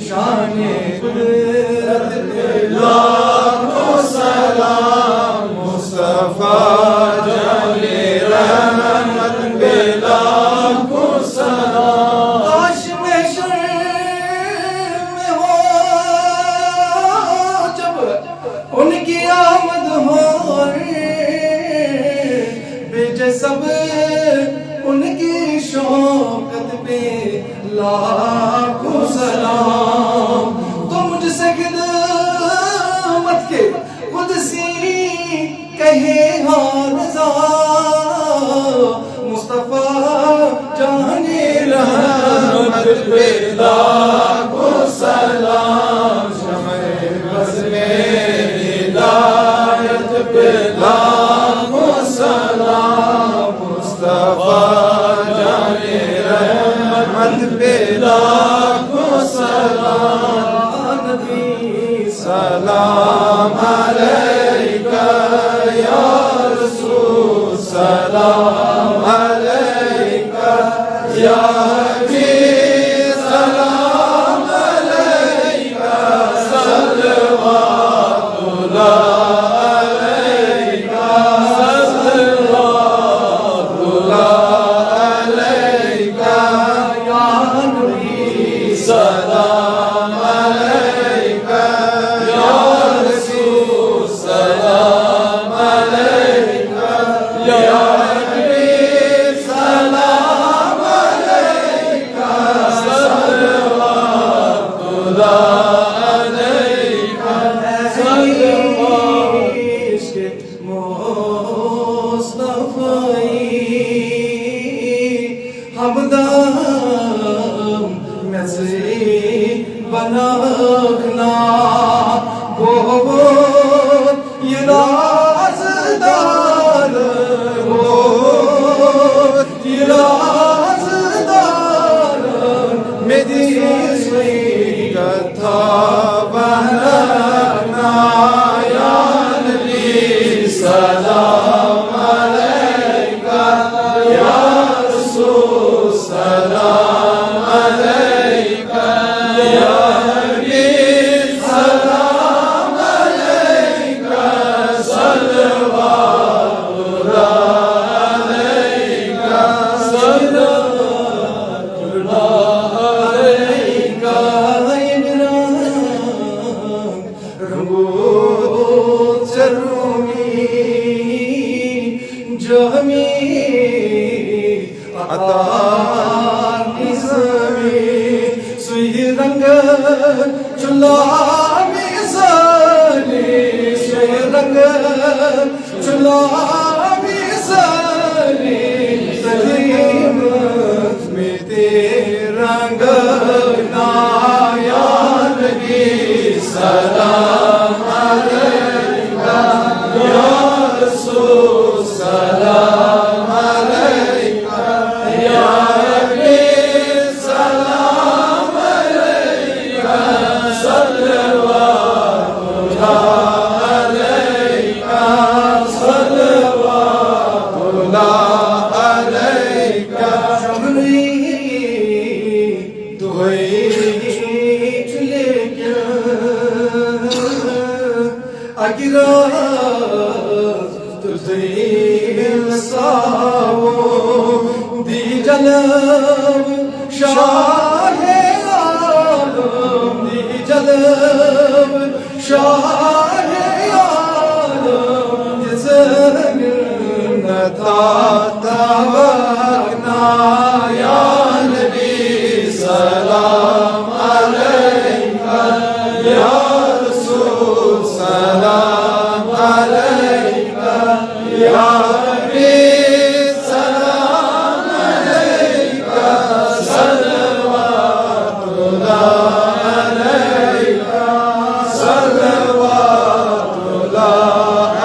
Speaker 1: شان قدرت پہ لاکھوں سلام مصطفیٰ جان رحمت پہ لاکھوں سلام کاش محشر میں ہو جب ان کی آمد ہو بھیجے سب ان کی شوکت پہ لاکھوں سلام تو مجھ سے خدمت کے قدسی کہے حافظہ مصطفیٰ جان رحمت پہ لاکھوں سلام شمع بز میں ہدایت پہ لاکھوں سلام مصطفیٰ جان رحمت پہ لاکھوں سلام نبی سلام علیکہ یا رسول سلام علیکہ یا حبیب سلام علیکہ صلوات اللہ علیکہ صلوات اللہ علیکہ یا نبی سلام علیکہ یا رسول رومی جو ہمیں عطا نظامی سوی رنگ چلا میزانی سوی رنگ چلا میزانی سلیم میں تیرا گنا یا نبی سلام علیکہ یا رسول سلام علیکہ یا حبیب سلام علیکہ صلوات اللہ علیکہ صلوات اللہ علیکہ شمری دوئی چلے کیا اگرہ تزین ساو دی جلب شاہ عالم دی جلب شاہ عالم جزن نتا توقنا یا نبی سلام علیکہ یا رسول سلام علیکہ یا حبیب سلام علیکہ صلوات اللہ علیکہ صلوات اللہ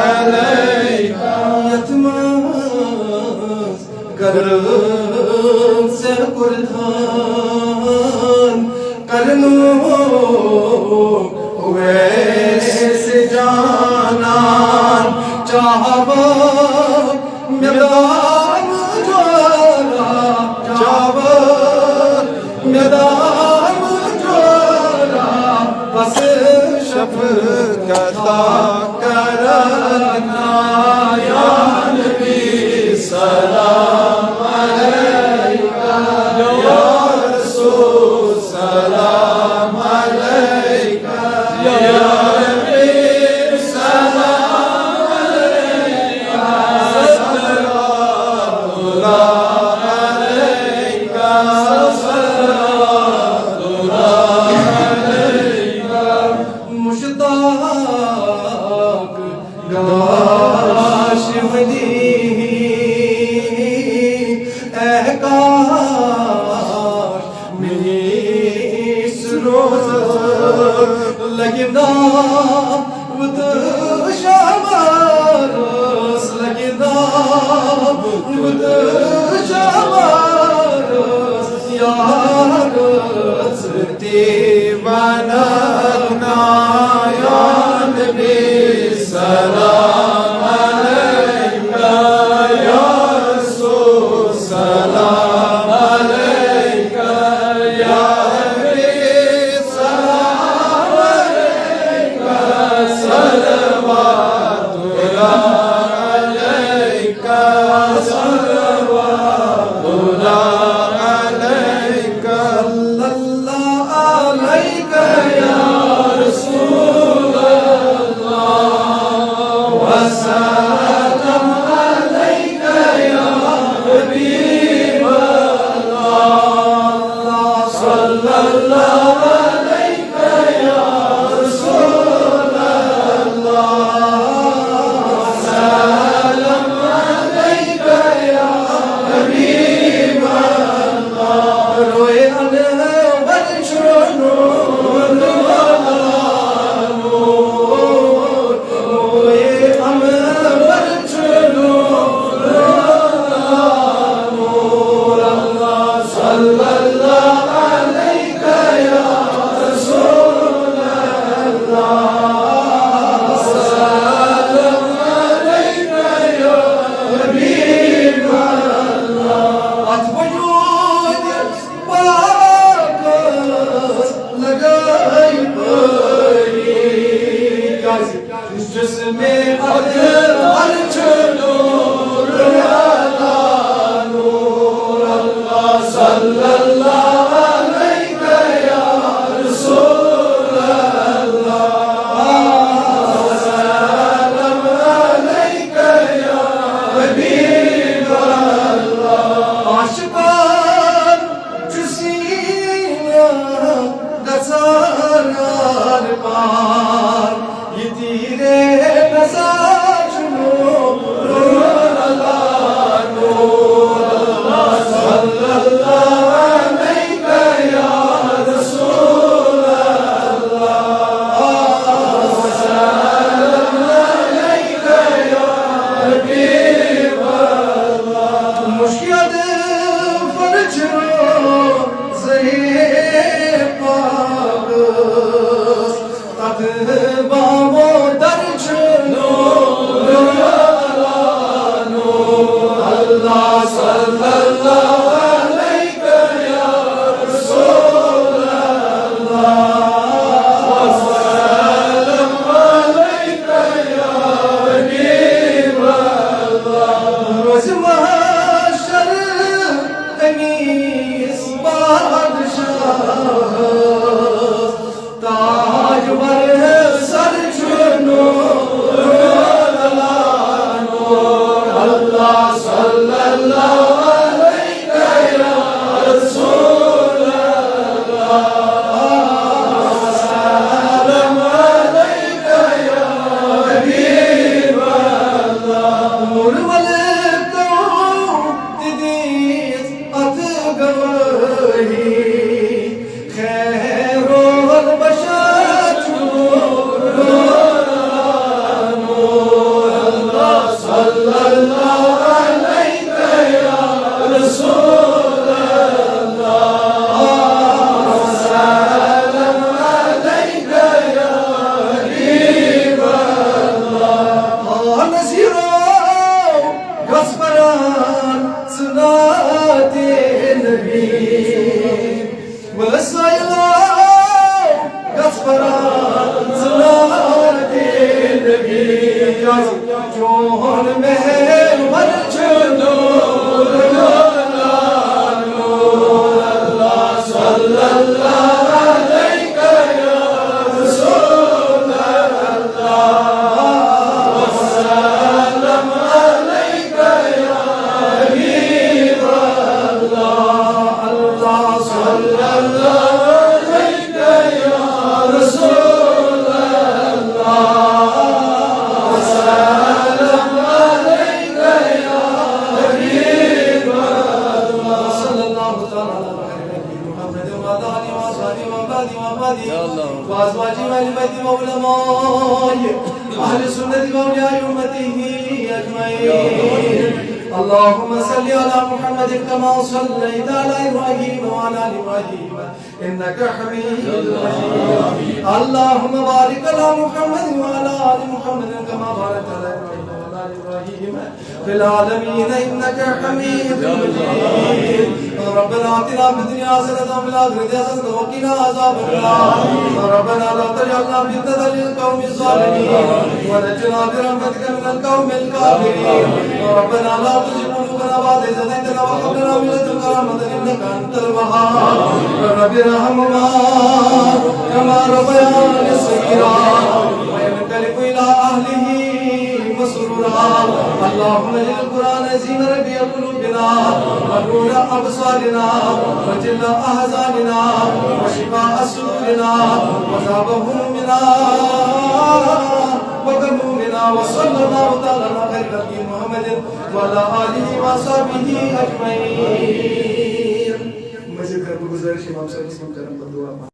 Speaker 1: علیکہ یتماز کرم سے قرآن کرنو ویسے جانان چاہوا میدان جوالا چاہوا میدان جوالا بس شفقتا کرنا یا نبی سلام علیکہ یا رسول سلام علیکہ یا حبیب سلام علیکہ صلوات اللہ علیکہ صلوات اللہ علیکہ مشتاق گاش ولی اے کاش میری اس روز لگنا ود شمارس لگنا ود شمارس یارس دیوانگنا یا نبی سلام علیکہ یا رسول سلام علیکہ یا حبیب سلام علیکہ صلوات اللہ علیکہ صلوات اللہ علیکہ اللہ علیکہ یا رسول اللہ وسلم علیکہ یا حبیب اللہ صلی اللہ علیکہ یا رسول اللہ سلام علیکہ یا حبیب اللہ روئے انور نور والا نور روئے انور نور والا نور اللہ صلی اللہ علیکہ یا رسول اللہ سلام علیکہ یا حبیب اللہ ات وجود پاکس لگائی پری جسم اکبر نور والا نور اللہ صلی اللہ علیکہ یا رسول اللہ سلام مزاج نور اللہ نور اللہ صلی اللہ علیہ یا رسول اللہ وسلم علیہ یا حبیب اللہ مشکل فرج زہیر پاک تت بامو درج نور اللہ صلی اللہ علیہ یا رسول اللہ وسلم علیہ یا حبیب اللہ روز محشر انیس بادشاہ تاج بر سر نور اللہ صلی اللہ علیہ یا رسول اللہ وسلم علیہ یا حبیب اللہ مرمل تو دیدیس ات گوہی خیر البشر نور اللہ صلی اللہ علیہ یا رسول اللہ وسلم علیہ یا حبیب اللہ نصیرو غصبران صلاة نبی والسائلو غصبران صلاة نبی جون مہر ورچ نور اللہ صلی اللہ علیہ یا رسول اللہ وسلم علیہ یا حبیب اللہ اللہ صلی اللہ علیہ یا رسول اللہ وسلم علیہ یا حبیب اللہ صلی اللہ تعالی علیہ محمد وعلى آله وصحبه وأولاده وأحبابه وأزواجه وأهل بيته وعلماء أهل السنة وأولياء أمته أجمعين اللهم صل على محمد كما صليت على إبراهيم وعلى آل إبراهيم إنك حميد مجيد اللهم بارك على محمد وعلى آل محمد كما باركت على إبراهيم وعلى آل إبراهيم في العالمين إنك حميد مجيد ربنا آتنا في الدنيا حسنة وفي الآخرة حسنة وقنا عذاب النار ربنا لا تجعلنا فتنة للقوم الظالمين ونجنا برحمتك من القوم الكافرين ربنا لا تزغ قلوبنا بعد إذ هديتنا وهب لنا من لدنك رحمة إنك أنت الوهاب رب ارحمهما كما ربياني صغيرا وينقلب إلى أهله مسرورا اللهم اجعل القرآن زين ربيع قلوبنا ونور أبصارنا وجل أحزاننا وشفاء صدورنا وذهاب همومنا وغمومنا وصلى الله تعالى على خير خلق محمد وعلى آله وصحبه أجمعين. مجھے گھر میں گزارش امام صاحب سے کرم پر دعا